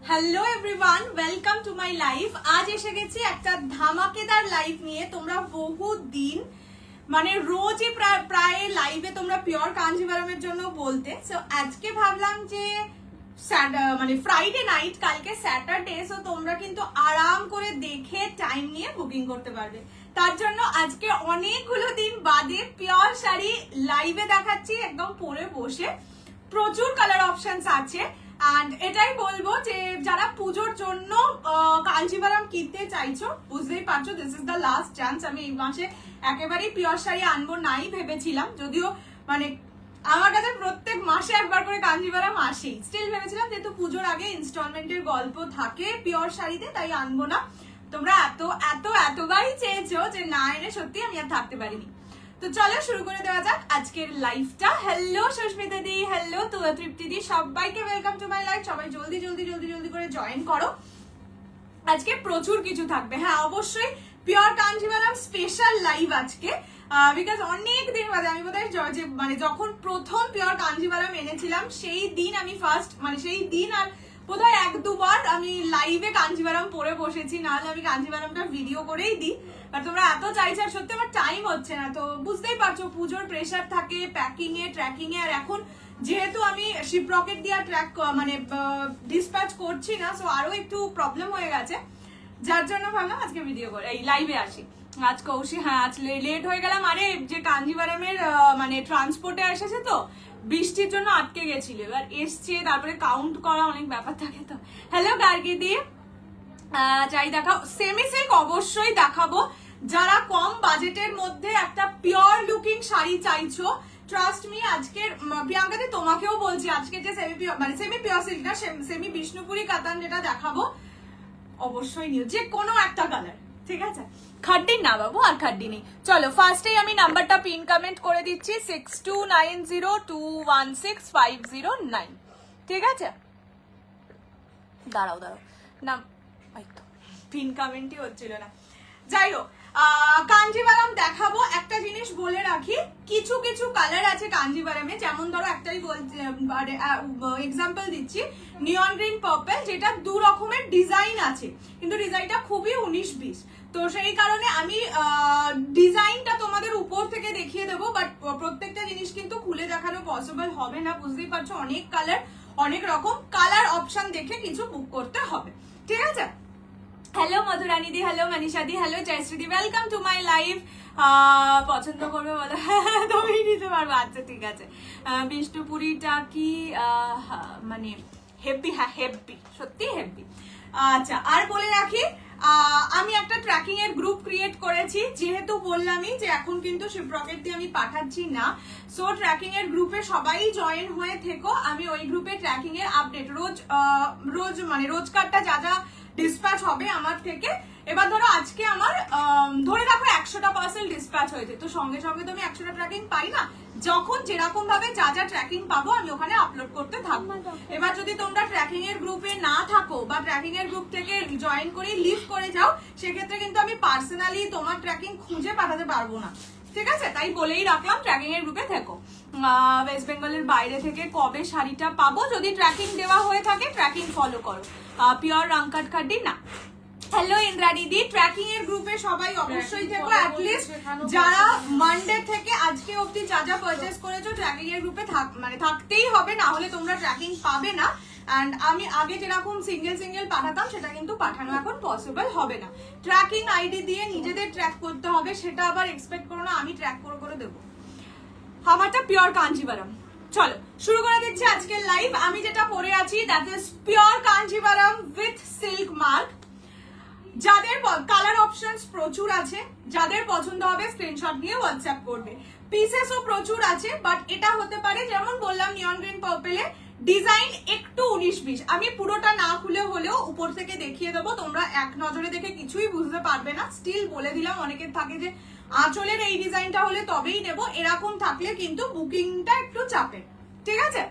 Hello everyone, welcome to my life. আজ এসে গেছি একটা ধামাকেদার লাইভ নিয়ে। তোমরা বহুত দিন মানে রোজই প্রায় লাইভে তোমরা পিওর কাঞ্জিভারামের জন্য বলতে, সো আজকে ভাবলাম যে মানে ফ্রাইডে নাইট, কালকে স্যাটারডে, সো তোমরা কিন্তু আরাম করে দেখে টাইম নিয়ে বুকিং করতে পারবে। তার জন্য আজকে অনেকগুলো দিন বাদে পিওর শাড়ি লাইভে দেখাচ্ছি, একদম পরে বসে। প্রচুর কালার অপশনস আছে। অ্যান্ড এটাই বলবো যে যারা পুজোর জন্য কাঞ্জিভারাম কিনতে চাইছো, বুঝতেই পারছো this is the last chance. আমি এই মাসে একেবারেই পিওর শাড়ি আনবো নাই ভেবেছিলাম, যদিও মানে আমার কাছে প্রত্যেক মাসে একবার করে কাঞ্জিভারাম আসেই। স্টিল ভেবেছিলাম যেহেতু পুজোর আগে ইনস্টলমেন্টের গল্প থাকে পিওর শাড়িতে, তাই আনবো না। তোমরা এতবারই চেয়েছো যে না এনে সত্যি আমি আর থাকতে পারিনি। তো চলো শুরু করে দেওয়া যাক আজকের লাইভটা। হ্যালো সুস্মিতা দি, হ্যালো তৃপ্তি দি, সবাইকে ওয়েলকাম টু মাই লাইভ। সবাই জলদি জলদি জলদি জলদি করে জয়েন করো। আজকে প্রচুর কিছু থাকবে। হ্যাঁ, অবশ্যই পিওর কাঞ্জিভারাম স্পেশাল লাইভ আজকে, বিকজ অনেক দিন বাদে আমি বোধহয় মানে যখন প্রথম পিওর কাঞ্জিভারাম এনেছিলাম সেই দিন আমি ফার্স্ট, মানে সেই দিন আর বোধহয় এক দুবার আমি লাইভে কাঞ্জিভারাম পরে বসেছি, নাহলে আমি কাঞ্জিভারামটা ভিডিও করেই দিই। আর তোমরা এত চাইছো, আর সত্যি আমার টাইম হচ্ছে না। তো বুঝতেই পারছো পুজোর প্রেশার থাকে প্যাকিং এ ট্র্যাকিং এ, আর এখন যেহেতু আমি শিপ রকেট দিয়ে ট্র্যাক মানে ডিসপ্যাচ করছি না, সো আরো একটু প্রবলেম হয়ে গেছে, যার জন্য ভাবলাম আজকে ভিডিও করে এই লাইভে আসি। আজ কৌশি, হ্যাঁ আজ লেট হয়ে গেলাম। আরে যে কাঞ্জিভারামের মানে ট্রান্সপোর্টে এসেছে, তো বৃষ্টির জন্য আটকে গেছিল, এবার এসছে, তারপরে কাউন্ট করা অনেক ব্যাপার থাকে। তো হ্যালো গার্গি দি, চাই দেখাও। সেমি সিল্ক অবশ্যই দেখাবো। যারা কম বাজেটের মধ্যে একটা পিওর লুকিং শাড়ি চাইছো, ট্রাস্ট মি, আজকের প্রিয়াঙ্কা দি তোমাকেও বলছি, আজকে যে সেমি পিওর মানে সেমি পিওর সিল্ক না, সেমি বিষ্ণুপুরি কাতান যেটা দেখাবো অবশ্যই নিও, যে কোনো একটা কালার, ঠিক আছে? খাড্ডি না বাবু, আর খাড্ডি নেই। চলো ফার্স্টেই আমি নাম্বারটা পিন কমেন্ট করে দিচ্ছি, 6290216509, ঠিক আছে? দাঁড়াও না, পিন কমেন্টই হচ্ছিল না। যাই হোক, কাঞ্জিভারাম দেখাবো। একটা জিনিস বলে রাখি, কিছু কিছু কালার আছে কাঞ্জিভারামে, যেমন ধরো একটাই এক্সাম্পল দিচ্ছি, নিয়ন গ্রিন পার্পল, যেটা দু রকমের ডিজাইন আছে, কিন্তু ডিজাইনটা খুবই 19-20। তো সেই কারণে আমি ডিজাইনটা তোমাদের উপর থেকে দেখিয়ে দেবো, বাট প্রত্যেকটা জিনিস কিন্তু খুলে দেখানো পসিবল হবে না, বুঝতেই পারছো অনেক কালার, অনেক রকম কালার অপশন দেখে কিছু বুক করতে হবে, ঠিক আছে? Hello Madhurani di, hello Manisha di, hello Jayashree di, welcome to my live. পছন্দ করবে বলো? তুমি নিতে পারবো, আচ্ছা ঠিক আছে। বিষ্ণুপুরিটা কি মানে হেভি? হ্যাঁ হেভি, সত্যি হেভি। আচ্ছা, আর বলে রাখি, আমি একটা ট্র্যাকিং এর গ্রুপ ক্রিয়েট করেছি, যেহেতু বললামই যে এখন কিন্তু শিপ রকেট দিয়ে আমি পাঠাচ্ছি না, সো ট্র্যাকিং এর গ্রুপে সবাই জয়েন হয়ে থেকো। আমি ওই গ্রুপে ট্র্যাকিং এর আপডেট রোজ মানে রোজকারটা যা যা ডিসপ্যাচ হবে আমার থেকে। এবার ধরো আজকে আমার ধরে রাখো 100টা পার্সেল ডিসপ্যাচ হয়েছে, তো সঙ্গে সঙ্গে তো আমি 100টা ট্র্যাকিং পাই না, যখন যেরকম ভাবে যা যা ট্র্যাকিং পাবো আমি ওখানে আপলোড করতে থাকবো। এবার যদি তোমরা ট্র্যাকিং এর গ্রুপে না থাকো বা ট্র্যাকিং এর গ্রুপ থেকে জয়েন করে লিভ করে যাও, সেক্ষেত্রে কিন্তু আমি পার্সোনালি তোমার ট্র্যাকিং খুঁজে পাঠাতে পারবো না, ঠিক আছে? তাই বলেই রাখলাম ট্র্যাকিং এর গ্রুপে থেকো। ওয়েস্ট বেঙ্গলের বাইরে থেকে কবে শাড়িটা পাবো? যদি ট্র্যাকিং দেওয়া হয়ে থাকে ট্র্যাকিং ফলো করো, পিওর রাংকাট খাড্ডি না। হ্যালো ইন্দ্রাণী দি, ট্র্যাকিং এর গ্রুপে সবাই অবশ্যই থেকো। অ্যাটলিস্ট যারা মানডে থেকে আজকে অবধি যা যা পারচেজ করেছো ট্র্যাকিং এর গ্রুপে মানে থাকতেই হবে, না হলে তোমরা ট্র্যাকিং পাবে না। অ্যান্ড আমি আগে যেরকম সিঙ্গেল সিঙ্গেল পাঠাতাম, সেটা কিন্তু পাঠানো এখন পসিবল হবে না। ট্র্যাকিং আইডি দিয়ে নিজেদের ট্র্যাক করতে হবে, সেটা আবার এক্সপেক্ট করো না আমি ট্র্যাক করে করে দেবো। আমারটা পিওর কাঞ্জিভারাম। চলো শুরু করে দিচ্ছি আজকের লাইভ। আমি যেটা পরে আছি that is pure Kanjivaram with silk mark. যাদের কালার অপশনস প্রচুর আছে, যাদের পছন্দ হবে স্ক্রিনশট নিয়ে হোয়াটসঅ্যাপ করবে। পিসেসও প্রচুর আছে, বাট এটা হতে পারে যেমন বললাম নিয়ন গ্রিন পার্পলে, ডিজাইন একটু 19-20। আমি পুরোটা না খুলে হলেও উপর থেকে দেখিয়ে দেবো, তোমরা এক নজরে দেখে কিছুই বুঝতে পারবে না। স্টিল বলে দিলাম, অনেকের থাকে যে আঁচলের এই ডিজাইনটা হলে তবেই নেব, এরকম থাকলে কিন্তু বুকিংটা একটু চাপে, ঠিক আছে?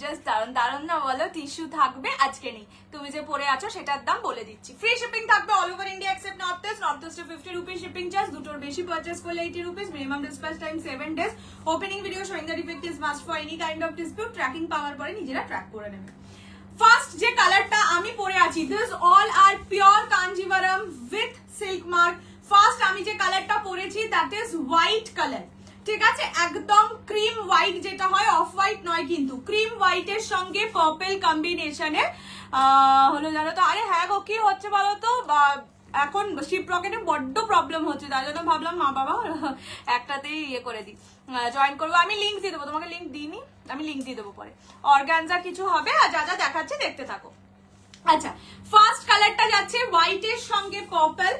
জাস্ট দারুণ না বলো? টিস্যু থাকবে, আজকে নেই। তুমি যে পরে আছো সেটার দাম বলে দিচ্ছি। ফ্রি শিপিং থাকবে all over India except north east. North ইস্টে 50 রুপিস শিপিং চার্জ, দুটোর বেশি পারচেস করলে 80 rupees. Minimum dispatch time 7 days। Opening video showing the defect is must for any kind of dispute. Tracking পাওয়ার পরে নিজেরা track করে নেবে। ফার্স্ট যে কালারটা আমি পরে আছি, this all are pure Kanjivaram with silk mark. First আমি যে কালারটা পরেছি দ্যাট ইজ হোয়াইট কালার, ঠিক আছে, একদম ক্রিম হোয়াইট যেটা হয়, অফ হোয়াইট নয় কিন্তু, ক্রিম হোয়াইটের সঙ্গে পার্পল কম্বিনেশনে হলো জানো তো। আরে হ্যাঁ গো, কি হচ্ছে বলো তো, এখন শিপ রকেটে বড্ড প্রবলেম হচ্ছে, তার জন্য ভাবলাম মা বাবা একটাতেই ইয়ে করে দিই, জয়েন করবো। আমি লিঙ্ক দিয়ে দেবো, তোমাকে লিঙ্ক দিইনি, আমি লিঙ্ক দিয়ে দেবো পরে। অর্গানজা কিছু হবে, আর যা যা দেখাচ্ছে দেখতে থাকো। আচ্ছা, ফার্স্ট কালারটা যাচ্ছে হোয়াইটের সঙ্গে purple,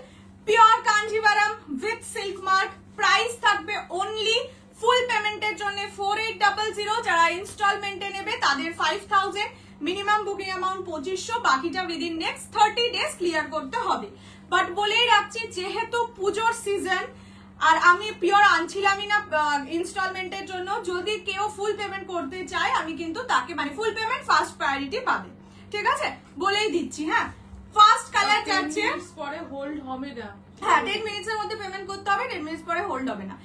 pure Kanjivaram with silk mark. Price থাকবে অনলি ফুল পেমেন্টের জন্য 4800, যারা ইনস্টলমেন্টে নেবে তাদের 5000, মিনিমাম বুকিং অ্যামাউন্ট 2500, বাকিটা উইদিন নেক্সট 30 ডেজ ক্লিয়ার করতে হবে। বাট বলেই রাখছি, যেহেতু পুজোর সিজন আর আমি পিওর আনছিলামই না ইনস্টলমেন্টের জন্য, যদি কেউ ফুল পেমেন্ট করতে চায় আমি কিন্তু তাকে মানে ফুল পেমেন্ট ফার্স্ট প্রায়োরিটি পাবে, ঠিক আছে, বলেই দিচ্ছি। হ্যাঁ, ফার্স্ট কালার যাচ্ছে, পরে হোল্ড হবে না। হ্যাঁ 10 মিনিটস এর মধ্যে পেমেন্ট করতে হবে, 10 মিনিটস পরে হোল্ড হবে না।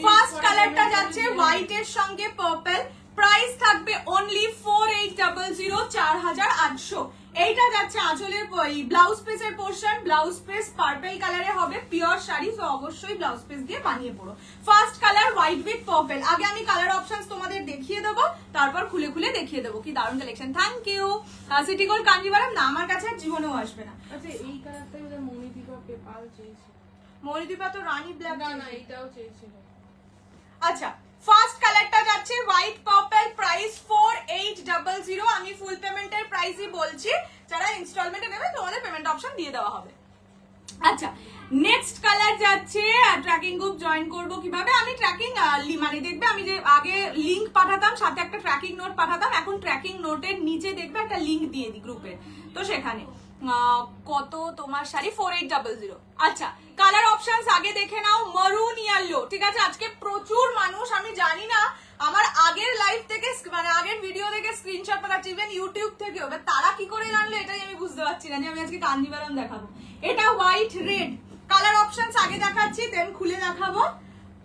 ফার্স্ট কালারটা যাচ্ছে হোয়াইট এর সঙ্গে পার্পল, প্রাইস থাকবে অনলি 4800, 4800। এইটা যাচ্ছে আঁচলের ব্লাউজ পিসের পোর্শন, ব্লাউজ পিস পার্পল কালারে হবে, পিওর শাড়ি, তো অবশ্যই ব্লাউজ পিস দিয়ে বানিয়ে পড়ো। First colour white with purple. আগে আমি কালার অপশনস তোমাদের দেখিয়ে দেবো, তারপর খুলে খুলে দেখিয়ে দেবো। কি দারুণ collection, thank you. City gold Kanjivaram না আমার কাছে জীবনেও আসবে না। আচ্ছা, এই কালারটাই ওদের মনিদীপা পেপাল চেয়েছিল। মনিদীপা তো রানী ব্ল্যাক, না না, এটাও চেয়েছিল। আচ্ছা, ফার্স্ট কালারটা যাচ্ছে হোয়াইট পার্পল, প্রাইস 4800। আমি ফুল পেমেন্টের প্রাইসই বলছি, যারা ইনস্টলমেন্টে নেবে তোমাদের পেমেন্ট অপশন দিয়ে দেওয়া হবে। আচ্ছা, নেক্সট কালার যাচ্ছে, ট্র্যাকিং গ্রুপ জয়েন করব কিভাবে? আমি ট্র্যাকিং মানে দেখবে আমি যে আগে লিংক পাঠাতাম, সাথে একটা ট্র্যাকিং নোট পাঠাতাম, এখন ট্র্যাকিং নোটের নিচে দেখবে একটা লিংক দিয়ে দিই গ্রুপে, তো সেখানে কত তোমার শাড়ি 4800। আচ্ছা, কালার অপশনস আগে দেখে নাও, মারুন ইয়েলো, ঠিক আছে। আজকে প্রচুর মানুষ, আমি জানি না আমার আগের লাইভ থেকে মানে আগের ভিডিও থেকে স্ক্রিনশট পাঠাচ্ছে, ইভেন ইউটিউব থেকেও, তারা কি করে জানলো এটাই আমি বুঝতে পারছি না, যে আমি আজকে কাঞ্জিভারাম দেখাবো। এটা হোয়াইট রেড, কালার অপশনস আগে দেখাচ্ছি, দেন খুলে দেখাবো।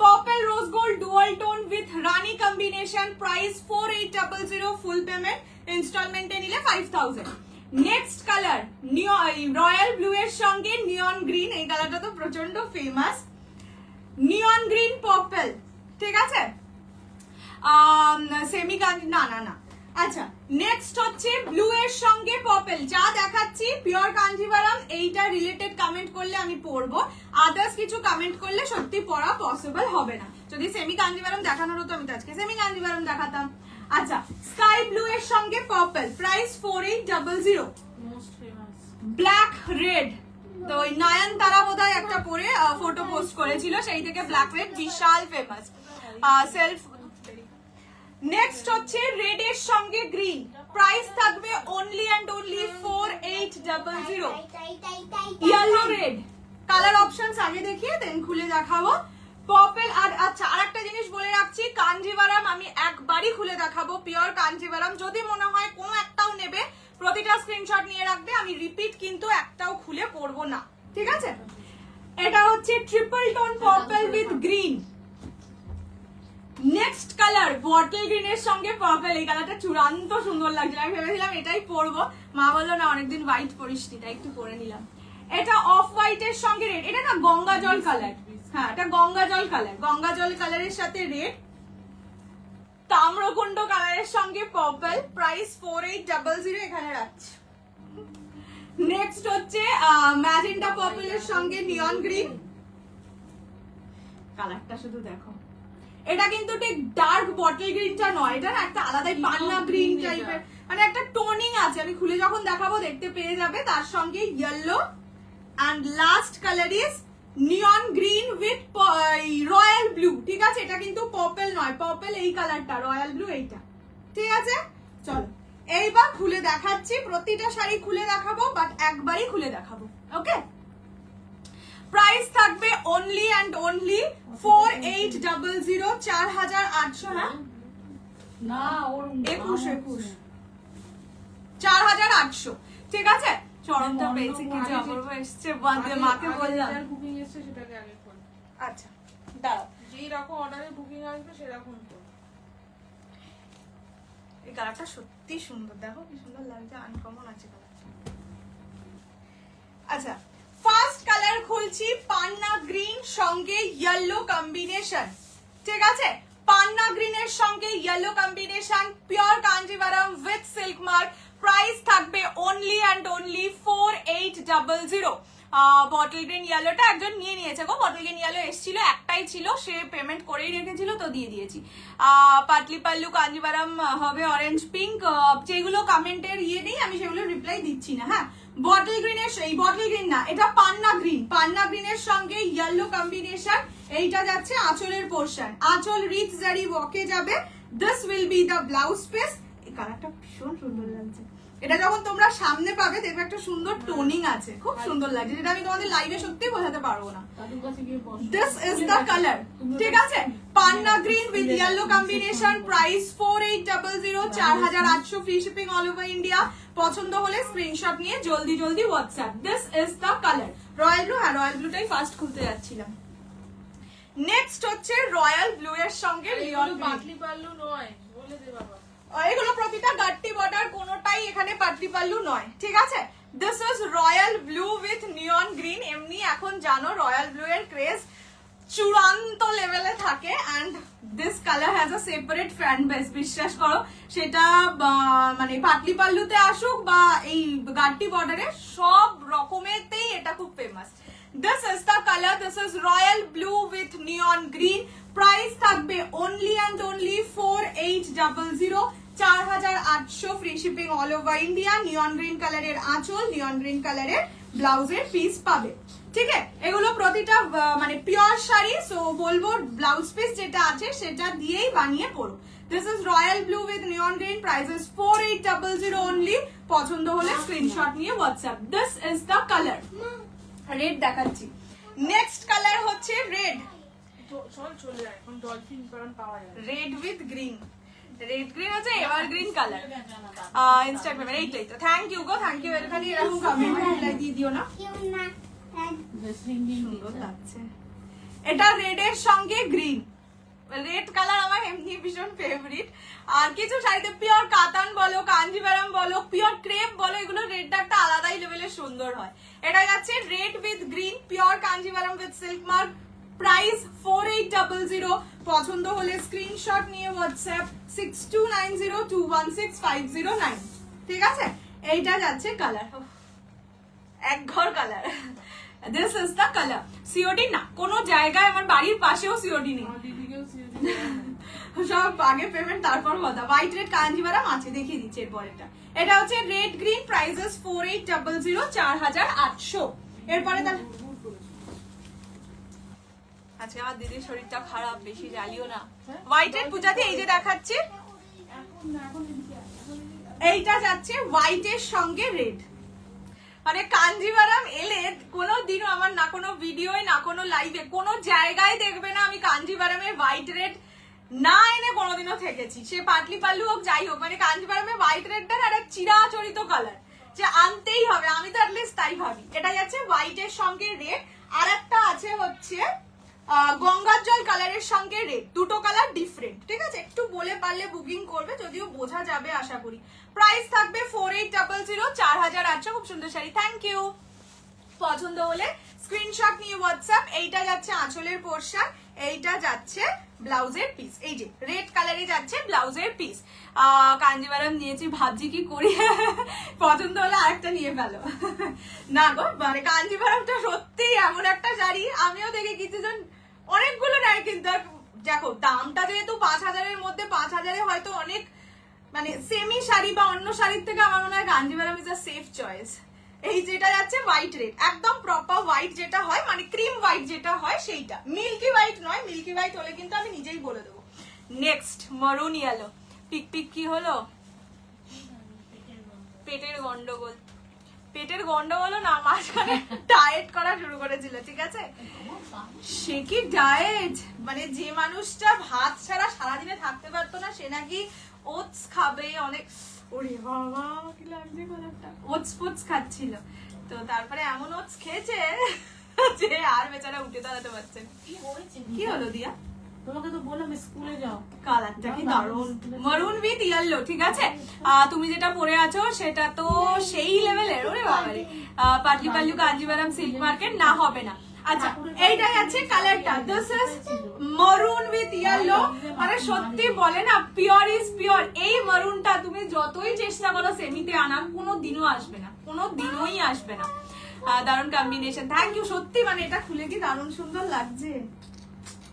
Purple rose gold dual tone with rani combination, price 4800, full payment, ইনস্টলমেন্টে নিলে 5000। নেক্সট কালার রয়্যাল ব্লু এর সঙ্গে নিয়ন গ্রিন, এই কালারটা তো প্রচন্ড ফেমাস, নিয়ন গ্রিন পার্পল, ঠিক আছে, সেমি কাঞ্জি না না না। আচ্ছা, নেক্সট হচ্ছে ব্লু এর সঙ্গে পার্পল, যা দেখাচ্ছি পিওর কাঞ্জিভারাম, এইটা রিলেটেড কমেন্ট করলে আমি পড়বো, আদার্স কিছু কমেন্ট করলে সত্যি পড়া পসিবল হবে না। যদি সেমি কাঞ্জিভারাম দেখানোর হতো আমি তো আজকে সেমি কাঞ্জিভারাম দেখাতাম। আচ্ছা, স্কাই ব্লু এর সঙ্গে purple, price 4800। Most famous black red, তো ওই নয়নতারা বোধহয় একটা পরে ফটো পোস্ট করেছিল, সেই থেকে ব্ল্যাক রেড বিশাল ফেমাস সেলফ। নেক্সট হচ্ছে রেড এর সঙ্গে গ্রিন, প্রাইস থাকবে only and only 4800। Yellow red, colour options আগে দেখিয়ে দেন খুলে দেখাবো। পার্পল আর আচ্ছা, আরেকটা জিনিস বলে রাখছি, কাঞ্জিভারাম আমি একবারই খুলে দেখাবো, পিওর কাঞ্জিভারাম। যদি মনে হয় কোনো একটাও নেবে, প্রতিটা স্ক্রিনশট নিয়ে রাখবে, আমি রিপিট কিন্তু একটাও খুলে পড়বো না, ঠিক আছে। এটা হচ্ছে triple tone purple with green. Next colour bottle green এর সঙ্গে পার্পল, এই কালারটা চূড়ান্ত সুন্দর লাগছে, আমি ভেবেছিলাম এটাই পরবো, মা বললো না অনেকদিন হোয়াইট পরিসনি, তাই একটু পরে নিলাম। এটা অফ হোয়াইট এর সঙ্গে রেড, এটা না গঙ্গা জল কালার, হ্যাঁ এটা গঙ্গা জল কালার, গঙ্গা জল কালারের সাথে রেড। তাম্রকুণ্ড কালারের সঙ্গে পার্পল, প্রাইস 4800, এখানে রাখছি। নেক্সট হচ্ছে ম্যাজেন্টা পার্পল এর সঙ্গে নিয়ন গ্রিন, কালারটা শুধু দেখো, এটা কিন্তু ঠিক ডার্ক বটল গ্রিনটা নয়, এটা না একটা আলাদাই পান্না গ্রিন টাইপের, মানে একটা টোনিং আছে, আমি খুলে যখন দেখাবো দেখতে পেয়ে যাবে। তার সঙ্গে yellow and last colour is neon green with royal blue, ঠিক আছে, এটা কিন্তু পার্পল নয়, পার্পল এই কালারটা, রয়্যাল ব্লু এইটা, ঠিক আছে। চলো এইবার খুলে দেখাচ্ছি, প্রতিটা শাড়ি খুলে দেখাবো, বাট একবারই খুলে দেখাবো, ওকে। প্রাইস থাকবে অনলি অ্যান্ড অনলি 4800, 4800, হ্যাঁ না ওর 21 4800, ঠিক আছে। চরণটা পেয়েছি, কি যে অপূর্ব এসছে, মাকে বললাম বুকিং এসছে সেটাকে আগে কর। আচ্ছা দাঁড়াও, যেই রকম অর্ডারে বুকিং আসবে সেরকম কর। এই কালারটা সত্যি সুন্দর, দেখো কি সুন্দর লাগছে, আনকমন আছে কালারটা। আচ্ছা, ফার্স্ট কালার খুলছি পান্না গ্রিন সঙ্গে ইয়েলো কম্বিনেশন, ঠিক আছে? পান্না গ্রিনের সঙ্গে yellow combination, pure Kanjivaram with silk mark. Price থাকবে only and only 4800। Bottle green ইয়েলোটা একজন নিয়ে নিয়েছে গো, বটল গ্রিন ইয়েলো এসেছিল, একটাই ছিল, সে পেমেন্ট করেই রেখেছিল, তো দিয়ে দিয়েছি। পাটলি পাল্লু কাঞ্জিভারাম হবে অরেঞ্জ পিঙ্ক, যেগুলো কমেন্টের ইয়ে নেই আমি সেগুলো রিপ্লাই দিচ্ছি না। হ্যাঁ, বটল গ্রিনের, এই বটল গ্রিন না, এটা পান্না গ্রিন, পান্না গ্রিনের সঙ্গে ইয়েলো কম্বিনেশন। এইটা যাচ্ছে আঁচলের পোর্শন, আঁচল রিচ জারি ওয়াকে যাবে। This will be the blouse piece. এই কালারটা ভীষণ সুন্দর লাগছে, এটা যখন তোমরা সামনে পাবে দেখবে একটা সুন্দর টোনিং আছে, খুব সুন্দর লাগছে, যেটা আমি তোমাদের লাইভে সত্যি বোঝাতে পারবো না। দিস ইজ দ্য কালার, ঠিক আছে? পান্না green with yellow combination, price 4800, 4800, free shipping all over India. পছন্দ হলে স্ক্রিনশট নিয়ে জলদি জলদি WhatsApp. This is the colour royal blue. হ্যাঁ, রয়্যাল ব্লুটাই ফার্স্ট খুলতে যাচ্ছিলাম। নেক্সট হচ্ছে রয়্যাল ব্লু এর সঙ্গে লিওন গ্রিন। পাতলি পাল্লু নয়, বলে দে বাবা। এগুলো প্রতিটা গাট্টি বর্ডার, কোনোটাই এখানে পাটলি পাল্লু নয়, ঠিক আছে? This is royal blue with neon green. এমনি এখন জানো রয়্যাল ব্লু এর ক্রেজ চূড়ান্ত লেভেলে থাকে, and this colour has a separate fan base. বিশ্বাস করো, সেটা মানে পাটলি পাল্লুতে আসুক বা এই গাট্টি বর্ডারে, সব রকমেতেই এটা খুব famous. This is the color. This is royal blue with neon green. Price থাকবে only and only 4800, 4800, free shipping all over India. Neon green কালারের আঁচল, নিয়ন গ্রিন কালারের ব্লাউজের পিস পাবে, ঠিক আছে? এগুলো প্রতিটা মানে পিওর শাড়ি, সো বলবো ব্লাউজ পিস যেটা আছে সেটা দিয়েই বানিয়ে পরো। This is royal blue with neon green. Price is 4800 only. পছন্দ হলে স্ক্রিনশট নিয়ে WhatsApp. This is the color. Red দেখাচ্ছি। নেক্সট কালার হচ্ছে রেড। চল চলে যায়, এখন ডলফিন কারণ পাওয়া যায়। Red with green, red green হচ্ছে এভারগ্রিন কালার। ইনস্টাগ্রামে এইটাই তো। থ্যাংক ইউ গো, থ্যাংক ইউ। এখানে এরকম কমেন্ট রিপ্লাই দিয়ে দিও না, সুন্দর লাগছে। এটা রেড এর সঙ্গে গ্রিন, রেড কালার আমার এমনি ভীষণ ফেভারিট। আর কিছু শাড়িতে পিওর কাতান বলো, কাঞ্জিভারাম বলো, পিওর ক্রেপ বলো, এগুলো রেডটা একটা আলাদাই লেভেলের সুন্দর হয়। এটা যাচ্ছে red with green, pure Kanjivaram with silk mark. Price 4800। পছন্দ হলে স্ক্রিনশট নিয়ে হোয়াটসঅ্যাপ 6290216509, ঠিক আছে? এইটা যাচ্ছে কালার, এক ঘর colour. This is the colour. COD না, কোনো জায়গায় আমার বাড়ির পাশেও সিওডি নেই, সব আগে পেমেন্ট তারপর কথা। হোয়াইট রেড কাঞ্জিভারাম আছে, দেখিয়ে দিচ্ছি এরপরেটা। এটা হচ্ছে রেড গ্রিন, প্রাইসেস 4800, 4800। এরপরে আজকে আমার দিদির শরীরটা খারাপ, বেশি জ্বালিও না। হোয়াইট রেড পূজাতে এই যে দেখাচ্ছি, এইটা যাচ্ছে হোয়াইট এর সঙ্গে রেড। মানে কাঞ্জিভারাম এলে কোনোদিনও আমার না কোনো ভিডিওয় না কোনো লাইভে কোনো জায়গায় দেখবে না আমি কাঞ্জিভারামে হোয়াইট রেড না এনে কোনোদিনও থেকেছি। সে পাটলি পাল্লু হোক যাই হোক, মানে কাঞ্জিভারামে হোয়াইট রেডটা একটা চিরাচরিত কালার, যে আনতেই হবে, আমি তো অ্যাটলিস্ট তাই ভাবি। এটা যাচ্ছে হোয়াইট এর সঙ্গে রেড, আর একটা আছে হচ্ছে গঙ্গার জল কালারের সঙ্গে রেড। দুটো কালার ডিফারেন্ট, ঠিক আছে? একটু বলে পারলে বুকিং করবে, যদিও বোঝা যাবে আশা করি। প্রাইস থাকবে 4800, 4800। খুব সুন্দর শাড়ি, থ্যাংক ইউ। পছন্দ হলে স্ক্রিনশট নিয়ে হোয়াটসঅ্যাপ। এইটা যাচ্ছে আঁচলের পোর্শন, এইটা যাচ্ছে ব্লাউজের পিস। এই যে রেড কালারে যাচ্ছে ব্লাউজের পিস। কাঞ্জিভারাম নিয়েছি, ভাবছি কি করি, পছন্দ হলে আরেকটা নিয়ে ফেলো না গো। মানে কাঞ্জিভারামটা সত্যি এমন একটা শাড়ি, আমিও দেখে কিছুজন অনেকগুলো নেয়, কিন্তু দেখো দামটা যেহেতু 5000-এর মধ্যে, 5000-এ হয়তো অনেক মানে সেমি শাড়ি বা অন্য শাড়ির থেকে আমার মনে হয় Kanjivaram is a safe choice. এই যেটা যাচ্ছে হোয়াইট রেড, একদম প্রপার হোয়াইট যেটা হয়, মানে ক্রিম হোয়াইট যেটা হয় সেইটা, মিল্কি হোয়াইট নয়। মিল্কি হোয়াইট হলে কিন্তু আমি নিজেই বলে দেবো। নেক্সট মারুন ইয়েলো। পিক পিক কি হলো? পেটের গন্ডগোল, পেটের গন্ডগোল না, মাঝখানে ডায়েট করা শুরু করেছিল, ঠিক আছে? সে কি ডায়েট, মানে যে মানুষটা ভাত ছাড়া সারাদিনে থাকতে পারতো না, সে নাকি ওটস খাবে অনেক। ওরে বাবা কি লাগছে কালারটা। ওটস ফোটস খাচ্ছিল, তো তারপরে এমন ওটস খেয়েছে যে আর বেচারা উঠে দাঁড়াতে পারছে না। কি হলো দিয়া? তোমাকে তো বললাম স্কুলে যাও। কালারটা কি দারুণ, মারুন উইথ ইয়েলো, ঠিক আছে। তুমি যেটা পরে আছো সেটা তো সেই লেভেলের, ওরে বাবারে, পাটলি পাল্লু কাঞ্জিভারাম সিল্ক মার্কেট না হবে না। আচ্ছা, এইটাই আছে কালারটা, দিস ইজ মারুন উইথ ইয়েলো। মানে সত্যি বলে না, পিওর ইজ পিওর। এই মারুনটা তুমি যতই চেষ্টা করো সেমিতে আনার, কোনো দিনও আসবে না, কোনো দিনই আসবে না। দারুণ কম্বিনেশন, থ্যাংক ইউ। সত্যি মানে এটা খুলে কি দারুণ সুন্দর লাগছে।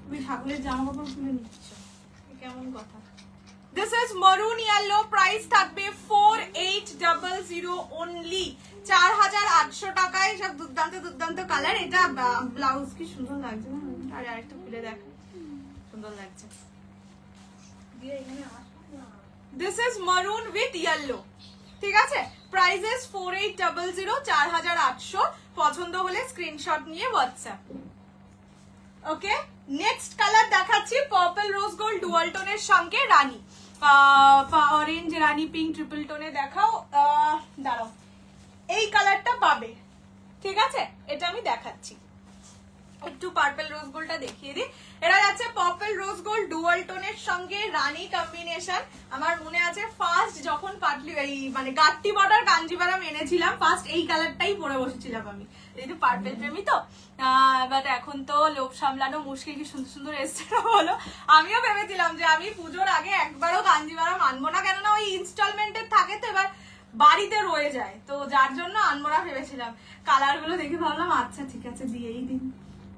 তুমি ঠাকুরের জামা কাপড় খুলে নিচ্ছ, কেমন কথা। দিস ইজ মারুন ইয়েলো, প্রাইস থাকবে 4800 অনলি, 4800 টাকায়। সব দুর্দান্ত দুর্দান্ত কালার। এটা ব্লাউজ কি সুন্দর লাগছে না, আরে আরেকটা খুলে দেখ, সুন্দর লাগছে। দিস ইজ মারুন উইথ ইয়েলো, ঠিক আছে। Price is 4800, 4800। পছন্দ হলে স্ক্রিনশট নিয়ে হোয়াটসঅ্যাপ। ওকে, নেক্সট কালার দেখাচ্ছি পার্পল রোজ গোল্ড ডুয়াল টোনের সঙ্গে রানী, অরেঞ্জ রানী পিঙ্ক ট্রিপল টোনে দেখাও। দাঁড়াও, এই কালারটা পাবে, ঠিক আছে। এটা আমি দেখাচ্ছি, একটু পার্পল রোজ গোল্ডটা দেখিয়ে দিই। এটা যাচ্ছে পার্পল রোজ গোল্ড ডুয়াল টোনের সঙ্গে রানী কম্বিনেশন। আমার মনে আছে ফার্স্ট যখন পাটলি এই মানে গাট্টি বর্ডার কাঞ্জিভারাম এনেছিলাম, ফার্স্ট এই কালারটাই পরে বসেছিলাম আমি, যেহেতু পার্পল প্রেমী তো। বাট এখন তো লোভ সামলানো মুশকিল, কি সুন্দর সুন্দর এসছে না বলো। আমিও ভেবেছিলাম যে আমি পুজোর আগে একবারও কাঞ্জিভারাম আনবো না, কেননা ওই ইনস্টলমেন্টের থাকে তো, এবার বাড়িতে রয়ে যায়, তো যার জন্য আনবো না ভেবেছিলাম। কালার গুলো দেখে ভাবলাম আচ্ছা ঠিক আছে দিয়েই দিন।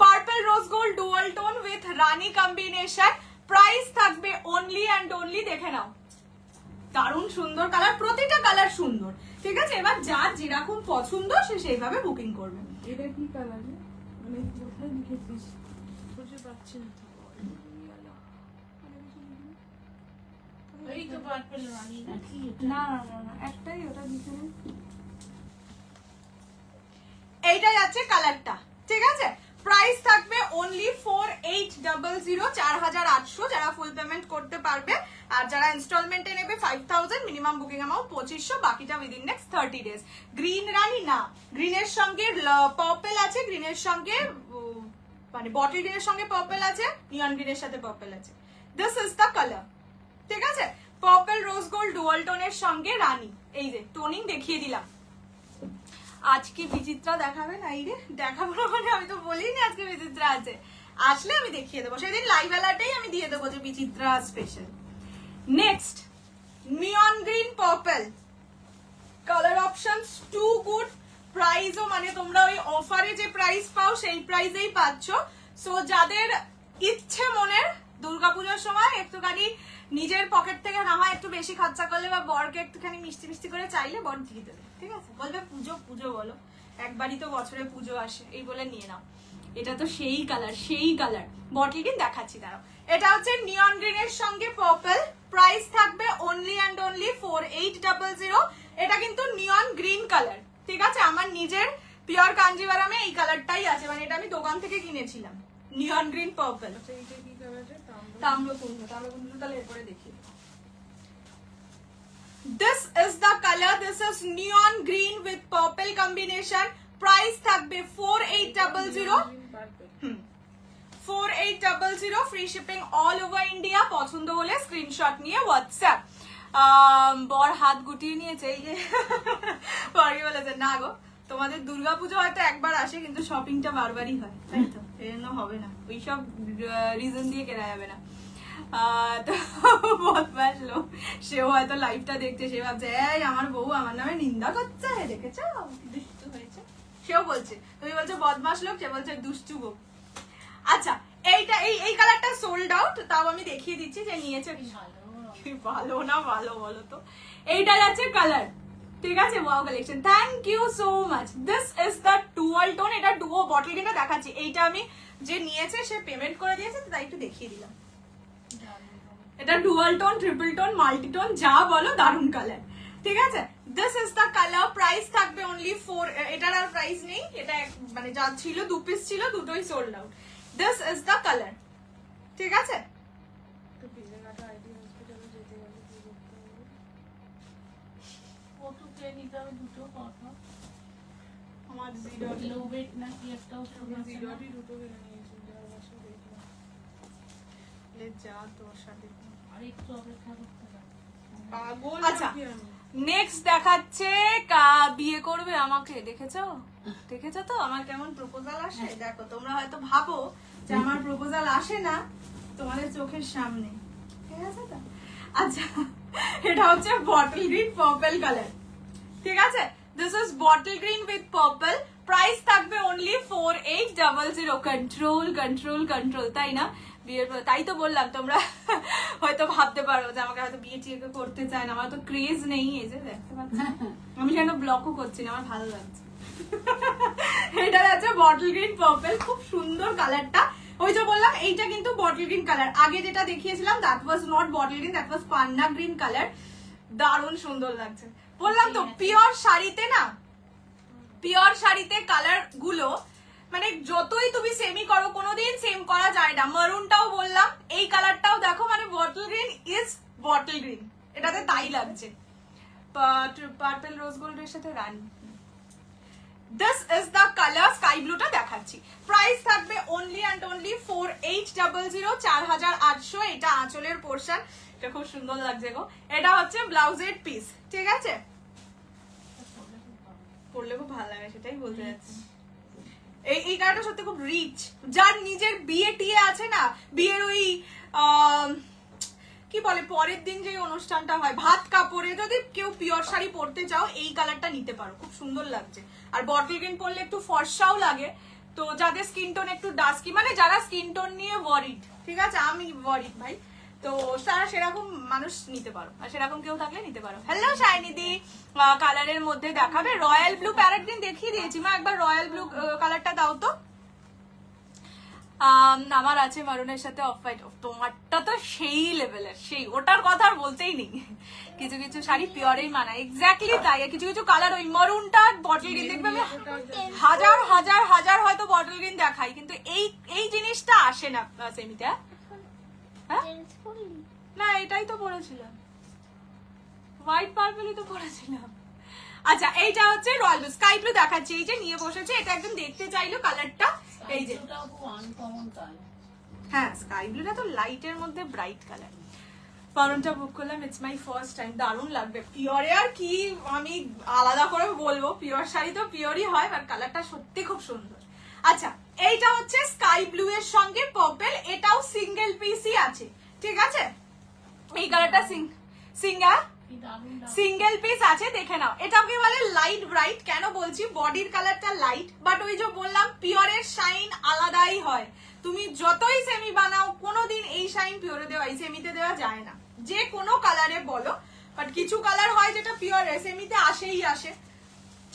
Purple rose gold dual tone with rani combination, price থাকবে অনলি অ্যান্ড অনলি, দেখে নাও, দারুণ সুন্দর কালার, প্রতিটা কালার সুন্দর, ঠিক আছে। এবার যার যেরকম পছন্দ সে সেইভাবে বুকিং করবে। এটা কি কালার, মানে কোথায় লিখেছিস? খুঁজে পাচ্ছি না তো। এই তো পার্পল রানী নাকি? না না না না, একটাই, ওটা দিতে নেই। এইটাই আছে কালারটা, ঠিক আছে। প্রাইস থাকবে অনলি 4800, 4800। যারা ফুল পেমেন্ট করতে পারবে, আর যারা ইনস্টলমেন্টে নেবে 5000, মিনিমাম বুকিং অ্যামাউন্ট 2500, বাকিটা উইদিন নেক্সট 30 ডেজ। গ্রিন রানী না, গ্রিনের সঙ্গে পার্পল আছে, গ্রিনের সঙ্গে মানে বটল গ্রিনের সঙ্গে পার্পল আছে, নিয়ন গ্রিনের সাথে পার্পল আছে। দিস ইজ দ্য কালার, ঠিক আছে। পার্পল রোজ গোল্ড ডুয়াল টোনের সঙ্গে রানী, এই যে টোনিং দেখিয়ে দিলাম। আজকে বিচিত্রা দেখাবে না, এই রে দেখাবো না মানে আমি তো বলিনি আজকে বিচিত্রা আছে, আসলে আমি দেখিয়ে দেবো, সেদিন লাইভ অ্যালার্টেই আমি দিয়ে দেবো যে Bichitra special. Next neon green purple, colour options too good, প্রাইসও মানে তোমরা ওই অফারে যে প্রাইস পাও সেই প্রাইসেই পাচ্ছ। সো যাদের ইচ্ছে মনের দুর্গাপূজার সময় একটুখানি নিজের পকেট থেকে না হয় একটু বেশি খরচা করলে, বা বরকে একটুখানি মিষ্টি মিষ্টি করে চাইলে বর দিয়ে দেবে, ঠিক আছে। বলবে পুজো পুজো বলো, একবারই তো বছরে পুজো আসে, এই বলে নিয়ে নাও। এটা তো সেই কালার, সেই কালার। বটল গ্রিন দেখাচ্ছি দাঁড়াও, এটা হচ্ছে নিয়ন গ্রিনের সঙ্গে পার্পল, প্রাইস থাকবে অনলি অ্যান্ড অনলি 4800। এটা কিন্তু নিয়ন গ্রিন কালার, ঠিক আছে। আমার নিজের পিওর কাঞ্জিভারামে এই কালারটাই আছে, মানে এটা আমি দোকান থেকে কিনেছিলাম, নিয়ন গ্রিন পার্পল। এইটা কি কালার? তাম্রকুণ্ড, তাম্রকুণ্ড তাহলে এরপরে দেখি। This is the color, this is neon green with purple combination. Price থাকবে 4800, 4800, free shipping all over India. পছন্দ হলে স্ক্রিনশট নিয়ে হোয়াটসঅ্যাপ। বর হাত গুটিয়ে নিয়েছে, এই যে বরকে বলেছে না গো, তোমাদের দুর্গাপুজো হয়তো একবার আসে, কিন্তু শপিংটা বারবারই হয়, তাই তো, এই জন্য হবে না, ওইসব রিজন দিয়ে কেনা যাবে না। তো বদমাস লোক, সেও হয়তো লাইভটা দেখছে, সে ভাবছে এই আমার বউ আমার নামে নিন্দা করছে, দেখেছ দুষ্টু হয়েছে, সেও বলছে। তুমি বলছো বদমাস লোক, সে বলছে দুষ্টু বউ। আচ্ছা, এইটা এই কালারটা সোল্ড আউট, তাও আমি দেখিয়ে দিচ্ছি যে নিয়েছে কি ভালো না ভালো বলো তো। এইটা যাচ্ছে কালার, ঠিক আছে। Wow collection, thank you so much. This is the dual tone, এটা ডুও বটল গ্রিনটা দেখাচ্ছি। এইটা আমি যে নিয়েছে সে পেমেন্ট করে দিয়েছে, তাই একটু দেখিয়ে দিলাম। এটা dual tone, triple tone, multi tone, যা বলো, দারুন কালার, ঠিক আছে। This is the colour, price থাকবে অনলি 4, এটার আর প্রাইস নেই, এটা মানে যা ছিল 2 পিস ছিল, দুটোই sold out. This is the colour, ঠিক আছে। তো বিজয়ঘাটা আইডি হসপিটালে যেতে গেলে কি করতে হবে? কত কে নিতে হবে? দুটো কথা, আমার জিরো লো ওয়েট নাকি একটা ওষুধ আছে না? জিরোটি দুটো কিনে নিয়েছি, যার বাসা দেখলাম। আরে যা তোর সাথে আর একটু অপেক্ষা করতে হবে। পাগল আচ্ছা। নাকি আমি? নেক্সট দেখাচ্ছে বিয়ে করবে আমাকে, দেখেছো দেখেছো তো আমার কেমন প্রপোজাল আসে। দেখো তোমরা হয়তো ভাবো যে আমার প্রপোজাল আসে না তোমাদের চোখের সামনে, ঠিক আছে তো? আচ্ছা, এটা হচ্ছে বটল গ্রিন পার্পল কালার, ঠিক আছে? This is bottle green with purple. Price থাকবে অনলি 4800। কন্ট্রোল কন্ট্রোল কন্ট্রোল, তাই না? বিয়ের তাই তো বললাম, তোমরা হয়তো ভাবতে পারো যে আমাকে হয়তো বিয়ে টিয়ে কেউ করতে চায় না, আমার তো ক্রেজ নেই। এই যে দেখতে পাচ্ছ, আমি কেন ব্লকও করছি না, আমার ভালো লাগছে। এটা আছে বটল গ্রিন পার্পল, খুব সুন্দর কালারটা। ওই যে বললাম এইটা কিন্তু বটল গ্রিন কালার, আগে যেটা দেখিয়েছিলাম that was not bottle green, that was Panna green colour. দারুণ সুন্দর লাগছে, বললাম তো পিওর শাড়িতে না, পিওর শাড়িতে কালার গুলো মানে যতই তুমি সেমি করো কোনোদিন সেম করা যায় না। মারুনটাও বললাম, এই কালারটাও দেখো, মানে bottle green is bottle green, এটাতে তাই লাগছে। পার্পল রোজ গোল্ডের সাথে রানী, this is the colour. Sky ব্লুটা দেখাচ্ছি। প্রাইস থাকবে অনলি অ্যান্ড অনলি 4800, 4800। এটা আঁচলের পোর্শন, এটা খুব সুন্দর লাগছে গো। এটা হচ্ছে ব্লাউজের পিস, ঠিক আছে? পরলে খুব ভালো লাগে, সেটাই বলতে যাচ্ছি। এই কালারটা সত্যি খুব রিচ। যার নিজের বিয়ে টিয়ে আছে না, বিয়ের ওই কি বলে পরের দিন যে অনুষ্ঠানটা হয় ভাত কাপড়ে, যদি কেউ পিওর শাড়ি পরতে চাও এই কালারটা নিতে পারো, খুব সুন্দর লাগছে। আর বটল গ্রিন পরলে একটু ফর্সাও লাগে। তো যাদের স্কিন টোন একটু ডাস্কি, মানে যারা স্কিন টোন নিয়ে ওয়ারিড, ঠিক আছে? আমি ওয়ারিড ভাই, তো তারা সেরকম মানুষ নিতে পারো, আর সেরকম কেউ থাকলে নিতে পারো। হ্যালো শাইনিদি, কালারের মধ্যে দেখাবে রয়্যাল ব্লু, প্যারেট গ্রিন দেখিয়ে দিয়েছি মা, একবার রয়্যাল ব্লু কালারটা দাও তো। আমার আছে মারুনের সাথে অফ হোয়াইট, তোমারটা তো সেই লেভেলের, সেই ওটার কথা আর বলতেই নেই। কিছু কিছু শাড়ি পিওরেই মানায়, এক্স্যাক্টলি তাই। কিছু কিছু কালার ওই মারুনটা বটল গ্রিন দেখবে, আমি হাজার হাজার হাজার হয়তো বটল গ্রিন দেখাই, কিন্তু এই জিনিসটা আসে না সেমিতে। হ্যাঁ না, এটাই তো পরেছিলাম, হোয়াইট পার্পলই তো পরেছিলাম। আচ্ছা, এইটা হচ্ছে রয়্যাল ব্লু, স্কাই ব্লু দেখাচ্ছি, এই যে নিয়ে বসেছে। এটা একদম দেখতে চাইলো কালারটা, এই যে এটাও খুব আনকমন কালার। হ্যাঁ স্কাই ব্লুটা তো লাইটের মধ্যে ব্রাইট কালার। পারনটা বুক করলাম, ইটস মাই ফার্স্ট টাইম, দারুণ লাগবে। পিওরে আর কি আমি আলাদা করে বলবো, পিওর শাড়ি তো পিওরই হয়, বাট কালারটা সত্যি খুব সুন্দর। আচ্ছা, এইটা হচ্ছে স্কাই ব্লু এর সঙ্গে পার্পল, এটাও সিঙ্গেল পিসই আছে, ঠিক আছে? এই কালারটা সিঙ্গেল পিস আছে, দেখে নাও। এটাকে বলে লাইট ব্রাইট। কেন বলছি? বডির কালারটা লাইট, বাট ওই যে বললাম পিওরের শাইন আলাদাই হয়। তুমি যতই সেমি বানাও, কোনোদিন এই শাইন পিওরে দেওয়া, এই সেমিতে দেওয়া যায় না, যে কোনো কালারে বলো। বাট কিছু কালার হয় যেটা পিওর সেমিতে আসেই আসে,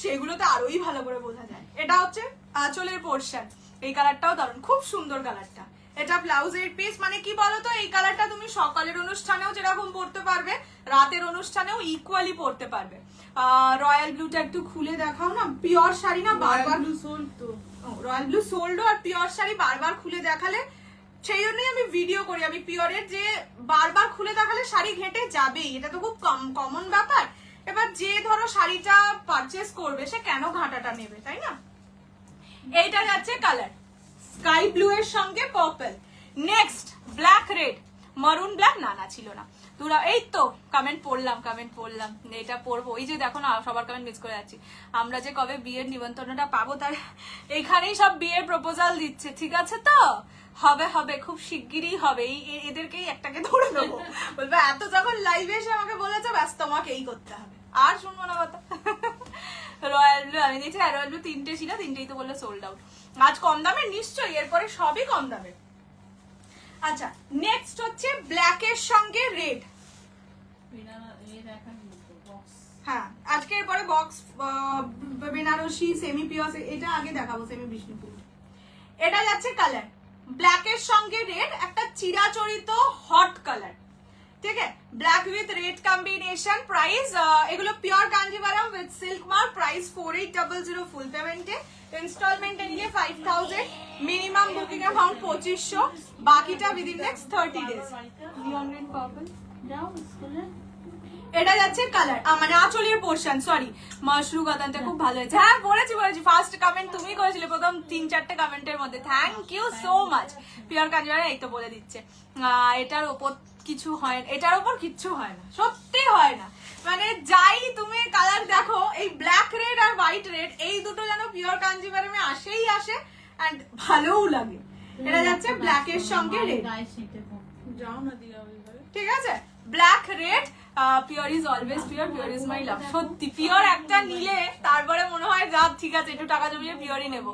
সেগুলোতে আরোই ভালো করে বোঝা যায়। এটা হচ্ছে আঁচলের পোর্শন, এই কালারটাও দারুণ, খুব সুন্দর কালারটা। এটা ব্লাউজের পিস, মানে কি বলতো, এই কালারটা তুমি সকালের অনুষ্ঠানেও যেরকম পরতে পারবে, রাতের অনুষ্ঠানেও ইকুয়ালি পরতে পারবে। রয়্যাল ব্লুটা একটু খুলে দেখাও না, পিওর শাড়ি না বারবার রয়্যাল ব্লু সোল্ড, আর পিওর শাড়ি বারবার খুলে দেখালে, সেই জন্যই আমি ভিডিও করি। আমি পিওরের যে বারবার খুলে দেখালে শাড়ি ঘেটে যাবেই, এটা তো খুব কমন ব্যাপার। এবার যে ধরো শাড়িটা পারচেস করবে সে কেন ঘাটাটা নেবে, তাই না? এইটা যাচ্ছে কালার স্কাই ব্লু এর সঙ্গে পার্পল। নেক্সট ব্ল্যাক রেড, মারুন ব্ল্যাক না ছিল না তোরা। এই তো কমেন্ট পড়লাম, এটা পড়বো। ওই যে দেখো না, সবার কমেন্ট মিস করে যাচ্ছি। আমরা যে কবে বিয়ের নিমন্ত্রণটা পাবো, তার এখানেই সব বিয়ের প্রপোজাল দিচ্ছে, ঠিক আছে তো? হবে খুব শিগগিরই হবে। এদেরকেই একটাকে ধরে দেবো, বলবে এত যখন লাইভে এসে আমাকে বলেছে, ব্যাস তোমাকে এই করতে হবে, আর শুনবো না কথা। রয়্যাল ব্লু আমি দেখছি, রয়্যাল ব্লু 3টে ছিল, 3টেই তো বললো সোল্ড আউট। আজ কম দামে নিশ্চয়ই, এরপরে সবই কম দামে। আচ্ছা, নেক্সট হচ্ছে ব্ল্যাক এর সঙ্গে রেড। হ্যাঁ, আজকের পরে বক্স বেনারসি সেমি পিওর, এটা আগে দেখাবো সেমি বিষ্ণুপুর। এটা যাচ্ছে কালার ব্ল্যাক এর সঙ্গে রেড, একটা চিরাচরিত হট কালার, ঠিক আছে? Black with red combination. Price এগুলো pure Kanjivaram with silk mark. Price 4800 full পেমেন্টে। ইনস্টলমেন্টে নিলে 5000, মিনিমাম বুকিং অ্যামাউন্ট 2500, বাকিটা within next 30 days. Neon green purple যাও স্কুলে। এটা যাচ্ছে কালার মানে আঁচলের পোর্শন, সরি মাশরু কাতানটা খুব ভালো হয়েছে। হ্যাঁ বলেছি ফার্স্ট কমেন্ট তুমি করেছিলে প্রথম 3-4টে কমেন্টের মধ্যে, thank you so much. Pure Kanjivaram এই তো বলে দিচ্ছে এটার ওপর কিছু হয় না, এটার ওপর কিচ্ছু হয় না, সত্যি হয় না। মানে যাই তুমি কালার দেখো, এই ব্ল্যাক রেড আর হোয়াইট রেড এই দুটো যেন পিওর কাঞ্জিভারামে আসেই আসে এন্ড ভালোও লাগে। এটা যাচ্ছে ব্ল্যাক এর সঙ্গে রেড, যাও না দিয়া ওই ঘরে। ঠিক আছে? Black red, pure is always pure, pure is my love. সত্যি পিওর একটা নিলে তারপরে মনে হয় যা ঠিক আছে একটু টাকা জমিয়ে পিওরই নেবো।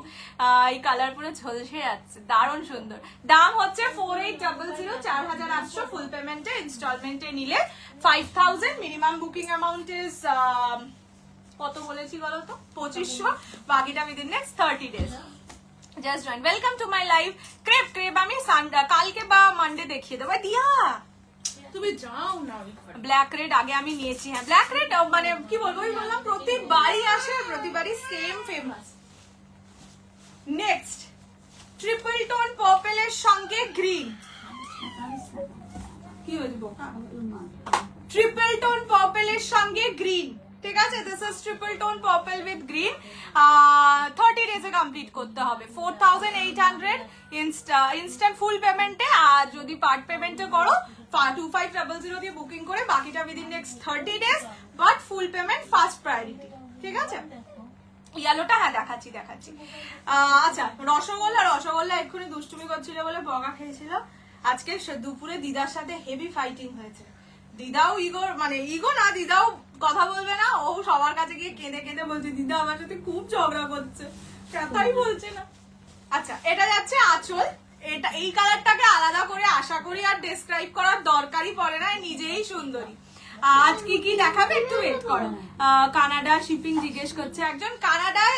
এই কালার পুরো ঝলসে যাচ্ছে, দারুণ সুন্দর। দাম হচ্ছে 4800, 4800 ফুল পেমেন্টে, ইনস্টলমেন্টে নিলে 5000, মিনিমাম বুকিং অ্যামাউন্ট ইজ কত বলেছি বলো তো, 2500, বাকিটা within next 30 days। Just join, welcome to my live. Crepe আমি কালকে বা মানডে দেখিয়ে দেবো। দিয়া তুমি যাও না ওই ঘরে। ব্ল্যাক রেড আগে আমি নিয়েছি। হ্যাঁ ব্ল্যাক রেড মানে কি বলবো, ওই বললাম প্রতিবারই আসে, প্রতিবারই same famous. Next triple tone purple এর সঙ্গে গ্রিন। কি হয়েছে ট্রিপল টোন পার্পল এর সঙ্গে গ্রিন, ঠিক আছে? This is triple tone purple with green. 30 ডেজে কমপ্লিট করতে হবে। 4800 ইনস্ট্যান্ট ফুল পেমেন্টে, আর যদি পার্ট পেমেন্টে করো 2500 দিয়ে বুকিং করে বাকিটা within next 30 days, but full payment first priority, ঠিক আছে? ইয়েলোটা হ্যাঁ দেখাচ্ছি। আচ্ছা রসগোল্লা এক্ষুনি দুষ্টুমি করছিল বলে বকা খেয়েছিল। আজকে দুপুরে দিদার সাথে হেভি ফাইটিং হয়েছে। দিদাও ইগো না, দিদাও কথা বলবে না, ও সবার কাছে গিয়ে কেঁদে কেঁদে বলছে দিদা আমার সাথে খুব ঝগড়া করছে, কথাই বলছে না। আচ্ছা এটা যাচ্ছে আঁচল। এটা এই কালারটাকে আলাদা করে আশা করি আর ডেসক্রাইব করার দরকারই পড়ে না, নিজেই সুন্দরী। আজ কি দেখাবে একটু ওয়েট করো। কানাডা শিপিং জিজ্ঞেস করছে একজন, কানাডায়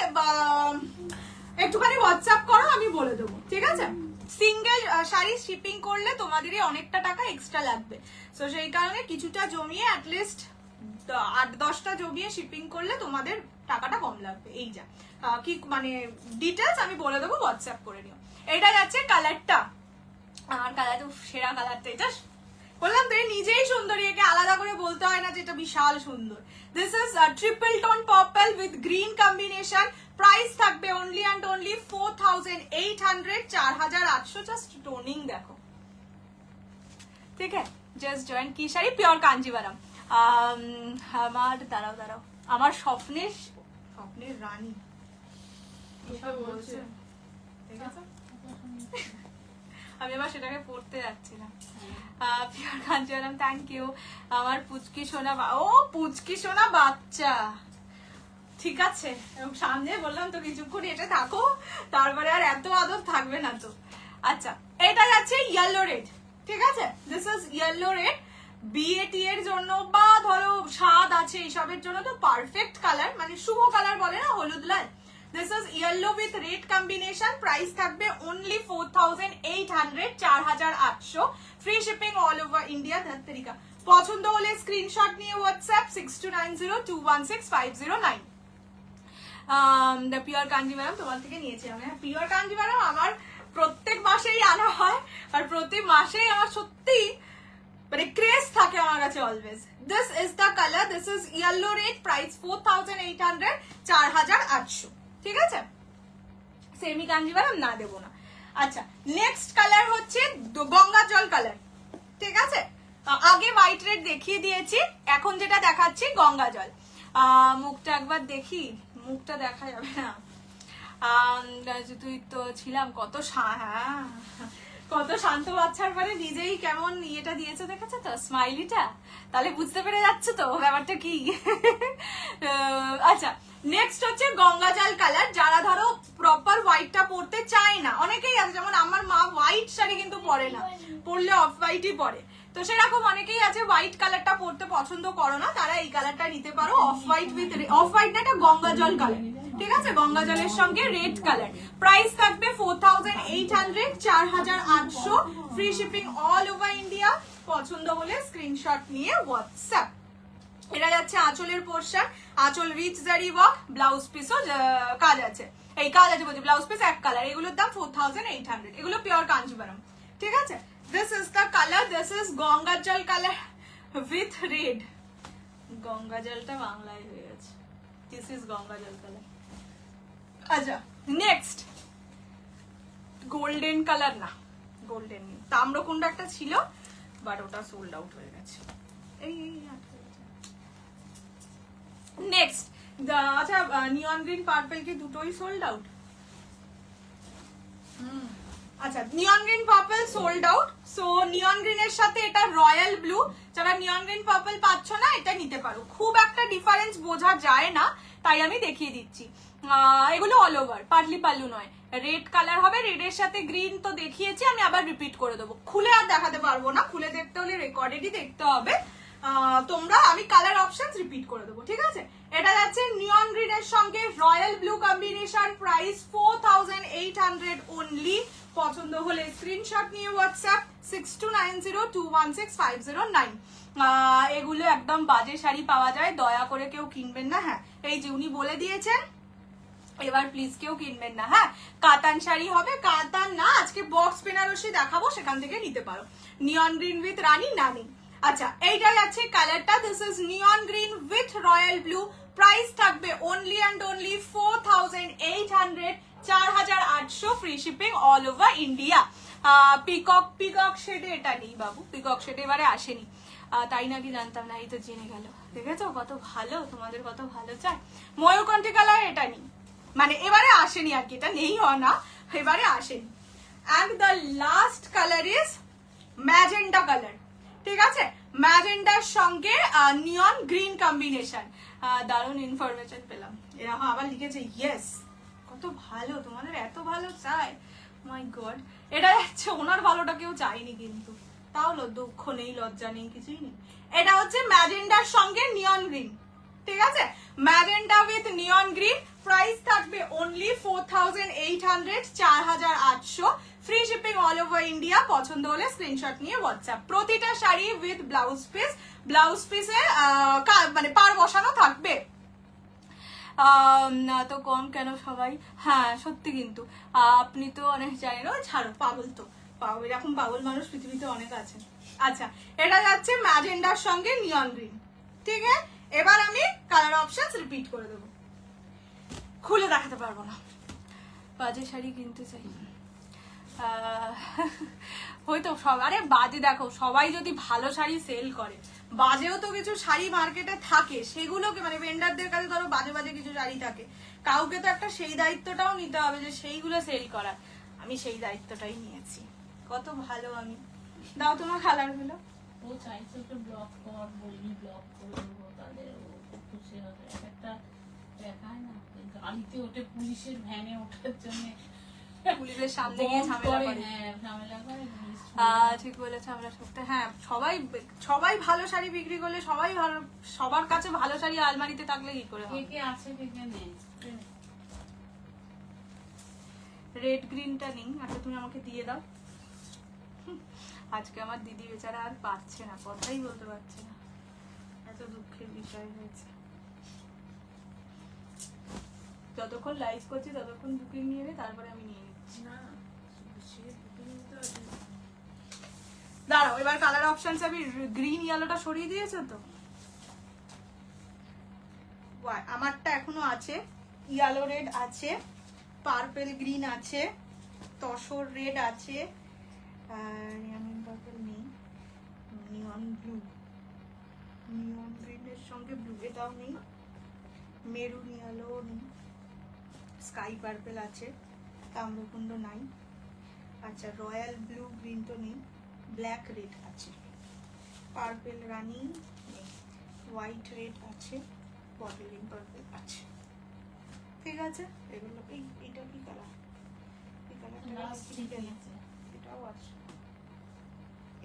একটুখানি হোয়াটসঅ্যাপ করো, আমি বলে দেবো, ঠিক আছে? সিঙ্গেল শাড়ি শিপিং করলে তোমাদেরই অনেকটা টাকা এক্সট্রা লাগবে, তো সেই কারণে কিছুটা জমিয়ে অ্যাটলিস্ট 8-10টা জমিয়ে শিপিং করলে তোমাদের টাকাটা কম লাগবে। এই যা কি মানে ডিটেলস আমি বলে দেবো, হোয়াটসঅ্যাপ করে নিও। এটা যাচ্ছে কালারটা, আমার কালার তো সেরা কালারটা, এটা বললাম তো নিজেই সুন্দরী, একে আলাদা করে বলতে হয় না যে এটা বিশাল সুন্দর। This is triple tone purple with green combination. Price থাকবে only and only 4800, 4800। Just toning দেখো, ঠিক আছে? Just join. কি শাড়ি? পিওর কাঞ্জিভারাম। আমার দাঁড়াও আমার স্বপ্নের রানী বলছে, ঠিক আছে? আমি আবার সেটাকে পড়তে যাচ্ছিলাম। Pure Kanjivaram, thank you. আমার পুচকি সোনা বাচ্চা, ঠিক আছে? সামনে বললাম তো কিছুক্ষণ এটা থাকো, তারপরে আর এত আদর থাকবে না তো। আচ্ছা এটা যাচ্ছে ইয়েলো রেড, ঠিক আছে? This is yellow red. BAT এর জন্য বা ধরো স্বাদ আছে এইসবের জন্য তো পারফেক্ট কালার, মানে শুভ কালার বলে না, হলুদ লাল। This is yellow with red combination. Price থাকবে only 4800, 4800। Free shipping all over India. Dhatrika পছন্দ হলে স্ক্রিনশট নিয়ে হোয়াটসঅ্যাপ 6290216509। পিওর কাঞ্জিভারাম তোমার থেকে নিয়েছি আমি। পিওর কাঞ্জিভারাম আমার প্রত্যেক মাসেই আনা হয়, আর প্রতি মাসেই আমার সত্যি মানে ক্রেজ থাকে আমার কাছে always. This is the colour, this is yellow red. Price 4800, 4800, ঠিক আছে? সেমি কাঞ্জিভারাম না দেবো না। আচ্ছা নেক্সট কালার হচ্ছে গঙ্গা জল কালার, ঠিক আছে? আগে হোয়াইট রেড দেখিয়ে দিয়েছি, এখন যেটা দেখাচ্ছি গঙ্গা জল। মুখটা একবার দেখি, মুখটা দেখা যাবে না। তুই তো ছিলাম কত শান্ত বাচ্চার পরে নিজেই কেমন ইয়েটা দিয়েছে, দেখেছো তো স্মাইলিটা? তাহলে বুঝতে পেরে যাচ্ছে তো ব্যাপারটা কি। আচ্ছা নেক্সট হচ্ছে গঙ্গা জল কালার। যারা ধরো প্রপার হোয়াইটটা পরতে চায় না, অনেকেই আছে, যেমন আমার মা হোয়াইট শাড়ি কিন্তু পরে না, পরলে অফ হোয়াইটই পরে, তো সেরকম অনেকেই আছে হোয়াইট কালারটা পরতে পছন্দ করো না, তারা এই কালারটা নিতে পারো। Off white with off white না, এটা গঙ্গা জল কালার, ঠিক আছে? গঙ্গা জলের সঙ্গে রেড কালার। প্রাইস থাকবে 4800, 4800। Free shipping all over India. পছন্দ হলে স্ক্রিনশট নিয়ে হোয়াটসঅ্যাপ। এটা যাচ্ছে আঁচলের পোর্শন, আঁচল রিচ জারি ওয়ার্ক, ব্লাউজ পিসও কাজ আছে, এই কাজ আছে বলছি, ব্লাউজ পিস এক কালার। এগুলোর দাম 4800, এগুলো পিওর কাঞ্জিভারাম, ঠিক আছে? This is the colour, this is Ganga জল কালার উইথ রেড। গঙ্গা জলটা বাংলায় হয়ে গেছে, দিস ইজ গঙ্গা জল কালার। আচ্ছা নেক্সট গোল্ডেন কালার, না গোল্ডেন নেই, তাম্রকুণ্ড একটা ছিল বাট ওটা সোল্ড আউট হয়ে গেছে। নেক্সট আচ্ছা নিয়ন গ্রিন পার্পল কি দুটোই সোল্ড আউট? আচ্ছা neon green purple sold out. So neon গ্রিনের সাথে এটা রয়্যাল ব্লু, যারা নিয়ন গ্রিন পার্পল পাচ্ছ না এটা নিতে পারো, খুব একটা ডিফারেন্স বোঝা যায় না তাই আমি দেখিয়ে দিচ্ছি। এগুলো অল ওভার, পার্টলি পাল্লু নয়, রেড কালার হবে, রেডের সাথে গ্রিন তো দেখিয়েছি, আমি আবার রিপিট করে দেবো, খুলে আর দেখাতে পারবো না, খুলে দেখতে হলে রেকর্ডেডই দেখতে হবে তোমরা, আমি কালার অপশনস রিপিট করে দেবো, ঠিক আছে? এটা যাচ্ছে নিয়ন গ্রিনের সঙ্গে royal blue combination, price 4800 only. পছন্দ হলে স্ক্রিনশট নিয়ে হোয়াটসঅ্যাপ 6290216509। এগুলো একদম বাজে শাড়ি পাওয়া যায়, দয়া করে কেউ কিনবেন না। হ্যাঁ এই যে উনি বলে দিয়েছেন, এবার প্লিজ কেউ কিনবেন না। হ্যাঁ কাতান শাড়ি হবে, কাতান না, আজকে বক্স বেনারসি দেখাবো, সেখান থেকে নিতে পারো। নিয়ন গ্রিন উইথ রানী নানি। আচ্ছা এইটা যাচ্ছে কালারটা, this is neon green with royal blue, price থাকবে only and only 4800, 4800, free shipping all over India. Peacock শেডে এটা নেই বাবু, পিকক শেডে এবারে আসেনি, তাই নাকি জানতাম না, এই তো জেনে গেল, দেখেছো কত ভালো, তোমাদের কত ভালো চাই। ময়ূরকণ্ঠী কালার এটা নেই, মানে এবারে আসেনি আর কি, এটা নেই না, এবারে আসেনি। And the last colour is magenta colour, ঠিক আছে? ম্যাজেন্টার সঙ্গে নিয়ন গ্রিন কম্বিনেশন। দারুণ ইনফরমেশন পেলাম, এরকম আবার লিখেছে ইয়েস, কত ভালো, তোমাদের এত ভালো চাই, মাই গড। এটা হচ্ছে ওনার ভালোটা কেউ চাইনি কিন্তু, তাও দুঃখ নেই, লজ্জা নেই, কিছুই নেই। এটা হচ্ছে ম্যাজেন্টার সঙ্গে নিয়ন গ্রিন, ঠিক আছে? Magenta with neon green, price থাকবে only 4800, 4800, free shipping all over India. পছন্দ হলে স্ক্রিনশট নিয়ে হোয়াটসঅ্যাপ। প্রতিটা sari with blouse piece, blouse পিসে মানে পার বসানো থাকবে। তো কম কেন সবাই? হ্যাঁ সত্যি, কিন্তু আপনি তো অনেক জানেন, ও ছাড়ো, পাগল তো, এরকম পাগল মানুষ পৃথিবীতে অনেক আছে। আচ্ছা এটা যাচ্ছে ম্যাজেন্ডার সঙ্গে নিয়ন গ্রিন, ঠিক আছে? এবার আমি কালার অপশনস রিপিট করে দেবো, খুলে দেখাতে পারবো না, বাজে শাড়ি কিনতে চাই। হয়তো সব, আরে বাজে দেখো, সবাই যদি ভালো শাড়ি সেল করে, বাজেও তো কিছু শাড়ি মার্কেটে থাকে, সেগুলোকে মানে ভেন্ডারদের কাছে ধরো বাজে বাজে কিছু শাড়ি থাকে, কাউকে তো একটা সেই দায়িত্বটাও নিতে হবে যে সেইগুলো সেল করার, আমি সেই দায়িত্বটাই নিয়েছি, কত ভালো আমি। দাও তোমার কালার গুলো। ও চাইছে ওকে ব্লক কর, বলবি ব্লক করে দেবো, তাদের ও খুব খুশি হবে। একটা দেখায় না, গাড়িতে ওঠে পুলিশের ভ্যানে ওঠার জন্য, পুলিশের সামনে গিয়ে ঝামেলা করে। হ্যাঁ ঝামেলা করে। ঠিক বলেছো, আমরা সত্যি, হ্যাঁ সবাই ভালো শাড়ি বিক্রি করলে, সবাই ভালো, সবার কাছে ভালো শাড়ি আলমারিতে থাকলে কি করে হবে? কে আছে কে নেই। রেড গ্রিনটা নেই, আচ্ছা তুমি আমাকে দিয়ে দাও। আজকে আমার দিদি বেচারা আর পাচ্ছে না, কথাই বলতে পারছে না, এত দুঃখের বিষয় হয়েছে। যতক্ষণ লাইভ করছি ততক্ষণ বুকিং নিয়ে নে, তারপরে আমি নিয়ে নিচ্ছি। না সে বুকিং তো আছে। দাঁড়াও, এবার কালার অপশনস আমি গ্রিন ইয়েলোটা সরিয়ে দিয়েছো তো? আমারটা এখনো আছে, ইয়েলো রেড আছে, পার্পল গ্রিন আছে, তসর রেড আছে, নিয়ন পার্পল নেই, নিয়ন ব্লু, নিয়ন গ্রিনের সঙ্গে ব্লু এটাও নেই, মেরুন ইয়েলো নেই, স্কাই পার্পল আছে, তাম্রকুণ্ড নাই, আচ্ছা রয়্যাল ব্লু গ্রিন তো নেই, ব্ল্যাক রেড আছে, পার্পল রানি নেই, হোয়াইট রেড আছে, বটল গ্রিন পার্পল আছে, ঠিক আছে? এগুলো এইটা কি কালার? এই লাস্ট ঠিক কালারটা আছে। এটাও আছে,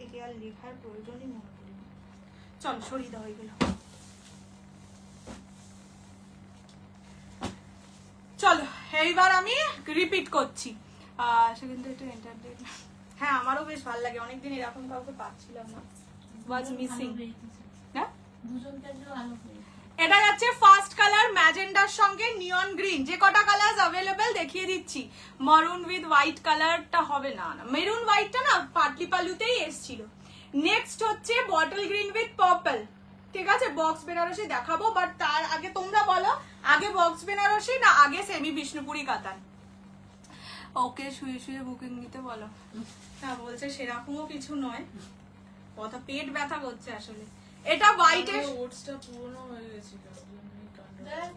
একে আর লেখার প্রয়োজনই মনে করি না। চল সরিয়ে দাও এগুলো। চলো এইবার আমি রিপিট করছি, সে কিন্তু একটু এন্টারটেইন, হ্যাঁ আমারও বেশ ভালো লাগে, অনেকদিন এরকম কাউকে পাচ্ছিলাম না, ওয়াজ মিসিং। হ্যাঁ দুজনকে ভালো পেয়েছে। এটা যাচ্ছে ফার্স্ট কালার ম্যাজেন্ডার সঙ্গে নিয়ন গ্রিন, যে কটা কালার অ্যাভেলেবেল দেখিয়ে দিচ্ছি। মারুন উইথ হোয়াইট কালারটা হবে না, মেরুন হোয়াইটটা না পাটলি পালুতেই এসেছিল। নেক্সট হচ্ছে বটল গ্রিন উইথ পার্পল, ঠিক আছে, বক্স বেনারসি দেখাবো, বাট তার আগে তোমরা বলো আগে বক্স বেনারসি না আগে সেমি বিষ্ণুপুরি কাতান? ওকে শুয়ে শুয়ে বুকিং নিতে বলো। হ্যাঁ বলছে সেরকমও কিছু নয়, কথা পেট ব্যথা করছে আসলে। এটা হোয়াইটের, ওটসটা পুরনো হয়ে গেছিল ওই জন্য এই কাণ্ডটা। দেখ,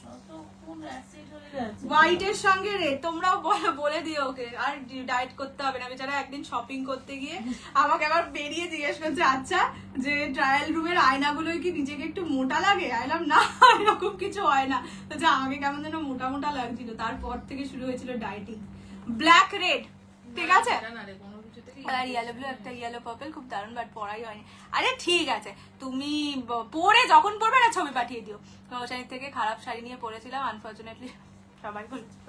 কতক্ষণ অ্যাসিড হয়ে যাচ্ছে। হোয়াইটের সঙ্গে রেড, তোমরাও বলে দিও ওকে, আর ডায়েট করতে হবে না। বেচারা একদিন শপিং করতে গিয়ে আমাকে আবার বেরিয়ে জিজ্ঞেস করছে, আচ্ছা যে ট্রায়াল রুমের আয়নাগুলোই কি নিজেকে একটু মোটা লাগে? আইলাম না, এরকম কিছু হয় না। তো যে আমাকে কেমন যেন মোটা মোটা লাগছিল, তারপর থেকে শুরু হয়েছিল ডায়েটিং। ব্ল্যাক রেড, ঠিক আছে, না না রে, কোনো কিছু থেকে আর ইয়েলো ব্লু, একটা ইয়েলো পার্পল, খুব দারুণ, বাট পড়াই হয়নি। আরে ঠিক আছে, তুমি পরে যখন পড়বে না ছবি পাঠিয়ে দিও। নৌশানি থেকে খারাপ শাড়ি নিয়ে পরেছিলাম, আনফর্চুনেটলি সবাই বলেছিল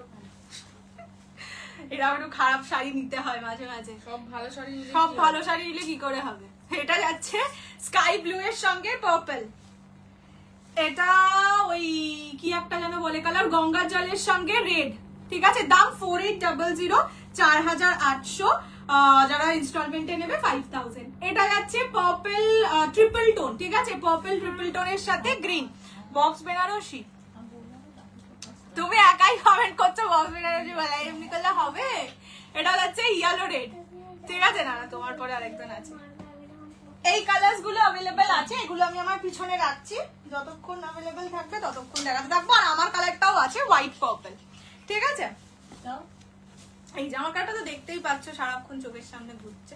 এরা একটু খারাপ শাড়ি নিতে হয় মাঝে মাঝে। সব ভালো শাড়ি নিলে সব কি ভালো হবে? শাড়ি নিলে কি করে হবে? এটা যাচ্ছে স্কাই ব্লু এর সঙ্গে পার্পল, এটা ওই কি একটা যেন বলে কালার, গঙ্গার জলের সঙ্গে রেড, ঠিক আছে। দাম 4800, 4800, যারা ইনস্টলমেন্টে নেবে 5000। এটা যাচ্ছে পার্পল ট্রিপল টোন, ঠিক আছে, পার্পল ট্রিপল টোনের সাথে গ্রিন, বক্স বেনারসি। আমি বললাম না, তাকে তো কাজ- তুমি একাই কমেন্ট করছো বক্স বেনারসি বলে, এমনি করলে হবে? এটা যাচ্ছে ইয়েলো রেড, ঠিক আছে। না না, তোমার পরে আরেকজন আছে। এই কালার্স গুলো अवेलेबल আছে, এগুলো আমি আমার পিছনে রাখছি, যতক্ষণ अवेलेबल থাকবে ততক্ষণ দেখাতে থাকবো। আর আমার কালারটাও আছে হোয়াইট পার্পল, ঠিক আছে। দাও। এই জামা কালারটা তো দেখতেই পাচ্ছ, সারাক্ষণ চোখের সামনে ঘুরছে।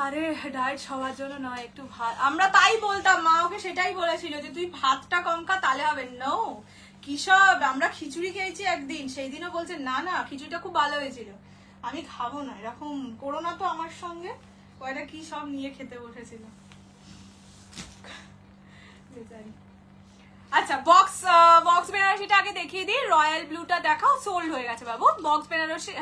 আরে ডায়েট সবার জন্য নয়, একটু ভাত, আমরা তাই বলতাম, মা ওকে সেটাই বলেছিল যে তুই ভাতটা কম খা তাহলে হবে। নো, কি সব, আমরা খিচুড়ি খেয়েছি একদিন, সেই দিনও বলছে না না খিচুড়িটা খুব ভালো হয়েছিল, আমি খাবো না, এরকম করো না তো আমার সঙ্গে। ওটা কি সব নিয়ে খেতে বসেছিল বেচারি। আচ্ছা, বক্স বেনারসিটা আগে দেখিয়ে দিই। রয়্যাল ব্লুটা দেখাও, সোল্ড হয়ে গেছে বাবু। বক্স বেনারসি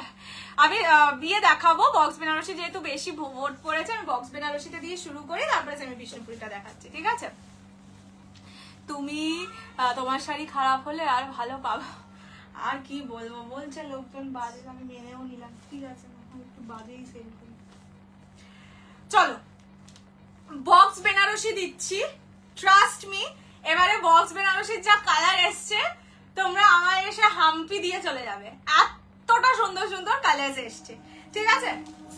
আমি বিয়ে দেখাবো, বক্স বেনারসি যেহেতু বেশি ভোট পড়েছে, আমি বক্স বেনারসিটা দিয়ে শুরু করি, তারপরে সেমি বিষ্ণুপুরিটা দেখাচ্ছি, ঠিক আছে। তুমি তোমার শাড়ি খারাপ হলে আর ভালো পাবো, আর কি বলবো, বলছে লোকজন বাজে, আমি মেনেও নিলাম, ঠিক আছে, একটু বাজেই সেল করি। চলো বক্স বেনারসি দিচ্ছি, ট্রাস্ট মি। এবারে বক্স বেনারসির যা কালার এসছে, তোমরা আমার এসে হাম্পি দিয়ে চলে যাবে, এতটা সুন্দর সুন্দর কালার এসছে, ঠিক আছে।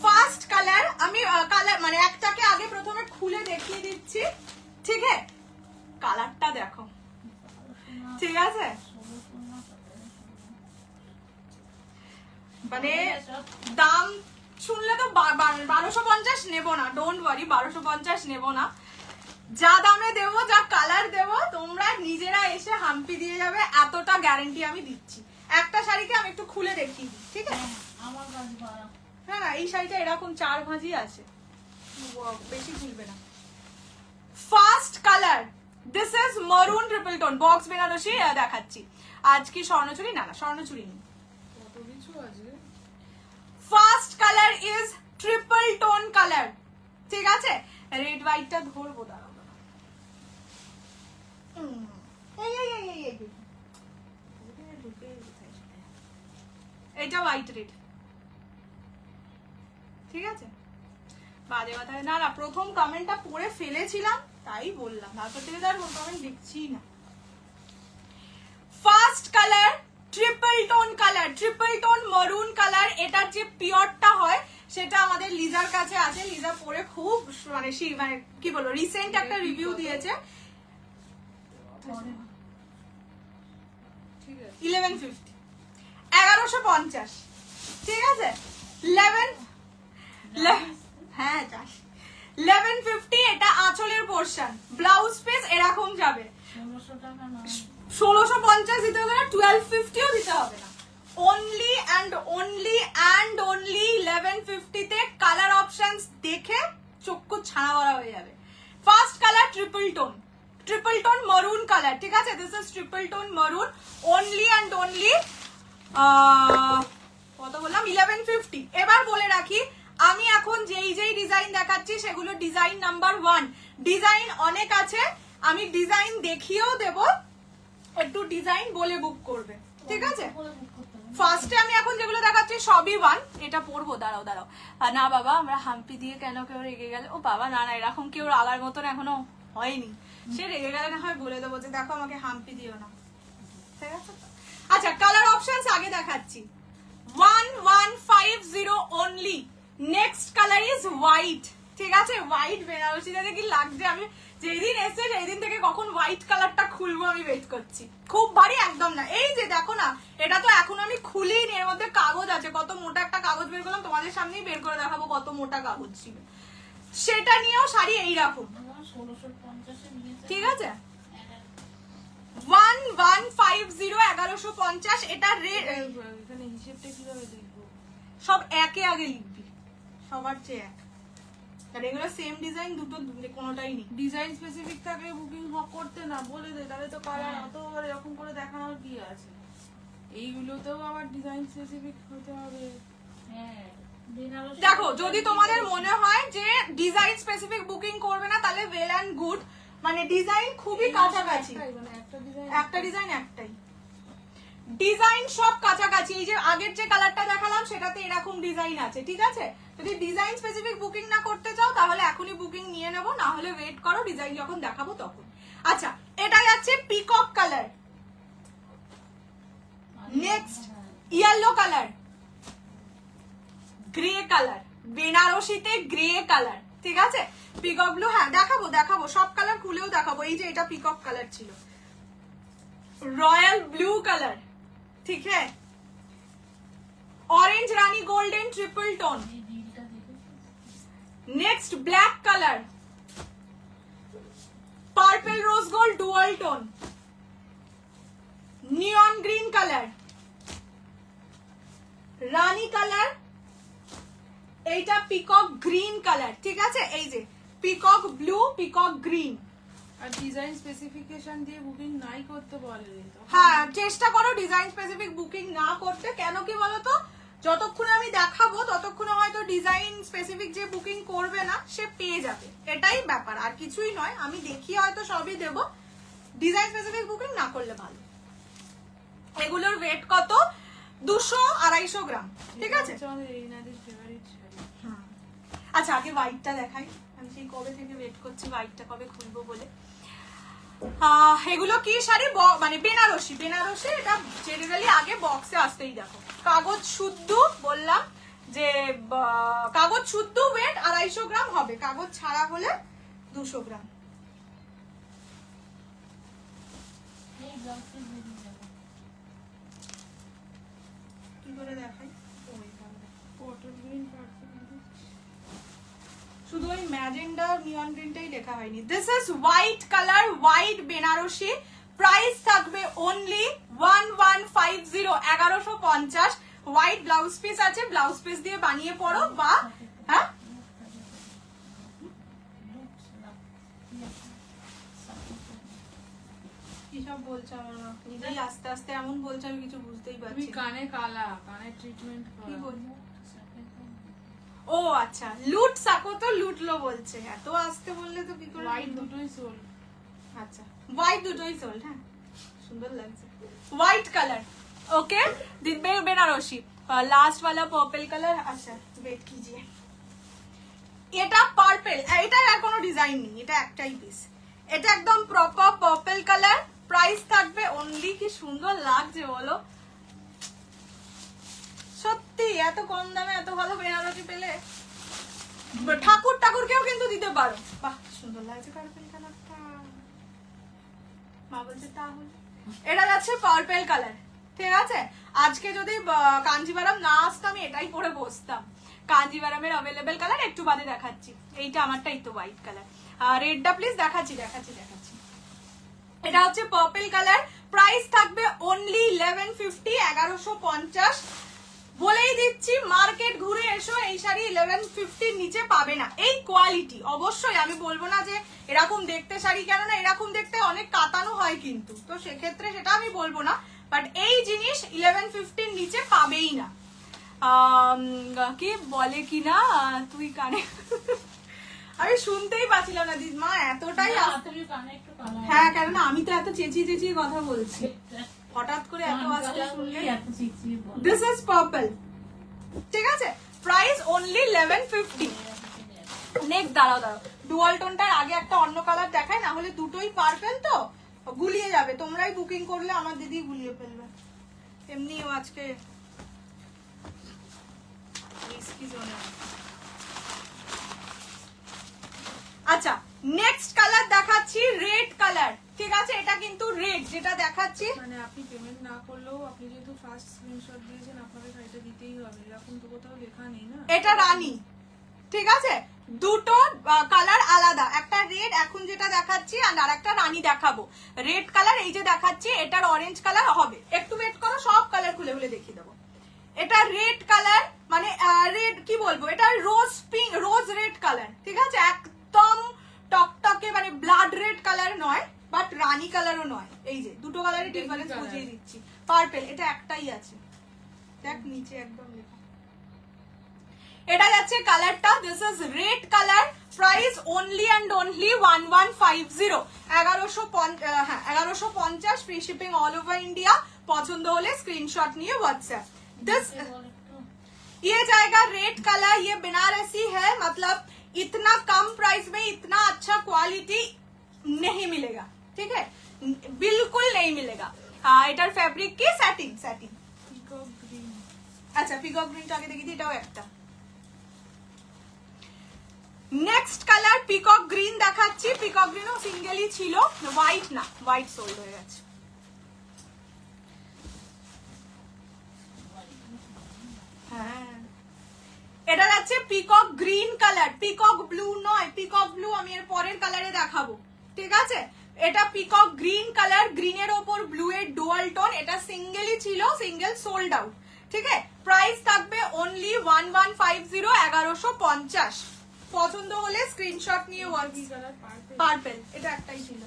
ফার্স্ট কালার আমি কালার মানে একটাকে আগে প্রথমে খুলে দেখিয়ে দিচ্ছি, ঠিক আছে, কালারটা দেখো, ঠিক আছে। মানে দাম শুনলে তো 1250 নেবো না, ডোন্ট ওয়ারি, 1250 নেবো না। যা দামে দেবো, যা কালার দেবো, তোমরা নিজেরা এসে হাম্পি দিয়ে যাবে, এতটা গ্যারান্টি আমি দিচ্ছি। একটা শাড়িকে আমি একটু খুলে দেখিয়ে দিই, ঠিক আছে। আমার কাছে ভাড়া। হ্যাঁ না, এই শাড়িটা এরকম 4 ভাঁজি আছে, বেশি খুলবে না। ফার্স্ট কালার, দিস ইজ মারুন ট্রিপল টোন, বক্স বেনারসি দেখাচ্ছি। আজ কি স্বর্ণচুরি? না না, স্বর্ণচুরি নেই। কত কিছু আছে। First colour is triple tone colour, ঠিক আছে। রেড হোয়াইটটা ধরবো, দাঁড়াও। এটা হোয়াইট রেড, ঠিক আছে। বাজে কথা না না, প্রথম কমেন্টটা পড়ে ফেলেছিলাম তাই বললাম, তারপর থেকে তার কমেন্ট দেখছি না। First colour triple tone colour, triple tone মারুন কালার। এটার যে পিওরটা হয় সেটা আমাদের লিজার কাছে আছে, লিজা পরে খুব মানে কি বলবো, রিসেন্ট একটা রিভিউ দিয়েছে। ঠিক আছে, 1150, 1150, ঠিক আছে। 1150, এটা আঁচলের পোর্শন, ব্লাউজ পিস এরকম যাবে। 1600 টাকা না। 1650 দিতে হবে না, 1250ও দিতে হবে না, অনলি অ্যান্ড অনলি 1150 তে কালার অপশনস দেখে চক্ষু ছানা ভরা হয়ে যাবে। ফার্স্ট কালার ট্রিপল টোন মারুন কালার, ঠিক আছে। দিস ইজ ট্রিপল টোন মারুন, অনলি অ্যান্ড অনলি কত বললাম, 1150। এবার বলে রাখি, আমি এখন যেই ডিজাইন দেখাচ্ছি সেগুলো ডিজাইন নাম্বার 1। ডিজাইন অনেক আছে, আমি ডিজাইন দেখিয়েও দেব, একটু ডিজাইন বলে বুক করবে, ঠিক আছে। ফার্স্টে আমি এখন যেগুলো দেখাচ্ছি সবই 1। এটা পরবো, দাঁড়াও। না বাবা, আমরা হাম্পি দিয়ে কেন কেউ রেগে গেলে, ও বাবা না না, এরকম কেউ রাগার মতন এখনো হয়নি, সে রেগে গেলে না হয় বলে দেবো যে দেখো আমাকে হাম্পি দিও না, ঠিক আছে? আচ্ছা কালার অপশনস আগে দেখাচ্ছি। 1150 only. Next colour is white, ঠিক আছে? হোয়াইট বেনারসিটা দেখি লাগছে, আমি যেদিন এসে সেই দিন থেকে কখন হোয়াইট কালারটা খুলবো আমি ওয়েট করছি। খুব ভারী একদম না, এই যে দেখো না, এটা তো এখন আমি খুলিনি, এর মধ্যে কাগজ আছে, কত মোটা একটা কাগজ বের করলাম, তোমাদের সামনেই বের করে দেখাবো কত মোটা কাগজ ছিল। সেটা নিয়েও শাড়ি এইরকম, 1650 নিয়েছে, ঠিক আছে? 1150 1150। এটা এখানে হিসেবটা কিভাবে দেখবো? সব একে আগে লিখবি, সবার চেয়ে এক, আর এগুলো সেম ডিজাইন, দুটো কোনোটাই নেই। ডিজাইন স্পেসিফিক থাকলে বুকিং করতে না বলে দে, তাহলে তো কালার অত এরকম করে দেখানোর কি আছে? এইগুলোতেও আবার ডিজাইন স্পেসিফিক হতে হবে। হ্যাঁ বেনারসি। দেখো যদি তোমাদের মনে হয় যে ডিজাইন স্পেসিফিক বুকিং করবে না, তাহলে ওয়েল অ্যান্ড গুড, মানে ডিজাইন খুবই কাছাকাছি, মানে একটা ডিজাইন একটাই, ডিজাইন সব কাছাকাছি। এই যে আগের যে কালারটা দেখালাম সেটাতে এরকম ডিজাইন আছে, ঠিক আছে? যদি ডিজাইন স্পেসিফিক বুকিং না করতে চাও তাহলে এখনই বুকিং নিয়ে নেবো, না হলে ওয়েট করো, ডিজাইন যখন দেখাবো তখন। আচ্ছা এটা যাচ্ছে peacock colour, next yellow colour, grey colour, বেনারসিতে গ্রে কালার, ঠিক আছে? পিকক ব্লু, হ্যাঁ দেখাবো দেখাবো, সব কালার খুলেও দেখাবো। এই যে এটা পিকক কালার ছিল, रॉयल ब्लू कलर, ठीक है? ऑरेंज रानी गोल्डन ट्रिपल टोन, এই ডিলটা দেখে next black colour, purple rose gold dual tone, neon green colour, रानी कलर, এইটা পিকক গ্রিন কালার, ঠিক আছে? এই যে পিকক ব্লু, পিকক গ্রিন। আর ডিজাইন স্পেসিফিকেশন দিয়ে বুকিং নাই করতে বলে তো। হ্যাঁ চেষ্টা করো ডিজাইন স্পেসিফিক বুকিং না করতে, কেন কি বলতো, যতক্ষণ আমি দেখাবো ততক্ষণ হয়তো ডিজাইন স্পেসিফিক যে বুকিং করবে না সে পেয়ে যাবে, এটাই ব্যাপার, আর কিছুই নয়। আমি দেখিয়ে হয়তো সবই দেবো, ডিজাইন স্পেসিফিক বুকিং না করলে ভালো। এগুলোর ওয়েট কত? 200-250 গ্রাম, ঠিক আছে? আমাদের রিনাদের ফেভারিট শাড়ি। আচ্ছা আগে হোয়াইটটা দেখাই, আমি সেই কবে থেকে ওয়েট করছি হোয়াইটটা কবে খুলবো বলে। এগুলো কি শাড়ি? মানে বেনারসি, বেনারসি। এটা জেনারেলি আগে বক্সে আসতেই দেখো কাগজ শুদ্ধ, বললাম যে কাগজ শুদ্ধ ওয়েট 250 গ্রাম হবে, কাগজ ছাড়া হলে 200 গ্রাম। এই ব্লাউজটা বেরিয়ে যাবে। কি করে দেখাই? পটল গ্রিন পার্পল, শুধু ওই ম্যাজেন্ডা নিয়ন গ্রিনটাই লেখা হয়নি। This is white colour, white Benarasi. Price থাকবে অনলি 1150 1150। হোয়াইট ব্লাউজ পিস আছে, ব্লাউজ পিস দিয়ে বানিয়ে পড়ো, বা হ্যাঁ কি সব বলছো আমার মা, নিজেই আস্তে আস্তে এমন বলছো আমি কিছু বুঝতেই তুমি পারছি না। কানে কালা, কানে ট্রিটমেন্ট কি করো। বলছো? ও আচ্ছা, লুট সাকো তো লুটলো বলছে, এত আসতে বললে তো কি করে? হোয়াইট দুটোই সোল। আচ্ছা হোয়াইট দুটোই সোল্ড, হ্যাঁ সুন্দর লাগছে। White colour, okay Benarasi. Last वाला पर्पल कलर। अच्छा वेट कीजिए, এটা পার্পল, এটা আর কোনো ডিজাইন নেই, এটা একটাই পিস, এটা একদম প্রপার পার্পল কালার। প্রাইস থাকবে অনলি, কি সুন্দর লাগছে বলো, সত্যি এত কম দামে এত ভালো বেনারসি পেলে ঠাকুর ঠাকুরকেও কিন্তু দিতে পারো। বাহ সুন্দর লাগছে পার্পল কালারটা, মা বলছে তাহলে এটা যাচ্ছে পার্পল কালার, ঠিক আছে? আজকে যদি কাঞ্জিভারাম না আসতো আমি এটাই পরে বসতাম। কাঞ্জিভারামের অ্যাভেলেবেল কালার একটু বাদে দেখাচ্ছি, এইটা আমারটাই তো হোয়াইট কালার। রেডটা প্লিজ দেখাচ্ছি দেখাচ্ছি দেখাচ্ছি। এটা হচ্ছে পার্পল কালার, প্রাইস থাকবে অনলি 1150 1150। বলেই দিচ্ছি মার্কেট ঘুরে এসো, এই শাড়ি 1150 নিচে পাবে না। এই কোয়ালিটি অবশ্যই আমি বলবো না যে এরকম দেখতে শাড়ি, কেন না এরকম দেখতে অনেক কাতানো হয় কিন্তু, তো সেক্ষেত্রে সেটা আমি বলবো না, বাট এই জিনিস 1150 নিচে পাবেই না। কি বলে কি না তুই কানে আমি শুনতেই পাচ্ছিলাম না দিদিমা, এতটাই তুমি কানে একটু কালা। হ্যাঁ কেন না আমি তো এত চেঁচিয়ে চেঁচিয়ে কথা বলছি, হঠাৎ করে এত আস্তে শুনলে। এত চিচিয়ে বল। দিস ইজ পার্পল, ঠিক আছে? Price only 1150। নেক্সট দাঁড়াও ডুয়াল টোনটার আগে একটা অন্য কালার দেখাই, না হলে দুটোই পার্পেল তো গুলিয়ে যাবে। তোমরাই বুকিং করলে আমার দিদি গুলিয়ে ফেলবে। এমনিও আজকে রিস্কি জোনে। আচ্ছা নেক্সট কালার দেখাচ্ছি রেড কালার, ঠিক আছে? এটা কিন্তু রেড যেটা দেখাচ্ছি, মানে আপনি পেমেন্ট না করলেও আপনি যেহেতু ফার্স্ট স্ক্রিনশট দিয়েছেন আপনাকে শাড়িটা দিতেই হবে, এরকম তো কোথাও লেখা নেই না। এটা রানী, ঠিক আছে? দুটো কালার আলাদা, একটা রেড এখন যেটা দেখাচ্ছি আর একটা রানী দেখাবো। রেড কালার এই যে দেখাচ্ছি, এটার অরেঞ্জ কালার হবে। একটু ওয়েট করো, সব কালার খুলে খুলে দেখিয়ে দেবো। এটা রেড কালার, মানে রেড কি বলবো, এটা রোজ পিঙ্ক, রোজ রেড কালার, ঠিক আছে? একদম টকটকে মানে ব্লাড রেড কালার নয়, বাট রানী কালারও নয়। এই যে দুটো কালারের ডিফারেন্স বুঝিয়ে দিচ্ছি। পার্পল এটা একটাই আছে, দেখ নিচে একদম লেখা। এটা যাচ্ছে কালারটা, this is red colour, price only and only 1150, 1150, free shipping all over India. পছন্দ হলে স্ক্রিনশট নিয়ে হোয়াটসঅ্যাপ। दिस ये जाएगा रेड कलर, ये बनारसी है, मतलब इतना कम प्राइस में इतना अच्छा क्वालिटी नहीं मिलेगा, ठीक है? बिल्कुल नहीं मिलेगा। এটার ফ্যাব্রিক কি স্যাটিন, স্যাটিন পিকক গ্রিন। আচ্ছা পিকক গ্রিনটা আগে দেখি, এটাও একটা। নেক্সট কালার পিকক গ্রিন দেখাচ্ছি। পিকক গ্রিনও সিঙ্গেলই ছিল, হোয়াইট না, হোয়াইট সোল্ড হয়ে গেছে। হ্যাঁ এটা যাচ্ছে peacock green colour, peacock blue নয়, পিকক ব্লু আমি এর পরের কালারে দেখাবো, ঠিক আছে? এটা পিকক গ্রিন কালার, গ্রিনের ওপর ব্লু এর ডুয়াল টোন। এটা সিঙ্গেলই ছিল, সিঙ্গেল সোল্ড আউট, ঠিক আছে? প্রাইস থাকবে অনলি 1150, 1150। পছন্দ হলে স্ক্রিনশট নিয়ে পার্পল, এটা একটাই ছিল,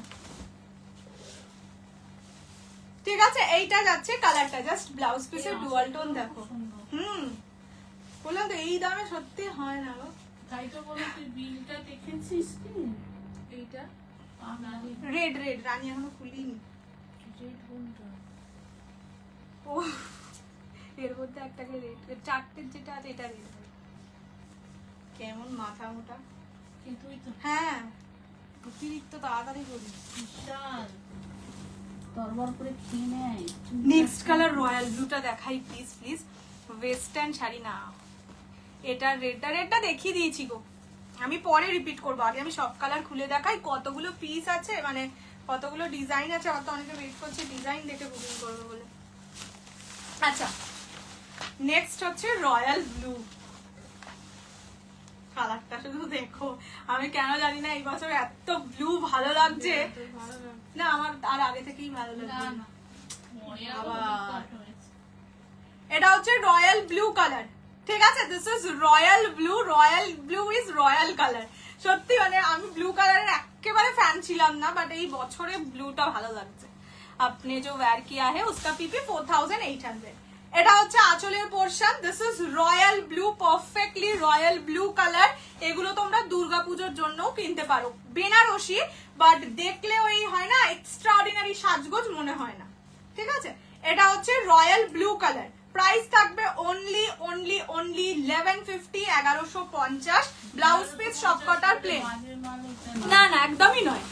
ঠিক আছে? এইটা যাচ্ছে কালারটা, জাস্ট ব্লাউজ পিসের ডুয়াল টোন দেখো। বললাম তো এই দামে সত্যি হয় না গো। তাই তো বলো, তুই বিলটা দেখেছিস কি? এইটা রেড রেড রানী এখনো খুলিনি। রেড কোনটা? ও এর মধ্যে একটাকে রেড, চারটের যেটা আছে এটা রেড। কেমন মাথা মোটা, কিন্তু ওই তো হ্যাঁ অতিরিক্ত তাড়াতাড়ি করি। বিশাল তরবর করে খেয়ে নেয়। নেক্সট কালার রয়্যাল ব্লুটা দেখাই প্লিজ, প্লিজ। ওয়েস্টার্ন শাড়ি না, এটা রেডটা, রেডটা দেখিয়ে দিয়েছি গো, আমি পরে রিপিট করবো। আগে আমি সব কালার খুলে দেখাই, কতগুলো পিস আছে, মানে কতগুলো ডিজাইন আছে। আমার তো অনেকে ওয়েট করছে ডিজাইন দেখে বুকিং করবে বলে। আচ্ছা নেক্সট হচ্ছে রয়্যাল ব্লু কালারটা, শুধু দেখো। আমি কেন জানি না এই বছর এত ব্লু ভালো লাগছে ভালো লাগে। না, আমার আর আগে থেকেই ভালো লাগছে। না, মনে আবার। হয়েছে। এটা হচ্ছে রয়্যাল ব্লু কালার, ঠিক আছে? This is royal blue, royal blue is royal colour. সত্যি মানে আমি ব্লু কালারের একেবারে ফ্যান ছিলাম না, বাট এই বছরে ব্লুটা ভালো লাগছে। আপনি যে ওয়্যার কিয়া है उसका पीपी 4800। এটা হচ্ছে আঁচলের portion, this is royal blue, perfectly royal blue colour. এগুলো তোমরা দুর্গাপূজার জন্যও কিনতে পারো। বেনারসি, বাট দেখলে ওই হয় না এক্সট্রা অর্ডিনারি সাজগোজ মনে হয় না, ঠিক আছে? এটা হচ্ছে রয়্যাল ব্লু কালার, প্রাইস থাকবে only only only 1150, 1150। Blouse piece সবকটার প্লেন। না না একদমই নয়।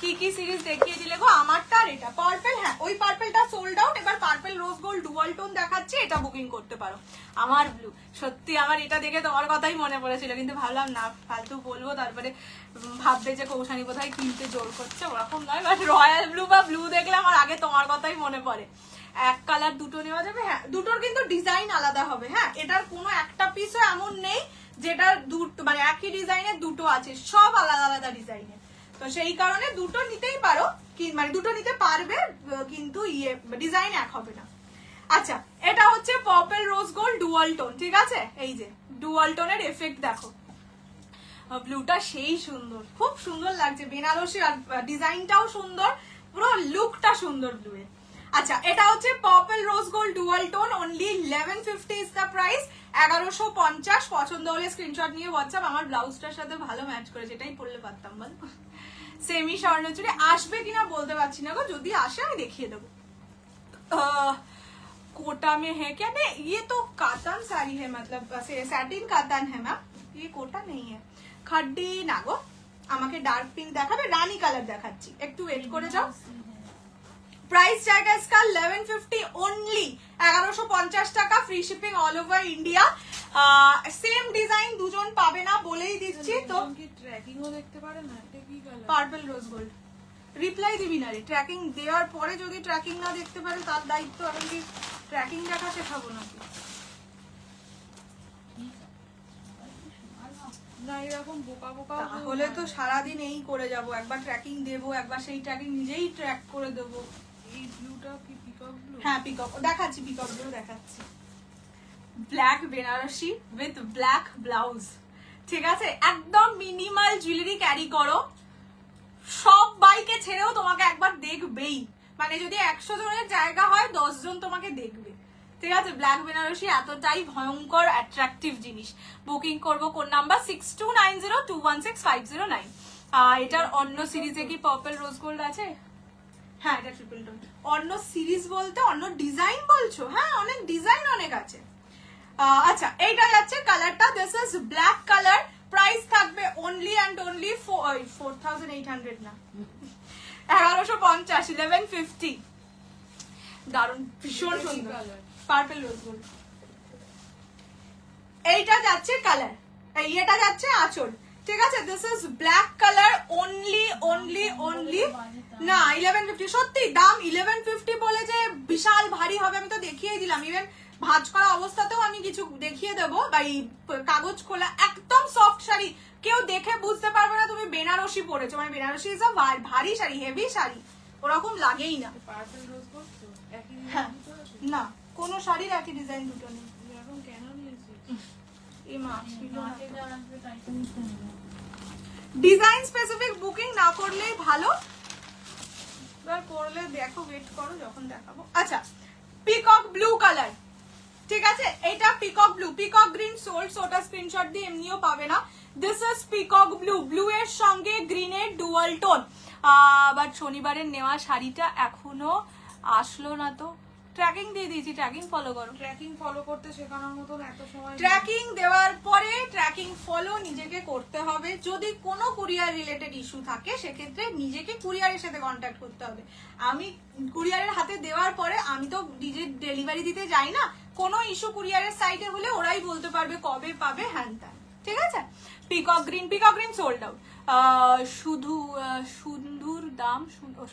কি কি সিরিজ দেখিয়ে দিলে গো, আমারটা আর এটা পার্পল। হ্যাঁ ওই পার্পলটা সোল্ড আউট, এবার purple rose gold dual tone দেখাচ্ছে, এটা বুকিং করতে পারো। আমার ব্লু, সত্যি আমার এটা দেখে তোমার কথাই মনে পড়েছিল, কিন্তু ভাবলাম না ফালতু বলবো, তারপরে ভাববে যে কৌশানী কোথায় কিনতে জোর করছে, ওরকম নয়। বাট রয়্যাল ব্লু বা ব্লু দেখলে আমার আগে তোমার কথাই মনে পড়ে। এক কালার দুটো নেওয়া যাবে, হ্যাঁ দুটোর কিন্তু ডিজাইন আলাদা হবে। হ্যাঁ এটার কোনো একটা পিসও এমন নেই যেটা দুটো মানে একই ডিজাইনের দুটো আছে, সব আলাদা আলাদা ডিজাইনের। তো সেই কারণে দুটো নিতেই পারো, মানে দুটো নিতে পারবে, কিন্তু ইয়ে ডিজাইন এক হবে না। আচ্ছা এটা হচ্ছে purple rose gold dual tone, ঠিক আছে? এই যে ডুয়াল টোনের এফেক্ট দেখো, ব্লুটা সেই সুন্দর, খুব সুন্দর লাগছে বেনারসি, আর ডিজাইনটাও সুন্দর, পুরো লুকটা সুন্দর ব্লু এর। আচ্ছা এটা হচ্ছে purple rose gold dual tone, only 1150 is the price, 1150। পছন্দ হলে স্ক্রিনশট নিয়ে হোয়াটসঅ্যাপ। আমার ব্লাউজটার সাথে ভালো ম্যাচ করে, যেটাই পরলে পারতাম বল। সেমি স্বর্ণচুরি আসবে কিনা বলতে পারছি না গো, যদি আসে আমি দেখিয়ে দেবো। कोटा में है क्या? नहीं ये तो कातान साड़ी है, मतलब सैटिन कातान है मैम, ये कोटा नहीं है। খাড্ডি না গো, আমাকে ডার্ক পিঙ্ক দেখাবে, রানী কালার দেখাচ্ছি, একটু ওয়েট করে যাও। প্রাইস জায়গা इसका 1150 অনলি, 1150 টাকা, free shipping all over India. Same design দুজন পাবে না বলেই দিচ্ছি তো। কি ট্র্যাকিংও দেখতে পারে না, এটা কি colour? Purple rose gold. Reply দিবি না রে, ট্র্যাকিং দেওয়ার পরে যদি ট্র্যাকিং না দেখতে পারে তার দায়িত্ব, আমি কি ট্র্যাকিং দেখা শেখাবো নাকি? না এরকম বোকা বোকা তাহলে তো সারাদিন এই করে যাব, একবার ট্র্যাকিং দেবো, একবার সেই ট্র্যাকিং নিজেই ট্র্যাক করে দেবো। এই ব্লুটা কি পিকক ব্লু? হ্যাঁ পিকক দেখাচ্ছি, পিকক ব্লু দেখাচ্ছি। Black Benarasi with black blouse, ঠিক আছে, একদম মিনিমাল জুয়েলারি ক্যারি করো, সব বাইকে ছেড়েও তোমাকে একবার দেখবেই, মানে যদি 100 জনের জায়গা হয় 10 জন তোমাকে দেখবে, ঠিক আছে। ব্ল্যাক বেনারসি এতটাই ভয়ঙ্কর অ্যাট্রাকটিভ জিনিস। বুকিং করবো কোন নাম্বার 6290216509। এটার অন্য সিরিজে কি পার্পল রোজ গোল্ড আছে? হ্যাঁ এটা ট্রিপল টোন। অন্য সিরিজ বলতে অন্য ডিজাইন বলছো? হ্যাঁ অনেক ডিজাইন অনেক আছে। আচ্ছা এইটা যাচ্ছে কালারটা, this is black colour, price থাকবে অনলি অ্যান্ড অনলি 4800 না 1150, 1150। দারুন, ভীষণ সুন্দর, পার্পল রোজ গোল্ড। এইটা যাচ্ছে কালার, এটা যাচ্ছে আঁচল, ঠিক আছে। This is black colour only only only না 1150। সত্যি দাম 1150 বলে যে বিশাল ভারী হবে আমি তো দেখিয়ে দিলাম, ইভেন ভাঁজ করা অবস্থাতেও আমি কিছু দেখিয়ে দেবো, বা এই কাগজ খোলা একদম সফট শাড়ি, কেউ দেখে বুঝতে পারবে না তুমি বেনারসি পরেছো, মানে বেনারসি ইজ আ ভারী শাড়ি, হেভি শাড়ি, ওরকম লাগেই না। পার্পল রোজ গোল্ড তো একই হ্যাঁ ডিজাইন আছে? না কোনো শাড়ির একই ডিজাইন দুটো নেই। এরকম কেন নিয়েছিস? এই মাছ মাঝে যা আসবে তাই তো নিতে হবে। ডিজাইন স্পেসিফিক বুকিং না করলেই ভালো, এবার করলে দেখো, ওয়েট করো যখন দেখাবো। আচ্ছা পিকক ব্লু কালার, ঠিক আছে, এটা peacock blue, peacock green sold, ওটা স্ক্রিনশট দিয়ে এমনিও পাবে না। This is peacock blue, blue এর সঙ্গে গ্রিনের ডুয়াল টোন। বাট শনিবারের নেওয়া শাড়িটা এখনো আসলো না তো, ট্র্যাকিং দিয়ে দিয়েছি, ট্র্যাকিং ফলো করো। ট্র্যাকিং ফলো করতে শেখানোর মতন এত সময় ট্র্যাকিং দেওয়ার পরে ট্র্যাকিং ফলো নিজেকে করতে হবে। যদি কোনো কুরিয়ার রিলেটেড ইস্যু থাকে সেক্ষেত্রে নিজেকে কুরিয়ারের সাথে কন্ট্যাক্ট করতে হবে। আমি কুরিয়ারের হাতে দেওয়ার পরে আমি তো নিজে ডেলিভারি দিতে যাই না, কোনো ইস্যু কুরিয়ারের সাইটে হলে ওরাই বলতে পারবে কবে পাবে, হ্যান ত্যান, ঠিক আছে। Peacock green sold out. শুধু সুন্দর দাম, সুন্দর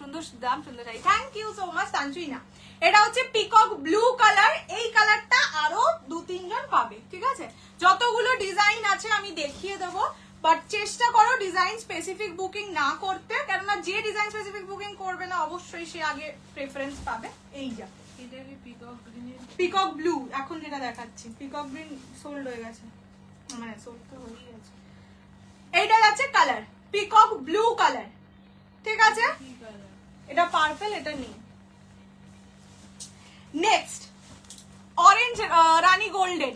দাম, সুন্দর শাড়ি, থ্যাংক ইউ সো মাচ তানসুইনা। এটা হচ্ছে পিকক ব্লু কালার, এই কালারটা আরো 2-3 জন পাবে, ঠিক আছে। যতগুলো ডিজাইন আছে আমি দেখিয়ে দেবো, বাট চেষ্টা করো ডিজাইন স্পেসিফিক বুকিং না করতে, কেননা যে ডিজাইন স্পেসিফিক বুকিং করবে না অবশ্যই সে আগে প্রেফারেন্স পাবে। এই যা এটা কি পিকক গ্রিনের? পিকক ব্লু এখন যেটা দেখাচ্ছি, পিকক গ্রিন সোল্ড হয়ে গেছে, মানে সোল্ড তো হয়ে গেছে। এইটা যাচ্ছে কালার পিকক ব্লু কালার, ঠিক আছে। কি কালার? এটা পার্পল, এটা নেই। নেক্সট অরেঞ্জ রানী গোল্ডেন,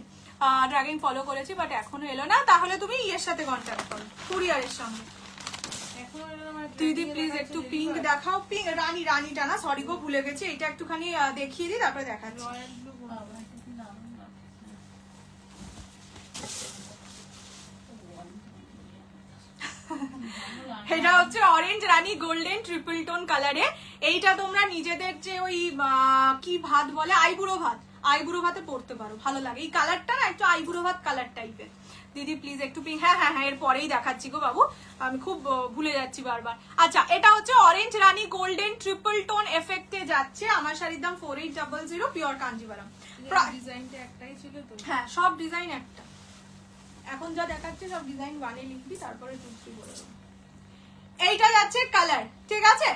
ট্র্যাকিং ফলো করেছি বাট এখনো এলো না, তাহলে তুমি ইয়ের সাথে কন্ট্যাক্ট করো, কুরিয়ারের সঙ্গে। এখনো এলো না মানে দিদি প্লিজ একটু পিঙ্ক দেখাও, পিঙ্ক রানীটা না, সরি গো ভুলে গেছি, এটা একটুখানি দেখিয়ে দিই তারপরে দেখাচ্ছি। রয়্যাল ব্লু বাবা, এটা কি দারুণ লাগছে। এটা হচ্ছে অরেঞ্জ রানী গোল্ডেন ট্রিপল টোন কালারে। এইটা তোমরা নিজেদের যে ওই কি ভাত বলে, আইবুড়ো ভাতে পড়তে পারো, ভালো লাগে এই কালারটা না, একটু আইবুড়ো ভাত কালার টাইপের। দিদি প্লিজ একটু পিঙ্ক, হ্যাঁ হ্যাঁ হ্যাঁ এর পরেই দেখাচ্ছি গো বাবু, আমি খুব ভুলে যাচ্ছি বারবার। আচ্ছা এটা হচ্ছে অরেঞ্জ রানী গোল্ডেন ট্রিপল টোন এফেক্টে যাচ্ছে, আমার শাড়ির দাম 4800 পিওর কাঞ্জিভারাম। ডিজাইনটা একটাই ছিল তো? হ্যাঁ সব ডিজাইন একটা, এখন যা দেখাচ্ছে সব ডিজাইন 1 এ লিখবি, তারপরে 2, 3 বলে দেবো। এইটা যাচ্ছে কালার, ঠিক আছে,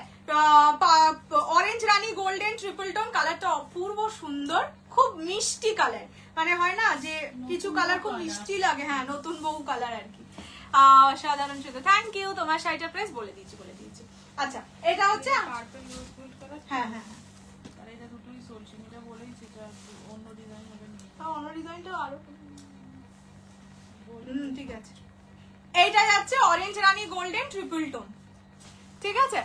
অরেঞ্জ রানী গোল্ডেন ট্রিপল টোন, কালারটা অপূর্ব সুন্দর, খুব মিষ্টি কালার, মানে হয় না যে কিছু কালার খুব মিষ্টি লাগে, হ্যাঁ নতুন বউ কালার আর কি। সাধারণ শুধু থ্যাংক ইউ, তোমার শাড়িটা প্রেস বলে দিয়েছি। আচ্ছা এটা হচ্ছে পার্পল রোজ গোল্ড কালার। হ্যাঁ হ্যাঁ হ্যাঁ, আর এটা দুটোই সোলছি, এটা বলেই সেটা অন্য ডিজাইন হবে না। অন্য ডিজাইনটা আরো ঠিক আছে। এইটা যাচ্ছে অরেঞ্জ রানী গোল্ডেন ট্রিপল টোন, ঠিক আছে।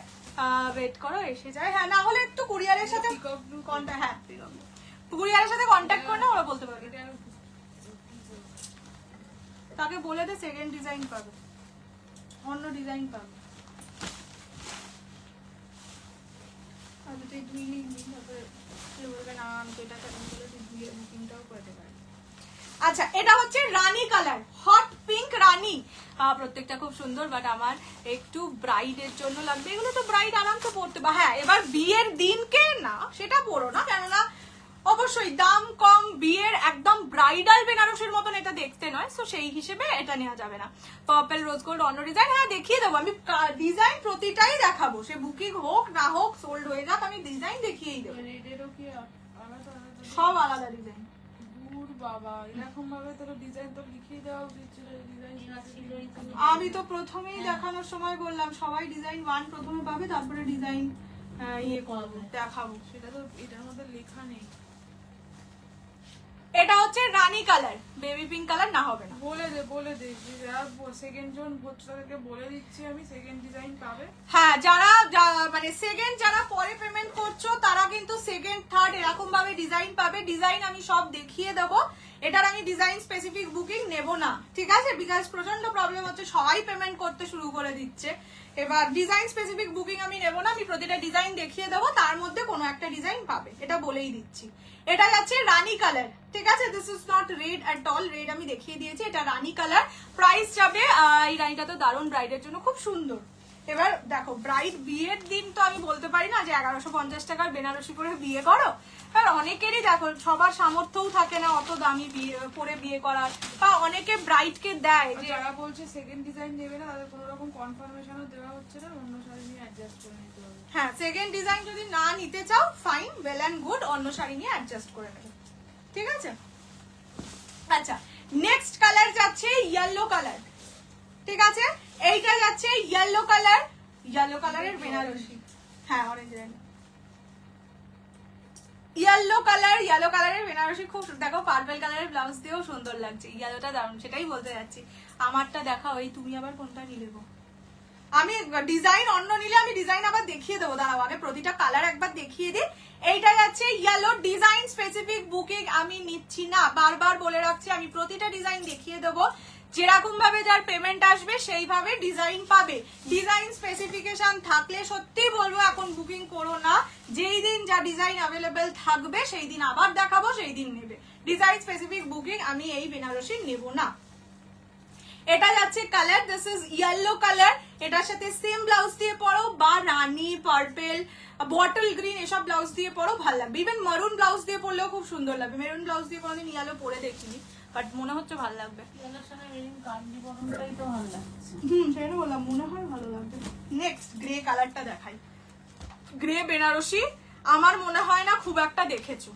ওয়েট করো এসে যায়, হ্যাঁ না হলে একটু কুরিয়ারের সাথে পিকক ব্লু কন্ট্যাক্ট, হ্যাঁ কুরিয়ারের সাথে কন্ট্যাক্ট করলে ওরা বলতে পারবে, এটা তাকে বলে দে সেকেন্ড ডিজাইন পাবে। অন্য ডিজাইন পাবে। আচ্ছা তুই ধুই লিখবি, তারপরে কেউ বলবে না আমি তো এটা কেমন বলে তুই ধুয়ে বুকিংটাও করতে পারি। আচ্ছা এটা হচ্ছে রানী কালার, হট পিঙ্ক রানী। প্রত্যেকটা খুব সুন্দর, বাট আমার একটু ব্রাইডের জন্য লাগবে। এগুলো তো ব্রাইড আরামসে পরতে বা হ্যাঁ এবার বিয়ের দিনকে না সেটা পরো না, কেননা অবশ্যই দাম কম, বিয়ের একদম ব্রাইডাল বেনারসির মতন এটা দেখতে নয়, সো সেই হিসেবে এটা নেওয়া যাবে না। পার্পল রোজ গোল্ড অন্য ডিজাইন, হ্যাঁ দেখিয়ে দেবো আমি, ডিজাইন প্রতিটাই দেখাবো, সে বুকিং হোক না হোক সোল্ড হয়ে যাক আমি ডিজাইন দেখিয়েই দেবো, রেডেরও কি আলাদা আলাদা? সব আলাদা ডিজাইন। দূর বাবা, এরকম ভাবে তোর ডিজাইন তো লিখিয়ে দেওয়া উচিত ছিল। ডিজাইন আমি তো প্রথমেই দেখানোর সময় বললাম সবাই ডিজাইন 1 প্রথমে পাবে, তারপরে ডিজাইন ইয়ে করবো দেখাবো। সেটা তো এটার মধ্যে লেখা নেই। এটা হচ্ছে রানী কালার, বেবি পিঙ্ক কালার না হবে না। বলে দে যারা সেকেন্ড জন হচ্ছে তাদেরকে বলে দিচ্ছি আমি, সেকেন্ড ডিজাইন পাবে। হ্যাঁ যারা মানে সেকেন্ড যারা পরে পেমেন্ট করছো তারা কিন্তু সেকেন্ড থার্ড এরকম ভাবে ডিজাইন পাবে। ডিজাইন আমি সব দেখিয়ে দেবো, এটার আমি ডিজাইন স্পেসিফিক বুকিং নেব না, ঠিক আছে? বিকজ প্রচন্ড প্রবলেম হচ্ছে, সবাই পেমেন্ট করতে শুরু করে দিচ্ছে। এবার ডিজাইন স্পেসিফিক বুকিং আমি নেব না, আমি প্রতিটা ডিজাইন দেখিয়ে দেবো, তার মধ্যে কোনো একটা ডিজাইন পাবে, এটা বলেই দিচ্ছি। এটা যাচ্ছে রানী কালার, ঠিক আছে? This is not red at all, red আমি দেখিয়ে দিয়েছি, এটা রানী কালার। প্রাইস যাবে, এই রানীটা তো দারুণ, ব্রাইডের জন্য খুব সুন্দর। এবার দেখো ব্রাইড বিয়ের দিন তো আমি বলতে পারি না যে 1150 টাকার বেনারসি করে বিয়ে করো, আর অনেকেরই দেখো সবার সামর্থ্যও থাকে না অত দামি বিয়ে পরে বিয়ে করার, বা অনেকে ব্রাইডকে দেয় যে যারা বলছে সেকেন্ড ডিজাইন নেবে না তাদের কোনো রকম কনফার্মেশনও দেওয়া হচ্ছে না, অন্য শাড়ি নিয়ে অ্যাডজাস্ট করে নিতে হবে। হ্যাঁ সেকেন্ড ডিজাইন যদি না নিতে চাও ফাইন, ওয়েল অ্যান্ড গুড, অন্য শাড়ি নিয়ে অ্যাডজাস্ট করে নেবে, ঠিক আছে? আচ্ছা নেক্সট কালার যাচ্ছে ইয়েলো কালার, ঠিক আছে? এইটা যাচ্ছে ইয়েলো কালার, ইয়েলো কালারের বেনারসি, হ্যাঁ orange red, yellow colour, yellow কালারের বেনারসি খুব দেখো পার্পল কালারের ব্লাউজ দিয়েও সুন্দর লাগছে, ইয়েলোটা দারুণ, সেটাই বলতে যাচ্ছি। আমারটা দেখাও, এই তুমি আবার কোনটা নিলে গো? আমি ডিজাইন অন্য নিলে আমি ডিজাইন আবার দেখিয়ে দেবো, দাঁড়াও আগে প্রতিটা কালার একবার দেখিয়ে দিই। এইটা যাচ্ছে ইয়েলো, ডিজাইন স্পেসিফিক বুকিং আমি নিচ্ছি না, বারবার বলে রাখছি, আমি প্রতিটা ডিজাইন দেখিয়ে দেবো, যেরকম ভাবে যার পেমেন্ট আসবে সেইভাবে ডিজাইন পাবে। ডিজাইন স্পেসিফিকেশন থাকলে সত্যি বলবো এখন বুকিং করো না, যেই দিন যা ডিজাইন অ্যাভেলেবেল থাকবে সেই দিন আবার দেখাবো, সেই দিন নেবে। ডিজাইন স্পেসিফিক বুকিং আমি এই বেনারসি নেব না। এটা যাচ্ছে colour, this is yellow colour, এটার সাথে সেম ব্লাউজ দিয়ে পরো বা রানী, পার্পল, বটল গ্রিন এসব ব্লাউজ দিয়ে পরো, ভালো লাগবে। ইভেন মারুন ব্লাউজ দিয়ে পরলেও খুব সুন্দর লাগবে। মেরুন ব্লাউজ দিয়ে কোনোদিন ইয়েলো পরে দেখিনি, বাট মনে হচ্ছে ভালো লাগবে। সেটা বললাম, মনে হয় ভালো লাগবে। নেক্সট গ্রে কালারটা দেখাই, গ্রে বেনারসি আমার মনে হয় না খুব একটা দেখেছো,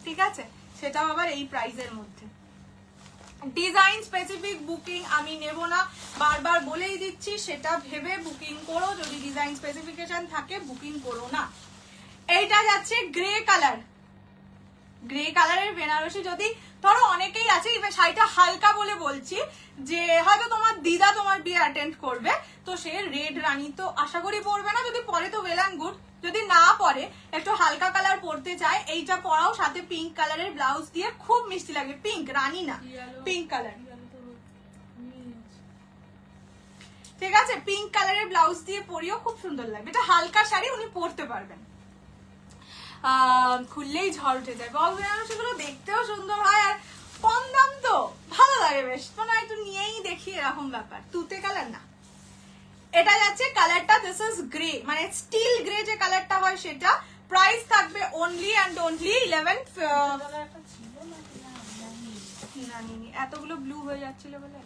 ঠিক আছে? সেটাও আবার এই প্রাইসের মধ্যে। ডিজাইন স্পেসিফিক বুকিং আমি নেব না, বারবার বলেই দিচ্ছি, সেটা ভেবে বুকিং করো, যদি ডিজাইন স্পেসিফিকেশন থাকে বুকিং করো না। এইটা যাচ্ছে গ্রে কালার, গ্রে কালারের বেনারসি, যদি ধরো অনেকেই আছে, এবার শাড়িটা হালকা বলে বলছি, যে হয়তো তোমার দিদা তোমার বিয়ে অ্যাটেন্ড করবে, তো সে রেড রানী তো আশা করি পরবে না, যদি পরে তো ওয়েল অ্যান্ড গুড, যদি না পরে একটু হালকা কালার পরতে চায় এইটা পরাও, সাথে পিঙ্ক কালারের ব্লাউজ দিয়ে খুব মিষ্টি লাগবে। পিঙ্ক, রানী না, পিঙ্ক কালার, ঠিক আছে? পিঙ্ক কালারের ব্লাউজ দিয়ে পরিও খুব সুন্দর লাগবে, এটা হালকা শাড়ি, উনি পরতে পারবেন, খুললেই ঝড় উঠে যায়। বক্স বেনারসিগুলো দেখতেও সুন্দর হয়, আর কম দাম তো ভালো লাগে বেশ, মানে একটু নিয়েই দেখি এরকম ব্যাপার। তুতে কালার না, এটা যাচ্ছে কালারটা, দিস ইজ গ্রে, মানে স্টিল গ্রে যে কালারটা হয় সেটা। প্রাইস থাকবে অনলি অ্যান্ড অনলি 11। এতগুলো ব্লু হয়ে যাচ্ছিল বলে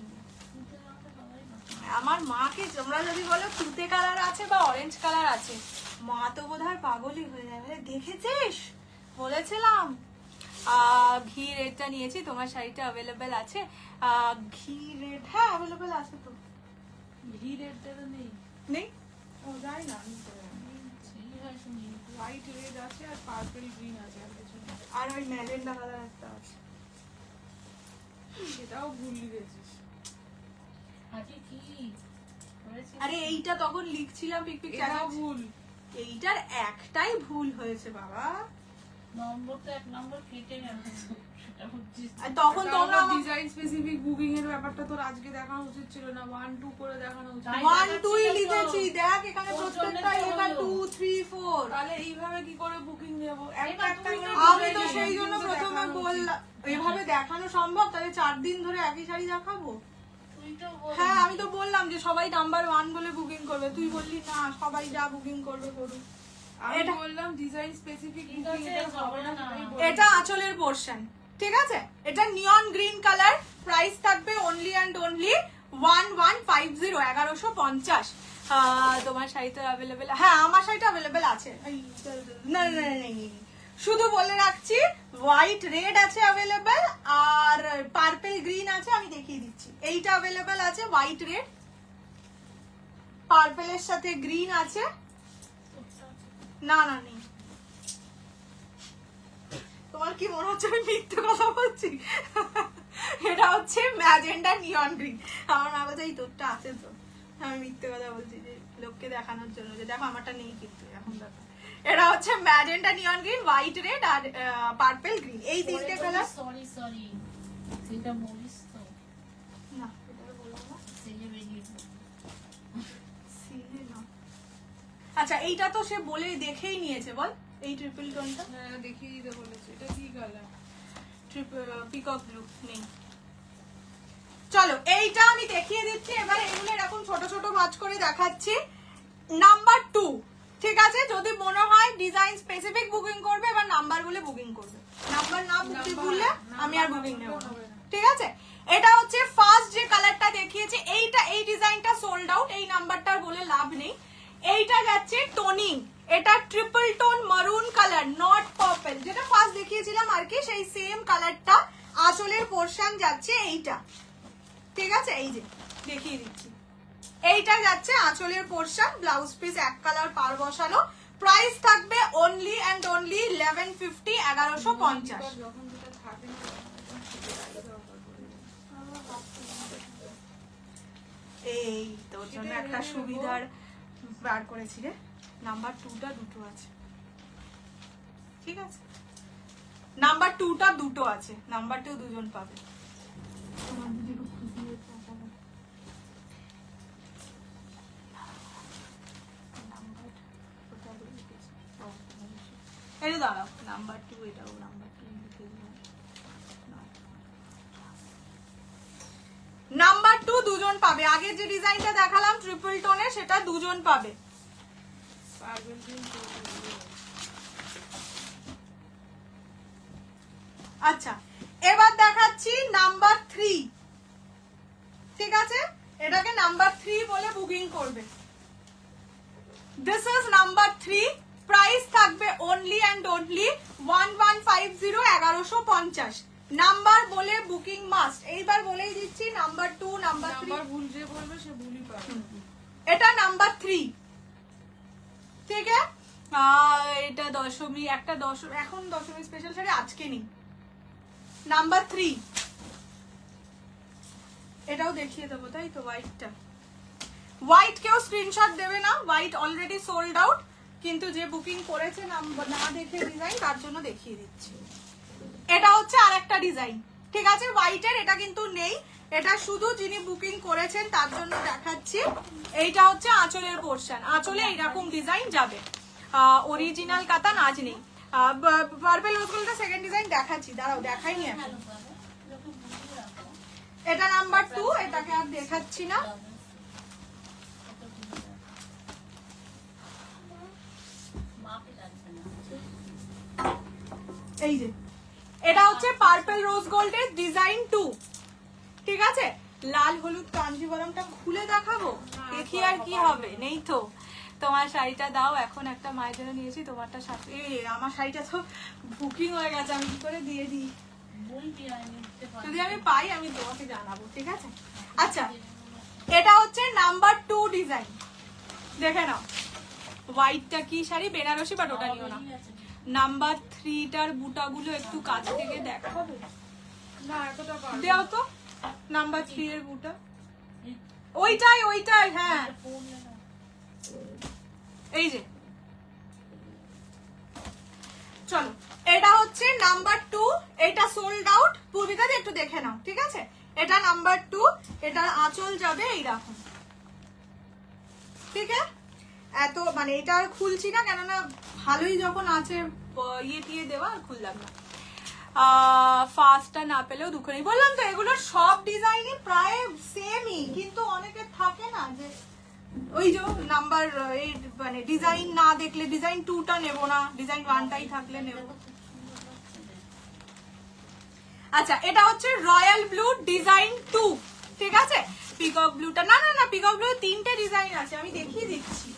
আমার মাকে তোমরা যদি বলো তুতে কালার আছে বা অরেঞ্জ কালার আছে, মা তো বোধহয় পাগলই হয়ে যাবে। দেখেছিস বলেছিলাম। ঘি রেডটা নিয়েছি, তোমার শাড়িটা অ্যাভেলেবেল আছে? ঘি রেড, হ্যাঁ অ্যাভেলেবেল আছে তো। ঘি রেডটা তো নেই, নেই? ও যাই না, হোয়াইট রেড আছে আর পার্পল গ্রিন আছে, আর ওই ম্যাজেন্ডা কালার একটা আছে, সেটাও ভুল গেছিস। আরে এইটা তখন লিখছিলাম পিক পিক, এটাও ভুল, এইটার একটাই ভুল হয়েছে বাবা, নম্বর তো 1 নম্বর কেটে গেল, সেটা হচ্ছে আর তখন তোমরা ডিজাইন স্পেসিফিক বুকিং এর ব্যাপারটা তোর আজকে দেখানো উচিত ছিল না, 1 2 করে দেখানো উচিত। তাই 1 2 দেখাচ্ছি লিখেছি, তো। দেখ এখানে ওর প্রত্যেকটা জন্যই তো লেখা হলো। 2 3 4। তাহলে এইভাবে কি করে বুকিং দেবো? একটা এবার একটা তুমি করে তো আমি তো design সেই কিন্তু জন্য প্রথমে দেখানো উচিত। বললাম এভাবে দেখানো সম্ভব? তাহলে 4 দিন ধরে একই শাড়ি দেখাবো? তুই তো বল। হ্যাঁ আমি তো বললাম যে সবাই নাম্বার 1 বলে বুকিং করবে, তুই বললি না সবাই যা বুকিং করবে করুক। আমি এটা- বললাম ডিজাইন স্পেসিফিক ঠিক বুকিং আছে, এটা হবে না, হবে না। সেটাই বললাম। এটা আঁচলের পোরশন, ঠিক আছে? এটা নিয়ন গ্রিন কালার, প্রাইস থাকবে অনলি অ্যান্ড অনলি 1150, 1150। তোমার শাড়িতে অ্যাভেলেবেল, হ্যাঁ আমার শাড়িটা অ্যাভেলেবেল আছে। না না না, শুধু বলে রাখছি হোয়াইট রেড আছে অ্যাভেলেবেল, আর পার্পল গ্রিন আছে, আমি দেখিয়ে দিচ্ছি। এইটা অ্যাভেলেবেল আছে হোয়াইট রেড, পার্পলের সাথে গ্রিন আছে। না না নেই। তোমার কি মনে হচ্ছে আমি মিথ্যে কথা বলছি? এটা হচ্ছে ম্যাজেন্ডা নিয়ন গ্রিন। আমার মা বলছে এই তোরটা আছে তো, আমি মিথ্যে কথা বলছি যে লোককে দেখানোর জন্য যে দেখো আমারটা নেই, কিন্তু এখন দেখো এটা হচ্ছে magenta neon green, white red আর পার্পল গ্রিন, এই তিনটে কালার। সরি সরি, সেটা বলিস তো, না এটা বললাম না, সেজে বেরিয়ে পড়। সিলে না। আচ্ছা এইটা তো সে বলে দেখেই নিয়েছে, বল এই ট্রিপল টোনটা হ্যাঁ দেখিয়ে দিতে বলেছে। এটা কি কালার? পিকক ব্লু নেই। চলো এইটা আমি দেখিয়ে দিচ্ছি। এবার এগুলো এরকম ছোট ছোট ভাঁজ করে দেখাচ্ছি। নাম্বার 2, ঠিক আছে? যদি মনে হয় ডিজাইন স্পেসিফিক বুকিং করবে, এবার নাম্বার বলে বুকিং করবে। নাম্বার না বুকিং করলে আমি আর বুকিং নেব না, ঠিক আছে? এটা হচ্ছে ফার্স্ট যে কালারটা দেখিয়েছি, এইটা এই ডিজাইনটা সোল্ড আউট, এই নাম্বারটার বলে লাভ নেই। এইটা যাচ্ছে টোনিং, এটা ট্রিপল টোন মারুন কালার, নট পার্পল, যেটা ফার্স্ট দেখিয়েছিলাম আর কি, সেই সেম কালারটা। আঁচলের পোরশন যাচ্ছে এইটা, ঠিক আছে? এই যে দেখিয়ে দিচ্ছি, এইটা যাচ্ছে আঁচলের পোরশন, ব্লাউজ পিস এক কালার পার বসানো। প্রাইস থাকবে অনলি অ্যান্ড অনলি 1150, 1150। যখন যেটা থাকে না তখন সেটা আলাদা অফার করে দেয়। এই তোর জন্য একটা সুবিধার বার করেছি রে, নাম্বার 2টা দুটো আছে, ঠিক আছে? নাম্বার 2টা দুটো আছে, নাম্বার 2 দুজন পাবে। তোমার দিদি খুব খুশি হয়েছে আমার। নাম্বার কোথায় লিখেছি? এই যে দাঁড়াও, নাম্বার 2, এটাও নাম্বার 2 লিখে দিলাম। নাম্বার 2 দুজন পাবে। আগের যে ডিজাইনটা দেখালাম ট্রিপল টোনে, সেটা দুজন পাবে। পার্পল গ্রিন আচ্ছা এবার দেখাচ্ছি নাম্বার 3, ঠিক আছে? এটাকে নাম্বার 3 বলে বুকিং করবে। দিস ইজ নাম্বার 3, প্রাইস থাকবে অনলি অ্যান্ড অনলি 1150, 1150। নাম্বার বলে বুকিং মাস্ট। এইবার বলেই দিচ্ছি নাম্বার 2, নাম্বার 3, নাম্বার ভুল যে বলবে সে ভুলই পাবে। এটা নাম্বার 3, ঠিক আছে? এটা দশমী, একটা দশমী, এখন দশমী স্পেশাল শাড়ি আজকে নেই। নাম্বার 3, এটাও দেখিয়ে দেবো, তাই তো? হোয়াইটটা, হোয়াইট কেউ স্ক্রিনশট দেবে না, হোয়াইট অলরেডি সোল্ড আউট, কিন্তু যে বুকিং করেছে না দেখে ডিজাইন, তার জন্য দেখিয়ে দিচ্ছি। এটা হচ্ছে আরেকটা ডিজাইন, ঠিক আছে? হোয়াইটের এটা কিন্তু নেই, এটা শুধু যিনি বুকিং করেছেন তার জন্য দেখাচ্ছি। এইটা হচ্ছে আঁচলের পোরশন, আঁচলে এইরকম ডিজাইন যাবে। অরিজিনাল কাতান আজ নেই। পার্পল রোজ গোল্ডটা সেকেন্ড ডিজাইন দেখাচ্ছি, দাঁড়াও দেখাইনি এখন। ভালো পাবে, লোকে বুঝিয়ে রাখো। এটা নাম্বার 2, এটাকে আর দেখাচ্ছি না। কত বুঝিয়ে রাখো। মাপে রাখবে না। এই যে এটা হচ্ছে পার্পল রোজ গোল্ডের ডিজাইন 2, ঠিক আছে? লাল হলুদ কাঞ্জিবরমটা খুলে দেখাবো, দেখি আর কি হবে। নেই তো, তোমার শাড়িটা দাও, এখন একটা মায়ের জন্য নিয়েছি, তোমারটা সাথে। আমার শাড়িটা তো বুকিং হয়ে গেছে, আমি কি করে দিয়ে দিই? বলবি আমি নিতে পারি। যদি আমি পাই আমি তোমাকে জানাবো, ঠিক আছে? আচ্ছা এটা হচ্ছে নাম্বার 2 ডিজাইন, দেখে নাও। হোয়াইটটা কি শাড়ি, বেনারসি, বাট ওটা নিও না। নাম্বার 3টার বুটাগুলো একটু কাছ থেকে দেখাবে, না এতটা পারবে না। দেও তো নাম্বার 3 এর বুটা, ওইটাই ওইটাই, হ্যাঁ এই যে। চলো এটা নাম্বার 2, এটা সোল্ড আউট। পূর্বিকা একটু দেখে নাও, ঠিক আছে? এটা নাম্বার 2, এটার আঁচল যাবে এইরকম, ঠিক আছে? এত মানে এটা আর খুলছি না, কেননা ভালোই যখন আছে ইয়ে টিয়ে দেওয়া, আর খুললাম না। ফার্স্টটা না পেলেও দুঃখ নেই। বললাম তো এগুলোর সব ডিজাইনই প্রায় সেমই, কিন্তু অনেকের থাকে না যে ওই যে নাম্বার এই মানে ডিজাইন না দেখলে ডিজাইন 2টা নেব না, ডিজাইন 1টাই থাকলে নেব। আচ্ছা, এটা হচ্ছে রয়্যাল ব্লু ডিজাইন 2, ঠিক আছে? পিকক ব্লুটা না না না, পিকক ব্লু 3টে ডিজাইন আছে, আমি দেখিয়ে দিচ্ছি।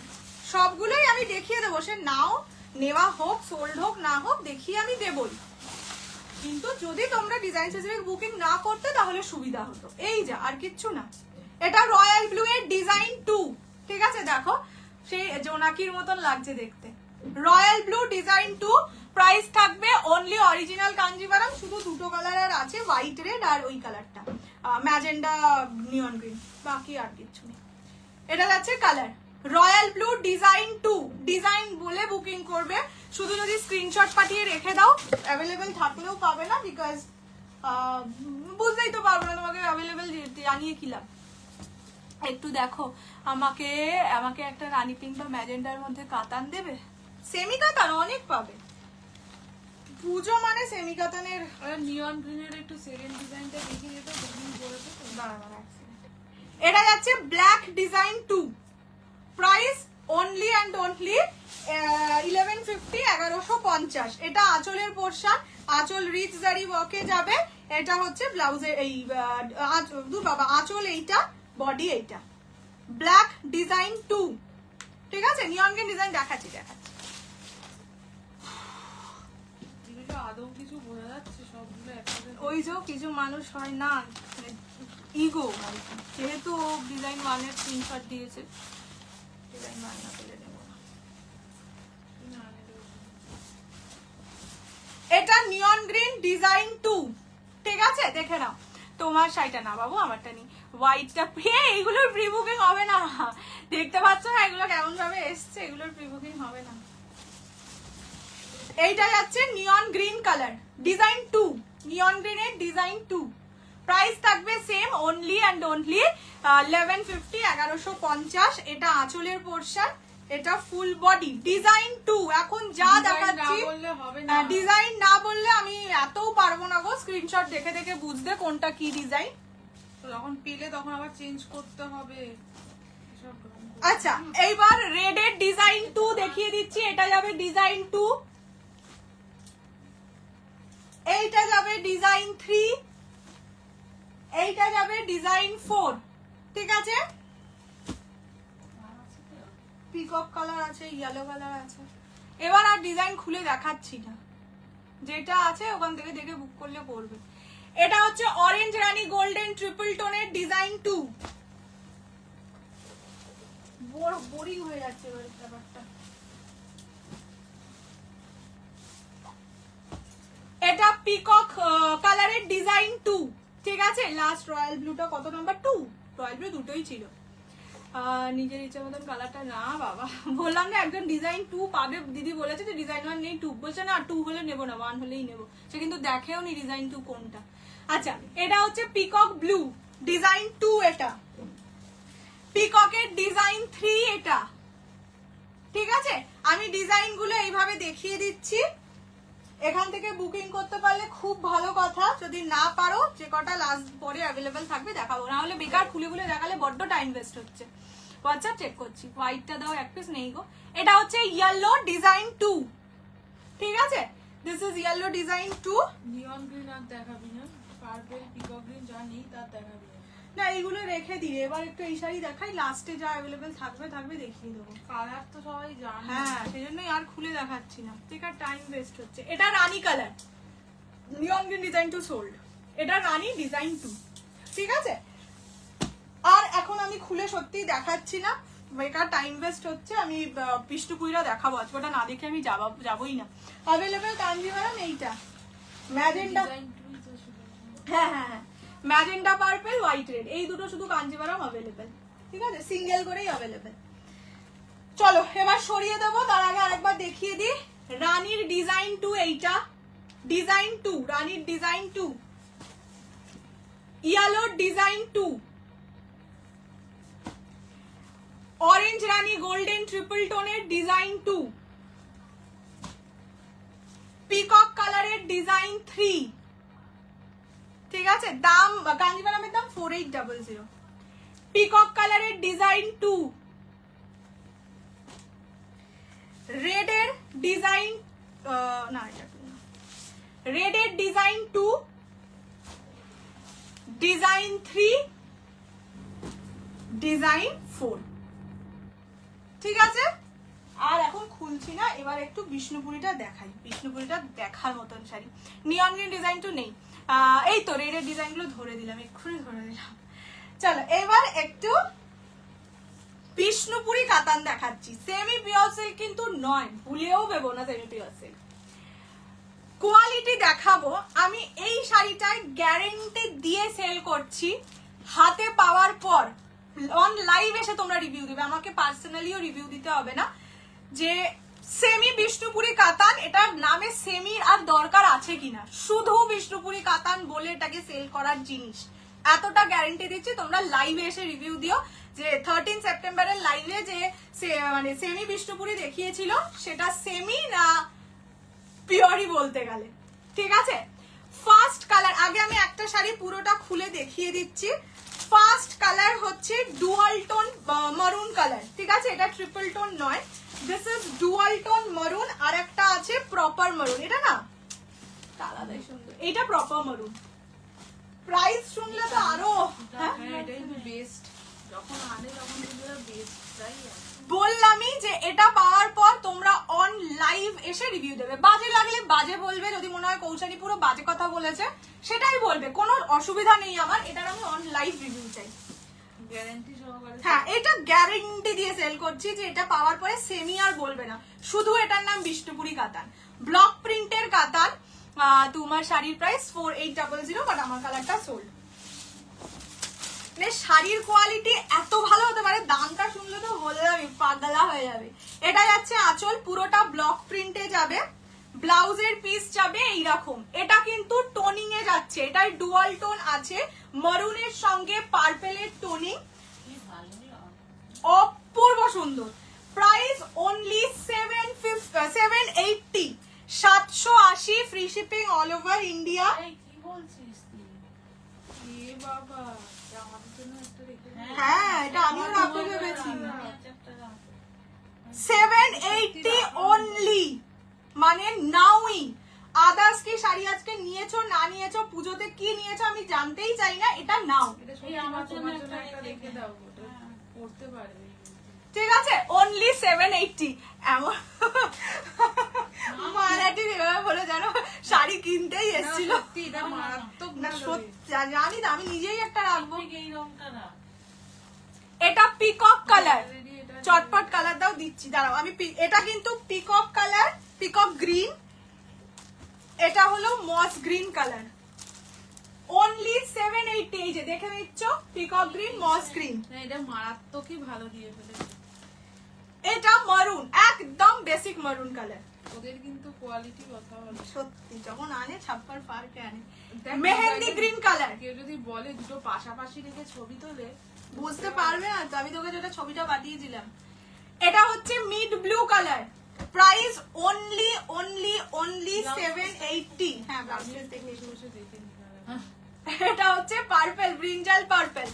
সবগুলোই আমি দেখিয়ে দেবো, সে নাও নেওয়া হোক, সোল্ড হোক না হোক, দেখিয়ে আমি দেবই। কিন্তু যদি তোমরা ডিজাইন স্পেসিফিক বুকিং না করতে তাহলে সুবিধা হতো। এই যা, আর কিচ্ছু না। এটা রয়্যাল ব্লু এর ডিজাইন 2, ঠিক আছে? দেখো সেই জোনাকির মতন লাগছে দেখতে। রয়্যাল ব্লু ডিজাইন 2, প্রাইস থাকবে অনলি অরিজিনাল কাঞ্জিভারাম, শুধু দুটো কালার আর আছে, হোয়াইট রেড আর ওই কালারটা ম্যাজেন্ডা নিয়ন গ্রিন, বাকি আর কিচ্ছু নেই। এটা যাচ্ছে colour royal blue design 2, design বলে বুকিং করবে। শুধু যদি স্ক্রিনশট পাঠিয়ে রেখে দাও, অ্যাভেলেবেল থাকলেও পাবে না, বিকজ বুঝতেই তো পারবো না তোমাকে অ্যাভেলেবেল জানিয়ে কি লাভ। একটু দেখো, আমাকে আমাকে একটা রানী পিঙ্ক বা ম্যাজেন্ডার মধ্যে কাতান দেবে, সেমি কাতান অনেক পাবে। পুজো মানে সেমি কাতানের। নিয়ন গ্রিনের একটু সেকেন্ড ডিজাইনটা দেখিয়ে দিত, বুকিং করেছে তো। এটা যাচ্ছে black design 2, price only and only 1150, 1150। এটা আঁচলের পোর্শন, আঁচল রিচ জারি ওয়ার্কে যাবে। এটা হচ্ছে ব্লাউজের এই দূর বাবা, আঁচল এইটা, বডি এইটা। ব্ল্যাক ডিজাইন 2, ঠিক আছে? নিয়ন গ্রিন ডিজাইন দেখাচ্ছি। এগুলো আদৌ কিছু বোঝা যাচ্ছে? সবগুলো একসাথে ওই যে কিছু মানুষ হয় না, ইগো, যেহেতু ডিজাইন 1-এর স্ক্রিনশট দিয়েছে, ডিজাইন 1 না পেলে নেব না। এটা নিয়ন গ্রিন ডিজাইন 2, ঠিক আছে? দেখে নাও। তোমার শাড়িটা না বাবু, আমারটা নি, হোয়াইটটা। এইগুলোর প্রি বুকিং হবে না, দেখতে পাচ্ছ না এগুলো কেমন ভাবে এসছে, এগুলোর প্রি বুকিং হবে না। এইটা যাচ্ছে নিয়ন গ্রিন কালার ডিজাইন 2, নিয়ন গ্রিনের ডিজাইন 2, প্রাইস থাকবে সেম অনলি অ্যান্ড অনলি 1150, 1150। এটা আঁচলের পোর্শন, এটা ফুল বডি ডিজাইন 2। এখন যা দেখাচ্ছি ডিজাইন না বললে আমি এতও পারবো না গো, স্ক্রিনশট দেখে দেখে বুঝতে কোনটা কি ডিজাইন। যখন পেলে তখন আবার চেঞ্জ করতে হবে। আচ্ছা, এইবার রেড এর ডিজাইন 2 দেখিয়ে দিচ্ছি। এটা যাবে ডিজাইন 2, এইটা যাবে ডিজাইন 3, এইটা যাবে ডিজাইন 4, ঠিক আছে? পিকক কালার আছে, ইয়েলো কালার আছে। এবার আর ডিজাইন খুলে দেখাচ্ছি না, যেটা আছে ওখান থেকে দেখে বুক করলে পড়বে। এটা হচ্ছে অরেঞ্জ রানী গোল্ডেন ট্রিপল টোনের ডিজাইন 2। বোরিং হয়ে যাচ্ছে এবার ব্যাপারটা। এটা পিকক কালারের ডিজাইন 2, ঠিক আছে? লাস্ট রয়্যাল ব্লুটা কত নাম্বার 2? রয়্যাল ব্লু দুটোই ছিল। নিজের ইচ্ছা মতন কালারটা না বাবা, বললাম না একজন ডিজাইন 2 পাবে, দিদি বলেছে যে ডিজাইন 1 নেই, 2 বলছে না, 2 হলে নেবো না, 1 হলেই নেবো। সে কিন্তু দেখেও নি ডিজাইন 2 কোনটা। আচ্ছা, এটা হচ্ছে পিকক ব্লু ডিজাইন 2, এটা পিককের ডিজাইন 3, এটা ঠিক আছে? আমি ডিজাইন গুলো এইভাবে দেখিয়ে দিচ্ছি, এখান থেকে বুকিং করতে পারলে খুব ভালো কথা। যদি না পারো, যে কটা লাস্ট পরে অ্যাভেলেবেল থাকবে দেখাবো, না হলে বেকার খুলে খুলে দেখালে বড্ড টাইম ওয়েস্ট হচ্ছে। হোয়াটসঅ্যাপ চেক করছি, হোয়াইটটা দাও, এক পিস নেই গো। এটা হচ্ছে ইয়েলো ডিজাইন 2, ঠিক আছে? This is yellow design 2। Neon green আর দেখাবি না, পার্পল পিকক গ্রিন যা নেই তার দেখাবি না। না, এইগুলো রেখে দিয়ে এবার একটু এই শাড়ি দেখাই, লাস্টে যা অ্যাভেলেবেল থাকবে দেখিয়ে দেবো। কালার তো সবাই জানে। হ্যাঁ, সেই জন্যই আর খুলে দেখাচ্ছি না, ঠিক আছে? টাইম ওয়েস্ট হচ্ছে। এটা রানী colour, neon green design 2 sold. এটা রানী ডিজাইন 2, ঠিক আছে? আর এখন আমি খুলে সত্যি দেখাচ্ছি না, বেকার টাইম ওয়েস্ট হচ্ছে। আমি বিষ্ণুপুরিরা দেখাবো আজকে, ওটা না দেখে আমি যাবোই না। অ্যাভেলেবেল কাঞ্জিভারাম এইটা ম্যাজেন্ডা, হ্যাঁ হ্যাঁ হ্যাঁ, ম্যাজেন্ডা পার্পল হোয়াইট রেড, এই দুটো শুধু কাঞ্জিভারাম অ্যাভেলেবেল, ঠিক আছে? সিঙ্গেল করেই অ্যাভেলেবেল। চলো এবার সরিয়ে দেবো, তার আগে আরেকবার দেখিয়ে দিই। রানীর ডিজাইন 2 এইটা, ডিজাইন 2, রানীর ডিজাইন 2, ইয়েলো ডিজাইন 2, অরেঞ্জ রানী গোল্ডেন ট্রিপল টোনের ডিজাইন 2, পিকক কালারের ডিজাইন 3, ঠিক আছে। দাম কাঞ্জিভারামের দাম 4800। পিকক কালারের ডিজাইন 2, রেডের ডিজাইন না এটা রেডের ডিজাইন 2, ডিজাইন 3, ডিজাইন 4, ঠিক আছে। আর এখন খুলছি না, এবার একটু বিষ্ণুপুরিটা দেখাই। বিষ্ণুপুরিটা দেখার মতন শাড়ি। নিয়ন গ্রিন ডিজাইন তো নেই, এই তো রেডের ডিজাইনগুলো ধরে দিলাম, এক্ষুনি ধরে দিলাম। চলো এবার একটু বিষ্ণুপুরি কাতান দেখাচ্ছি। সেমি পিওর সিল্ক কিন্তু নয়, ভুলেও ভেবো না সেমি পিওর সিল্ক। কোয়ালিটি দেখাবো। আমি এই শাড়িটায় গ্যারেন্টি দিয়ে সেল করছি, হাতে পাওয়ার পর অন লাইভ এসে তোমরা রিভিউ দিবে, আমাকে পার্সোনালিও রিভিউ দিতে হবে না, যে সেমি বিষ্ণুপুরি কাতান, এটার নামে সেমির আর দরকার আছে কিনা। শুধু বিষ্ণুপুরি কাতান বলে এটাকে সেল করার জিনিস, এতটা গ্যারেন্টি দিচ্ছি। তোমরা লাইভে এসে রিভিউ দিও যে 13 সেপ্টেম্বরের লাইভে যে মানে সেমি বিষ্ণুপুরি দেখিয়েছিল সেটা সেমি না পিওরই বলতে গেলে, ঠিক আছে। ফার্স্ট কালার, আগে আমি একটা শাড়ি পুরোটা খুলে দেখিয়ে দিচ্ছি। ফার্স্ট কালার হচ্ছে ডুয়াল টোন মারুন কালার, ঠিক আছে। এটা ট্রিপল টোন নয়, দিস ইজ ডুয়াল টোন মারুন। আর একটা আছে প্রপার মারুন, এটা না আলাদাই সুন্দর, এটা প্রপার মারুন। প্রাইস শুনলে তো আরো এটাই বেস্ট, যখন আনে তখন কিন্তু বেস্টটাই আছে। বললামই যে এটা পাওয়ার পর তোমরা অন লাইভ এসে রিভিউ দেবে। বাজে লাগলে বাজে বলবে, যদি মনে হয় কৌশানী পুরো বাজে কথা বলেছে সেটাই বলবে, কোনো অসুবিধা নেই আমার। এটার আমি অন লাইভ রিভিউ চাই, গ্যারান্টি সহকারে। হ্যাঁ, এটা গ্যারান্টি দিয়ে সেল করছি যে এটা পাওয়ার পরে সেমি আর বলবে না। শুধু এটার নাম বিষ্ণুপুরি কাতান, ব্লক প্রিন্টের কাতান। তোমার শাড়ির প্রাইস 4800, বাট আমার কালারটা সোল্ড। শাড়ির কোয়ালিটি এত ভালো হতে পারে, দামটা শুনলে তো বলে যাবে, পাগলা হয়ে যাবে। এটা যাচ্ছে আঁচল, পুরোটা ব্লক প্রিন্টে যাবে, ব্লাউজের পিস যাবে এইরকম। এটা কিন্তু টোনিং এ যাচ্ছে, এটার ডুয়াল টোন আছে, মারুনের সঙ্গে পার্পেলের টোনিং, অপূর্ব সুন্দর। Price only 780, 780, free shipping all over India. কি বলছিস তুই? এ বাবা, এটা আমাদের জন্য একটা রেখে দে। হ্যাঁ, এটা আমিও রাখতে ভেবেছি। 780 780 অনলি, মানে নাউই। আদার্স কি শাড়ি আজকে নিয়েছো না নিয়েছো, পুজোতে কি নিয়েছো আমি জানতেই চাই না, এটা নাও, এটা সত্যি আমার তোমার জন্য একটা রেখে দাও, ওটা পড়তে পারবে। ঠিক আছে। অনলি 780। এমন মারাঠি এভাবে বলে জানো শাড়ি কিনতেই এসেছিল। সত্যি এটা মারাত্মক না ভালো সত্যি জানি না, আমি নিজেই একটা রাখবো। এই রংটা না, এটা পিকক কালার, রেডি। এটা চটপট কালার দাও, দিচ্ছি দাঁড়াও আমি। এটা কিন্তু পিকক কালার, পিকক গ্রিন, এটা হলো মস গ্রিন কালার। অনলি 780, এই যে দেখে নিচ্ছ, পিকক গ্রিন, মস গ্রিন। না, এটা মারাত্মকই ভালো দিয়ে ফেলেছে। এটা মারুন, একদম বেসিক মারুন কালার। ওদের কিন্তু কোয়ালিটি কথা বলে। সত্যি যখন আনে ছাপ্পার পার্কে আনে। দেখ, মেহেন্দি গ্রিন কালার, কেউ যদি বলে দুটো পাশাপাশি রেখে ছবি তোলে, বুঝতে পারবে না তো, আমি তোকে যেটা ছবিটা পাঠিয়েছিলাম। এটা হচ্ছে mid blue colour, price only 780। হ্যাঁ, ব্লাউজ পিস দেখে বসে বসে দেখে নিতে হবে। এটা হচ্ছে পার্পল, ব্রিঞ্জাল পার্পল,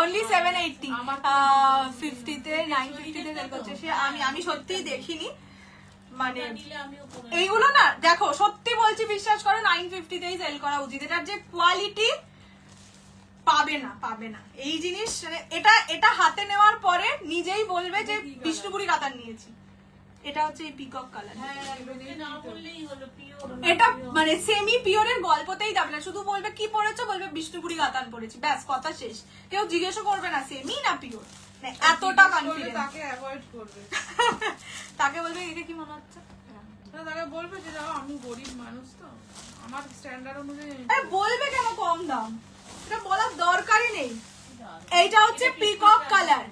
অনলি 780। 50 তে 950 তে সেল করছে সে। আমি সত্যিই দেখিনি, মানে নিলে আমিও করে এইগুলো না দেখো, সত্যি বলছি বিশ্বাস করো, 950 তেই সেল করা উচিত। এটার যে কোয়ালিটি পাবে না এই জিনিস, মানে এটা হাতে নেওয়ার পরে নিজেই বলবে যে বিষ্ণুপুরি কাতান নিয়েছি। এটা হচ্ছে এই পিকক কালার। না বললেই হলো পিওর। এটা মানে সেমি পিওরের গল্পতেই যাবে না, শুধু বলবে কি পড়েছো, বলবে বিষ্ণুপুরি কাতান পড়েছি, ব্যাস, কথা শেষ। কেউ জিজ্ঞেসও করবে না সেমি না পিওর, এতটা কনফিডেন্স। তাকে অ্যাভয়েড করবে, তাকে বলবে একে কি মনে হচ্ছে, তাকে বলবে যে দেখো আমি গরিব মানুষ, তো আমার স্ট্যান্ডার্ড অনুযায়ী। আরে বলবে কেন কম দাম, এটা বলার দরকারই নেই। এইটা হচ্ছে পিকক কালার,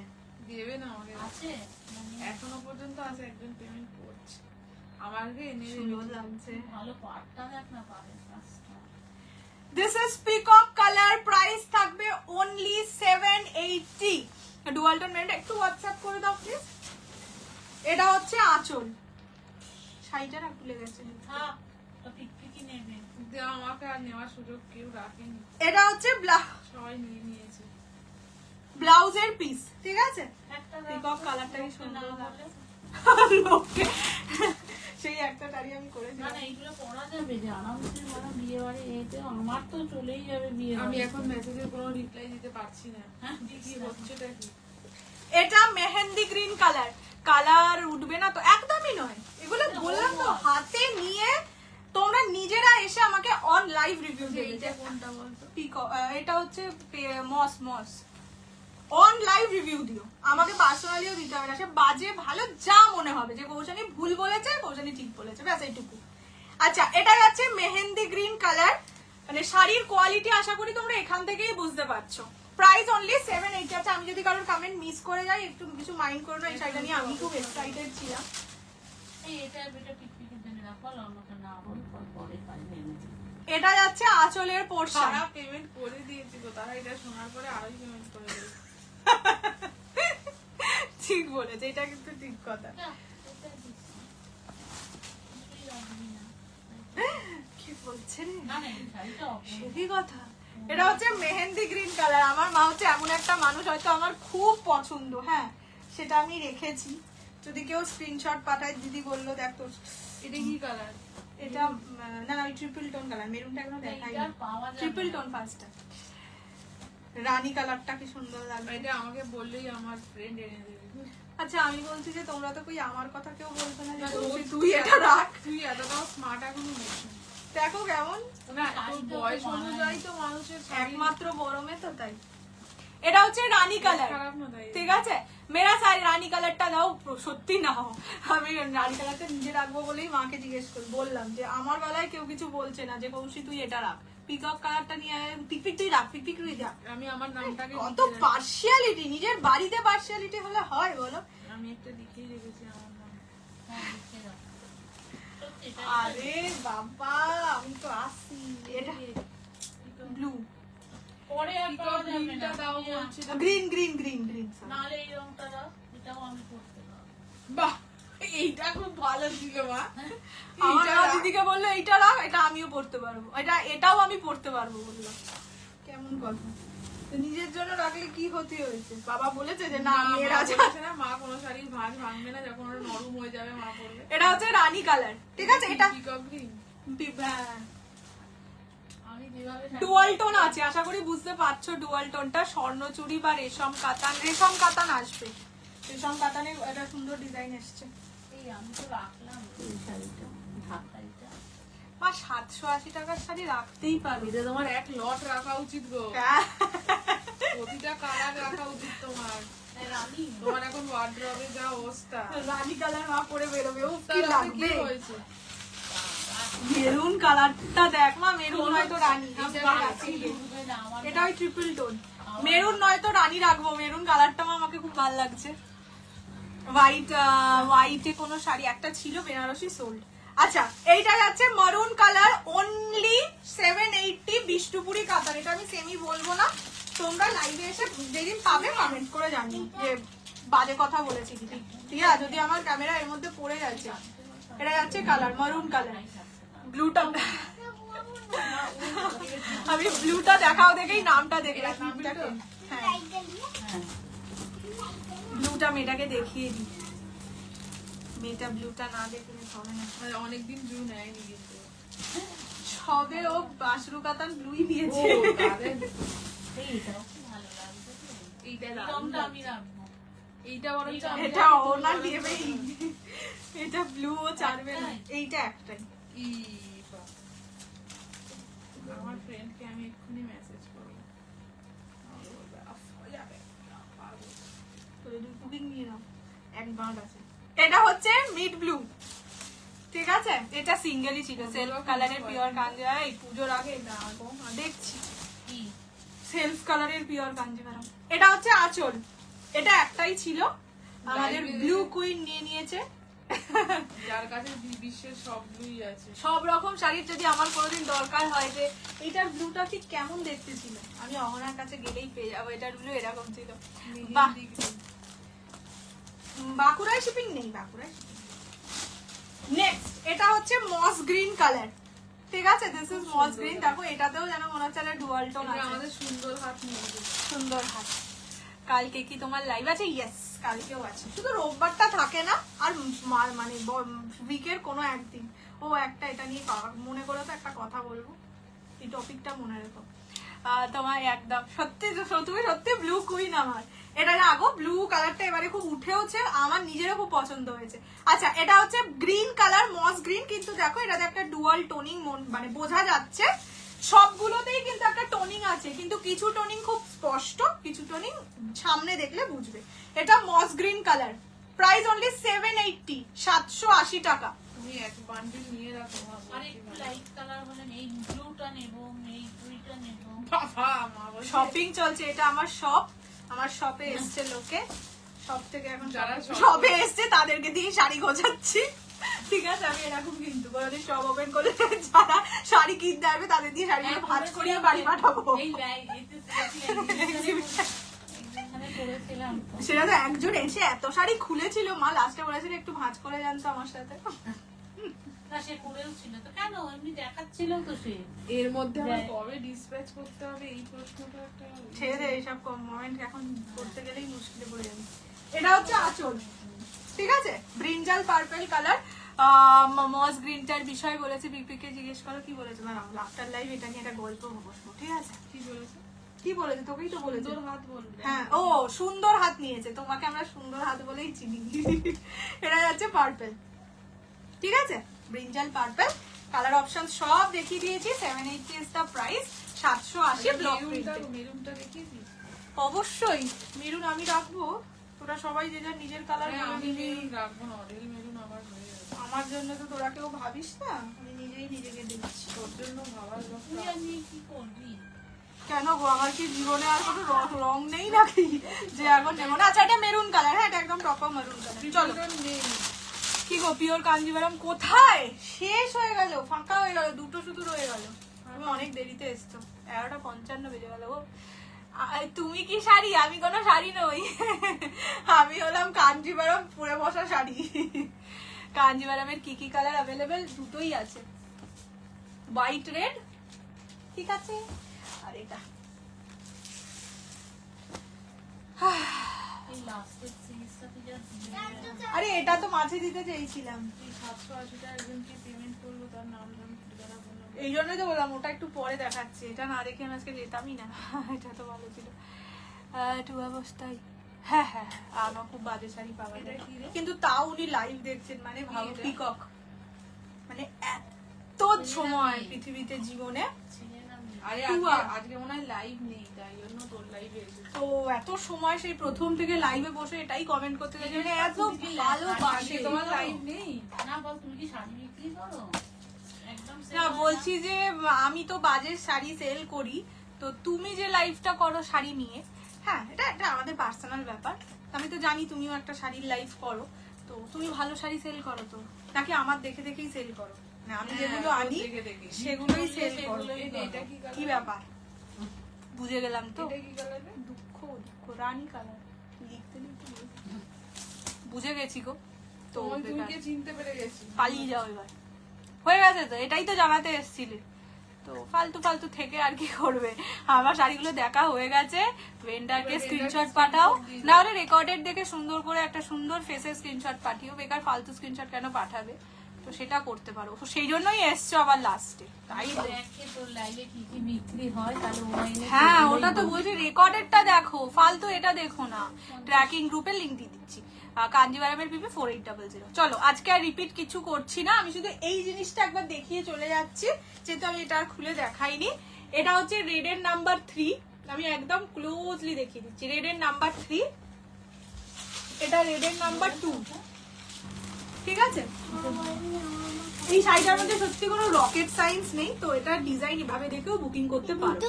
দেবে না আমাকে, আছে এখনো পর্যন্ত আছে, একজন পেমেন্ট করছে। আমাকে এনে সুন্দর লাগছে। ভালো পাটটা দেখ না, পাড়ের কাজটা। This is peacock colour, price থাকবে অনলি 780। ডুয়াল টোন মেরুন, একটু হোয়াটসঅ্যাপ করে দাও প্লিজ। এটা হচ্ছে আঁচল, শাড়িটা না খুলে গেছে। থাক, তো পিকপিকি নেবে। আমাকে আর নেওয়ার সুযোগ কেউ রাখেনি, এটা হচ্ছে সবাই নিয়ে নিয়েছে। ব্লাউজের পিস, ঠিক আছে। একটা পিকক কালারটাই সুন্দর না লাগছে। বলে। ওকে, সেই একটা শাড়ি আমি না করেছিলাম। না, এইগুলো পরা যাবে যে আরামসে, মানে বিয়ে বাড়ি এতে আমার তো চলেই যাবে বিয়ে আমি বাড়ি। এখন মেসেজের কোনো রিপ্লাই দিতে পারছি না। হ্যাঁ, কি হচ্ছেটা কি? এটা মেহেন্দি গ্রিন কালার, কালার উঠবে না তো, একদমই নয়। এগুলো বললাম তো, হাতে নিয়ে তোমরা নিজেরা এসে আমাকে অন লাইভ রিভিউ দেবে। এইটা কোনটা বলতো? এটা হচ্ছে মস মস, অন লাইভ রিভিউ দিও, আমাকে পার্সোনালিও দিতে হবে না। সে বাজে ভালো যা মনে হবে, যে কৌশানি ভুল বলেছে, কৌশানি ঠিক বলেছে, ব্যাস এইটুকু। আচ্ছা, এটা যাচ্ছে মেহেন্দি গ্রিন কালার, মানে শাড়ির কোয়ালিটি আশা করি তোমরা এখান থেকেই বুঝতে পারছো। Price only 780। আচ্ছা, আমি যদি কারোর কমেন্ট মিস করে যাই একটু কিছু মাইন্ড করো না, এই শাড়িটা নিয়ে আমি খুব এক্সাইটেড ছিলাম। এটা পিকপিকের জন্য রাখো, আমাকে না বল, পরে পাই নেবে। এটা যাচ্ছে আঁচলের পোর্শন। তারা পেমেন্ট করে দিয়েছি তো, তারা এটা শোনার পরে আরোই পেমেন্ট করে দিয়েছে। ঠিক বলেছে, এটা কিন্তু ঠিক কথা। কি বলছে রে? না না, এই শাড়িটা অপূর্ব। সত্যি কথা। এটা হচ্ছে মেহেন্দি গ্রিন কালার। আমার মা হচ্ছে এমন একটা মানুষ, হয়তো আমার খুব পছন্দ, হ্যাঁ সেটা আমি রেখেছি। যদি কেউ স্ক্রিনশট পাঠায়, দিদি বললো দেখ তোর এটা কি কালার? এটা না না, ট্রিপল টোন কালার, মেরুনটা এখনো দেখাই এইটা পাওয়া যাবে ট্রিপল না। টোন ফার্স্টটা। রানী কালারটা কি সুন্দর লাগবে। এটা আমাকে বললেই আমার ফ্রেন্ড এনে দেবে। আচ্ছা, আমি বলছি যে তোমরা তো কই আমার কথা কেউ বলবে না, যে না, বলছি তুই তুই এটা রাখ। তুই এতটাও স্মার্ট এখনো হয়েছিস। দেখো কেমন, না, তোর বয়স অনুযায়ী তো মানুষের শাড়ি একমাত্র বড় মেয়ে তো তাই। এটা হচ্ছে রানী কালার, খারাপ না তাই। ঠিক আছে। মেরা শাড়ি রানী কালারটা দাও, সত্যি না হো, আমি রানী কালারটা নিজে রাখবো বলেই মাকে জিজ্ঞেস করি, বললাম যে আমার বেলায় কেউ কিছু বলছে না, যে কৌশি তুই এটা রাখ, পিকক কালারটা নিয়ে পিকপিক তুই রাখ, পিকপিক তুই রাখ। আমি আমার নামটাকে কত লিখে রাখি। পার্সিয়ালিটি, নিজের বাড়িতে পার্সিয়ালিটি হলে হয় বলো? আমি একটা লিখেই রেখেছি আমার নাম। হ্যাঁ, লিখে রাখ। সত্যি, এটা আরে বাবা, আমি তো আসি। এটা ব্লু, পরে আর পাওয়া যাবে না। গ্রিনটা দাও বলছি। Green green green green. নাহলে এই রংটা দাও, এটাও আমি করতে পারবো। বাহ, এইটা খুব ভালো ছিল মা। আমার এইটা মা রাখ। দিদিকে বললো এইটা রাখ, এটা আমিও পড়তে পারবো, এটাও আমি পড়তে পারবো বললো। কেমন কথা, তো নিজের জন্য রাখলে কি ক্ষতি হয়েছে? বাবা বলেছে যে না, মা মেয়েরা বলেছে না, মা কোনো শাড়ির ভাঁজ ভাঙবে না, যখন ওরা নরম হয়ে যাবে মা পরবে। এটা হচ্ছে রানী কালার, ঠিক আছে। এটা পিকক গ্রিন। আমি যেভাবে ডুয়াল টোন আছে, আশা করি বুঝতে পারছো। ডুয়াল টোনটা স্বর্ণচুরি বা রেশম কাতান আসবে। রেশম কাতানের একটা সুন্দর ডিজাইন এসছে। এই আমি তো রাখলাম এই শাড়িটা, ঢাকাইটা। মা 780 টাকার শাড়ি রাখতেই পারবে। এটা তোমার এক লট রাখা উচিত গো, হ্যাঁ। প্রতিটা কালার রাখা উচিত তোমার। রানী তোমার এখন ওয়ার্ড্রবে যা অবস্থা। রানী কালার মা পরে বেরোবে, ও কি তাহলে লাগবে। কি হয়েছে? মেরুন কালারটা দেখ মা, মেরুন নয়তো রানী। উঠবে না আমার। এটা ওই ট্রিপল টোন, মেরুন নয়তো রানী রাখবো। মেরুন কালারটা মা আমাকে খুব ভালো লাগছে। হোয়াইটে কোনো শাড়ি একটা ছিল বেনারসি, সোল্ড। আচ্ছা, এইটা যাচ্ছে মারুন কালার, অনলি 780, বিষ্ণুপুরি কাতার। এটা আমি সেমি বলবো না, তোমরা লাইভে এসে যেদিন পাবে কমেন্ট করে জানিও যে বাজে কথা বলেছি দিদি, ঠিক আছে। যদি আমার ক্যামেরা এর মধ্যে পড়ে যাচ্ছে। এটা যাচ্ছে কালার মারুন কালার, ব্লুটা আমি ব্লুটা দেখাও দেখেই নামটা দেখে হ্যাঁ, ব্লুটা মেয়েটাকে দেখিয়ে দিই। মেয়েটা ব্লুটা না দেখলে হবে না। মানে অনেকদিন জু নেয়নি কিন্তু। সবে ও বাসরু কাতান ব্লুই নিয়েছে। এইটাও খুব ভালো লাগছে তো। এইটা এই দারুণ রংটা আমি লাগছে। রাখবো। এইটা বরঞ্চ আমি এটা রাখি, ও না তুমি বরঞ্চ নেবেই, রাখো। এটা ব্লু ও ছাড়বে না, এইটা একটাই। ই বাবা। আমার ফ্রেন্ডকে আমি এক্ষুনি মেসেজ করবো। আমাকে বলবে, আফ, যাবে, পারবো। তো এই কুকিং নিয়ে নাও, এক বাঁধ আছে। এটা হচ্ছে মিড ব্লু, ঠিক আছে। এটা সিঙ্গেলই ছিল, সেলফ কালারের পিওর কাঞ্জিভারাম। এই পুজোর আগে এটা আনবো, দেখছি কি? সেলফ কালারের পিওর কাঞ্জিভারাম। এটা হচ্ছে আঁচল, এটা একটাই ছিল, আমাদের Library- ব্লু কুইন নিয়ে নিয়েছে। যার কাছে বিশ্বের সব ব্লুই আছে। সব রকম শাড়ির যদি আমার কোনোদিন দরকার হয় যে এটার ব্লুটা ঠিক কেমন দেখতে ছিল, আমি অহনার কাছে গেলেই পেয়ে যাবো। এটার ব্লু এরকম ছিল। বাহ, বাঁকুড়ায় শিপিং নেই, বাঁকুড়ায়। নেক্সট এটা হচ্ছে মস গ্রিন কালার, ঠিক আছে? This is moss green. দেখো এটাতেও যেন মনে হচ্ছে ডুয়াল টোন আছে। আমাদের সুন্দর হাত নিয়ে সুন্দর হাত। কালকে কি তোমার লাইভ আছে? ইয়েস, কালকেও আছে, শুধু রোববারটা থাকে না, আর মানে উইকের কোনো একদিন। ও একটা এটা নিয়ে মনে করে তো একটা কথা বলবো, এই টপিকটা মনে রেখো। তোমার একদম সত্যি, তুমি সত্যি ব্লু কুইন আমার। এটা আগো ব্লু কালারটা এবারে খুব উঠেওছে, আমার নিজেরও খুব পছন্দ হয়েছে। আচ্ছা, এটা হচ্ছে গ্রিন কালার, মস গ্রিন, কিন্তু দেখো এটাতে একটা ডুয়াল টোনিং মানে বোঝা যাচ্ছে। সবগুলোতেই কিন্তু একটা টোনিং আছে, কিন্তু কিছু টোনিং খুব স্পষ্ট, কিছু টোনিং সামনে দেখলে বুঝবে। এটা মস গ্রিন কালার, প্রাইস অনলি 780, 780 টাকা। তুমি এক বান্ডিল নিয়ে রাখো। আর একটু লাইট কালার হলে এই ব্লুটা নেব, এই দুইটা নেব। বাবা মা বলছে শপিং চলছে, এটা আমার শপ, আমার শপে এসছে লোকে, সব থেকে এখন যারা শপে এসছে তাদেরকে দিয়ে শাড়ি গোছাচ্ছি, ঠিক আছে? আমি এরকম কিন্তু কোনোদিন শপ ওপেন করলে যারা শাড়ি কিনতে আসবে তাদের দিয়ে শাড়িগুলো ভাঁজ করিয়ে বাড়ি পাঠাবো। এই এখানে করেছিলাম তো। সেটা তো একজন এসে এত শাড়ি খুলেছিল, মা লাস্টে বলেছিল একটু ভাঁজ করে জানতো আমার সাথে। না, সে করেও ছিল তো, কেন এমনি দেখাচ্ছিল তো সে। এর মধ্যে আমার কবে ডিসপ্যাচ করতে হবে এই প্রশ্নটা একটা ছেড়ে দে এইসব মোমেন্ট, এখন করতে গেলেই মুশকিলে পড়ে যাবে। এটা হচ্ছে আঁচল, ঠিক আছে? ব্রিঞ্জাল পার্পল কালার, মস গ্রিনটার বিষয় বলেছে। বিপিকে জিজ্ঞেস করো কি বলেছে, না আফটার লাইভ এটা নিয়ে একটা গল্প বসবো, ঠিক আছে? কি বলেছে? কি বলেছে? তোকেই তো বলেছে। সুন্দর হাত বলবে। হ্যাঁ, ও সুন্দর হাত নিয়েছে, তোমাকে আমরা সুন্দর হাত বলেই চিনি। এটা যাচ্ছে পার্পল, ঠিক আছে? ব্রিঞ্জাল পার্পল কালার অপশন সব দেখিয়ে দিয়েছি। 780 is the price, 780 block print. মেরুনটা দেখিয়েছি। অবশ্যই মেরুন আমি রাখবো, তোরা সবাই যে যার নিজের কালার। আমি মেরুন রাখবো না, অরেল মেরুন আবার হয়ে যাবে। আমার জন্য তো তোরা কেউ ভাবিস না, আমি নিজেই নিজেকে দিচ্ছি। তোর জন্য ভাবার লোক তুই আর নিয়ে কি করবি? কেন গো, আমার কি জীবনে আর কোনো রং নেই নাকি যে এখন নেবো না? আচ্ছা, এটা মেরুন কালার, হ্যাঁ এটা একদম টপ মেরুন কালার। চলো, নেই। কি গো পিওর কাঞ্জিভারাম কোথায়? শেষ হয়ে গেল, ফাঁকা হয়ে গেল, দুটো শুধু রয়ে গেল। তুমি অনেক দেরিতে এসছো, 11:55 বেজে গেল গো। তুমি কি শাড়ি? আমি কোনো শাড়ি নই, আমি হলাম কাঞ্জিভারাম পরে বসা শাড়ি। কাঞ্জিভারামের কি কি কালার অ্যাভেলেবেল? দুটোই আছে, হোয়াইট রেড, ঠিক আছে? আর এটা এই লাস্টের সিরিজটা তুই যা দিলি, আরে এটা তো মাঝে দিতে চেয়েছিলাম, এই 780 টাকা একজনকে পেমেন্ট করলো, তার নাম জানি যারা বললো। এই জন্যই তো বললাম ওটা একটু পরে দেখাচ্ছি। এটা না দেখে আমি আজকে যেতামই না। এটা তো ভালো ছিল। টু অবস্থায় হ্যাঁ হ্যাঁ হ্যাঁ, আমার খুব বাজে শাড়ি পাওয়া যায়, কিন্তু তাও উনি লাইভ দেখছেন, মানে ভালো পিকক, মানে এত সময় পৃথিবীতে জীবনে। চিনে না আমি। আরে টুয়া। আজকে মনে হয় লাইভ নেই, তাই জন্য তোর লাইভে এসেছে। তো এত সময় সেই প্রথম থেকে লাইভে বসে এটাই কমেন্ট করতে গেছে, মানে এত ভালোবাসে। আজকে তোমার লাইভ নেই? না বল, তুমি কি শাড়ি বিক্রি করো? একদম না, বলছি যে আমি তো বাজের শাড়ি সেল করি, তো তুমি যে লাইভটা করো শাড়ি নিয়ে, হ্যাঁ এটা এটা আমাদের পার্সোনাল ব্যাপার। আমি তো জানি তুমিও একটা শাড়ির লাইভ করো, তো তুমি ভালো শাড়ি সেল করো তো, নাকি আমার দেখে দেখেই সেল করো? না, আমি যেগুলো হ্যাঁ, আনি দেখে দেখে। সেগুলোই সেল করো। এটা কি কি ব্যাপার? বুঝে গেলাম তো। এটা কি কালার? দুঃখ দুঃখ রানী কালার, লিখতে লিখতে বুঝে গেছি গো। তো তুমি কে চিনতে পেরে গেছি। পালিয়ে যাও এবার, হয়ে গেছে তো, এটাই তো জানাতে এসেছিলে। তো ফালতু ফালতু থেকে আর কি করবে? আমার শাড়িগুলো দেখা হয়ে গেছে, ভেন্ডারকে স্ক্রিনশট পাঠাও, না হলে রেকর্ডেড দেখে সুন্দর করে একটা সুন্দর ফেসের স্ক্রিনশট পাঠিও, বেকার ফালতু স্ক্রিনশট কেন পাঠাবে? তো সেটা করতে পারো, তো সেই জন্যই এসছো আবার লাস্টে, তাই তো। দেখে তোর লাইভে কি কি বিক্রি হয়, তাহলে ওরা এনে হ্যাঁ ওটা তো বলছি, রেকর্ডেডটা দেখো, ফালতু এটা দেখো না। ট্র্যাকিং গ্রুপে লিংক দিয়ে দিচ্ছি, কাঞ্জিভারামের পিপি 4800। চলো আজকে আর রিপিট কিছু করছি না, আমি শুধু এই জিনিসটা একবার দেখিয়ে চলে যাচ্ছি, যেহেতু আমি এটা আর খুলে দেখাইনি। এটা হচ্ছে রেডের নাম্বার 3, আমি একদম ক্লোজলি দেখিয়ে দিচ্ছি। রেডের নাম্বার 3, এটা রেডের নাম্বার 2, ঠিক আছে? এই শাড়িটার মধ্যে সত্যি কোনো রকেট সায়েন্স নেই, তো এটা ডিজাইন এভাবে দেখেও বুকিং করতে পারো।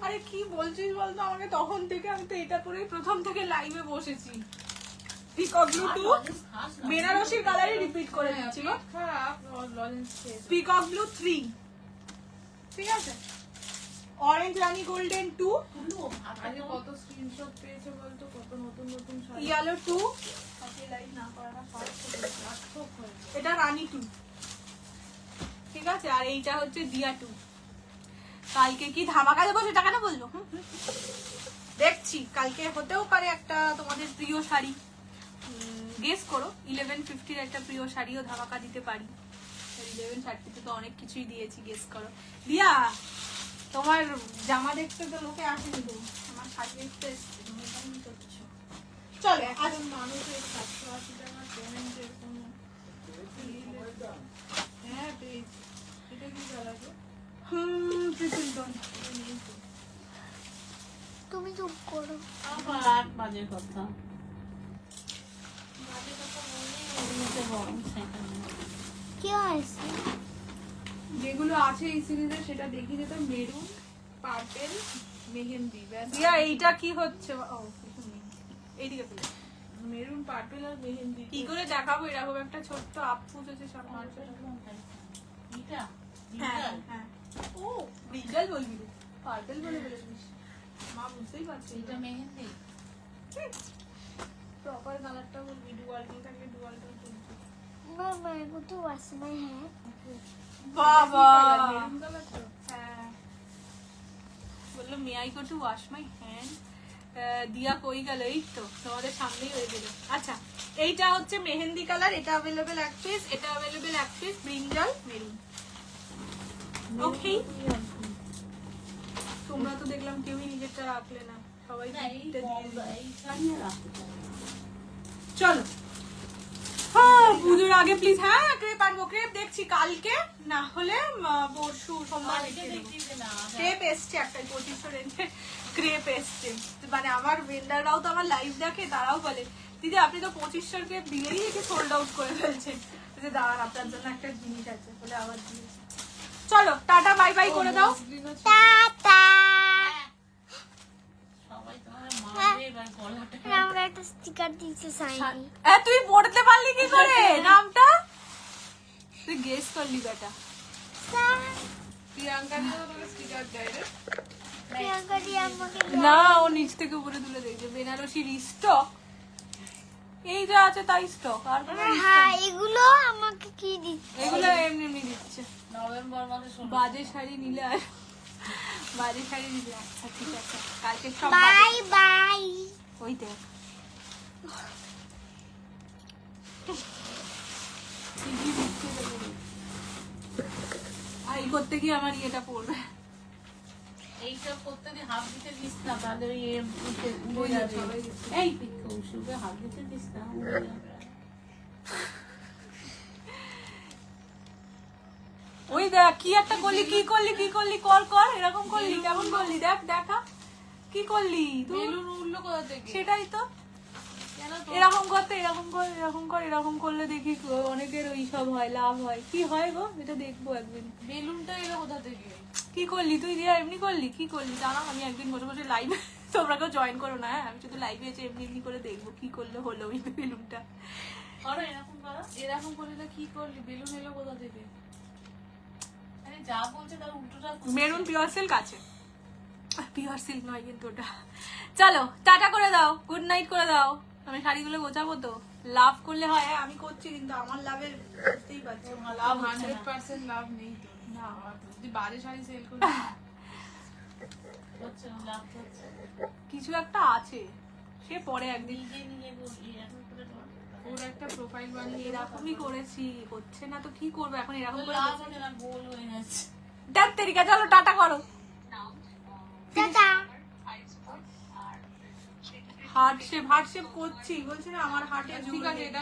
আরে কি বলছিস বলতো আমাকে তখন থেকে? আমি তো এটা করেই প্রথম থেকে লাইভে বসেছি। পিকক ব্লু 2 বেনারসির কালারই রিপিট করে হ্যাঁ, দিচ্ছি পেট খারাপ লজেন্স খেয়েছে। পিকক ব্লু 3 ঠিক আছে অরেঞ্জ রানী গোল্ডেন 2 আজকে কত স্ক্রিনশট পেয়েছে বলতো, কত নতুন নতুন শাড়ি। ইয়েলো 2 হাতে লাইট না করাটা সার্থক হয়েছে। এটা রানী 2 ঠিক আছে আর এইটা হচ্ছে দিয়া 2 কালকে কি ধামাকা দেবো সেটা কেন বললো দেখছি কালকে হতেও পারে একটা তোমাদের প্রিয় শাড়ি গেস করো 1150 একটা প্রিয় শাড়িও ধামাকা দিতে পারি 1130 তো অনেক কিছুই দিয়েছি গেস করো দিয়া তোমার জামা দেখতে তো লোকে আসেনি তো আমার শাড়ি দেখতে এসছে তুমি এটা কি করছো চলো আজ এখন মানুষের 780 টাকার পেমেন্টের কোনো হ্যাঁ পেয়েছি। এটা কি চালাবে? ট্রিপল ডন তুমি চুপ করো। আবার বাজে কথা বাজে কথা বললে এমনিতে গরম সেটা কি হয়েছে? যেগুলো আছে এই সিরিজে সেটা দেখি যেত মেরুন, পার্পেল, মেহেন্দি। ব্যাস দিয়া এইটা কি হচ্ছে ও কিছু নেই এইদিকে ফেলে মেরুন, পার্পেল আর মেহেন্দি। কি করে দেখাবো এরকম একটা ছোট্ট আপফুজ আছে সব মানুষের এটা হ্যাঁ হ্যাঁ ও ব্রিজাল বলবি রে পার্পল বলে বলেছিস মা বুঝতেই পারছি এটা মেহেন্দি প্রপার কালারটা বলবি ডুয়াল টোন থাকলে ডুয়াল টোন চলছে मैं मेरे को तो वॉश माय है। বাবা মেরুন কালার তো। হ্যাঁ বললো may I go to wash my hand দিয়া কই গেল এই তো তোমাদের সামনেই হয়ে গেল আচ্ছা এইটা হচ্ছে মেহেন্দি কালার এটা अवेलेबल এক পিস এটা अवेलेबल এক পিস ব্রিঞ্জাল মেরুন ওকে তোমরা তো দেখলাম কেউই নিজেরটা রাখলে না সবাই না এই নিজেরটা দিয়ে দিলে। এই সামনে রাখতে চলো হ্যাঁ পুজোর আগে প্লিজ হ্যাঁ ক্রেপ আনবো ক্রেপ দেখছি কালকে না হলে পরশু সোমবার এটা দেখে দেখি যে না ক্রেপ এসছে একটা 2500 রেঞ্জে ক্রেপ এসছে মানে আমার ভেন্ডাররাও তো আমার লাইভ দেখে তারাও বলে দিদি আপনি তো 2500 ক্রেপ দিলেই একে সোল্ড আউট করে ফেলছেন যে দাঁড়ান আপনার জন্য একটা জিনিস আছে বলে আবার দিয়েছি চলো টাটা বাই বাই করে দাও टाटा। সবাই তোমার মারবে এবার গলাটা আমরা একটা স্টিকার দিতে চাইনি। তুই পড়তে পারলি কি করে নামটা তুই গেস করলি বেটা প্রিয়াঙ্কা দিয়েও তোকে স্টিকার দেয় রে। প্রিয়াঙ্কা দি আমাকে না ও নিচ থেকে উপরে তুলে দেখবে বেনারসির স্টক এই যা আছে তাই স্টক আর কোনো stock হ্যাঁ নেই। এগুলো আমাকে কি দিচ্ছে? এগুলো এমনি এমনি দিচ্ছে নভেম্বর মাসে 16 বাজে শাড়ি নিলে আর বাজে শাড়ি নিলে আচ্ছা ঠিক আছে কালকে সব বাই বাই। ওই দেখ আর এই করতে গিয়ে আমার ইয়েটা পড়বে এইসব করতে দিয়ে হাত দিতে দিস না তাহলে ওই উড়ে ওই যাবে সবাই দিচ্ছে। এই কৌশুকে হাত দিতে দিস না উড়ে যাবে ওই দেখ কি একটা করলি কি করলি কি করলি কর কর এরকম করলি কেমন করলি দেখ দেখা কি করলি তুই বেলুন উঠলো কোথা থেকে? সেটাই তো কেন তো? এরকম করতে এরকম কর এরকম কর এরকম করলে দেখি অনেকের ওই সব হয় লাভ হয় কি হয় গো এটা দেখবো একদিন বেলুনটা এলো কোথা থেকে? কি করলি তুই দিয়া এমনি করলি কি করলি জানা আমি একদিন বসে বসে লাইভে তোমরা কেউ জয়েন করো না হ্যাঁ? আমি শুধু লাইভে এসে এমনি এমনি করে দেখবো কি করলে হলো ওই বেলুনটা করো এরকম করো এরকম করলে কি করলি? বেলুন এলো কোথা থেকে? আরে যা বলছে তার উল্টোটা মেরুন পিওর সিল্ক আছে পিওর সিল্ক নয় কিন্তু ওটা চলো টাটা করে দাও গুড নাইট করে দাও আমি শাড়িগুলো গোছাবো তো লাভ করলে হয় হ্যাঁ, আমি করছি কিন্তু আমার লাভের বুঝতেই পারছি আমার লাভ হচ্ছে না। 100% লাভ নেই তো। না, যদি বাজে শাড়ি সেল করি হচ্ছে না, লাভ হচ্ছে কিছু একটা আছে সে পরে একদিন নিজে নিজে বলবি এরকম করে তোমার ওর একটা প্রোফাইল বানিয়ে এরকমই করেছি হচ্ছে না তো কি করবো এখন এরকম করে লাভ হচ্ছে না গোল হয়ে যাচ্ছে দেখ তেরিকা চলো টাটা করো টাটা। হার্ট শেপ করছি বলছি না আমার হার্টে ঠিক আছে, এটা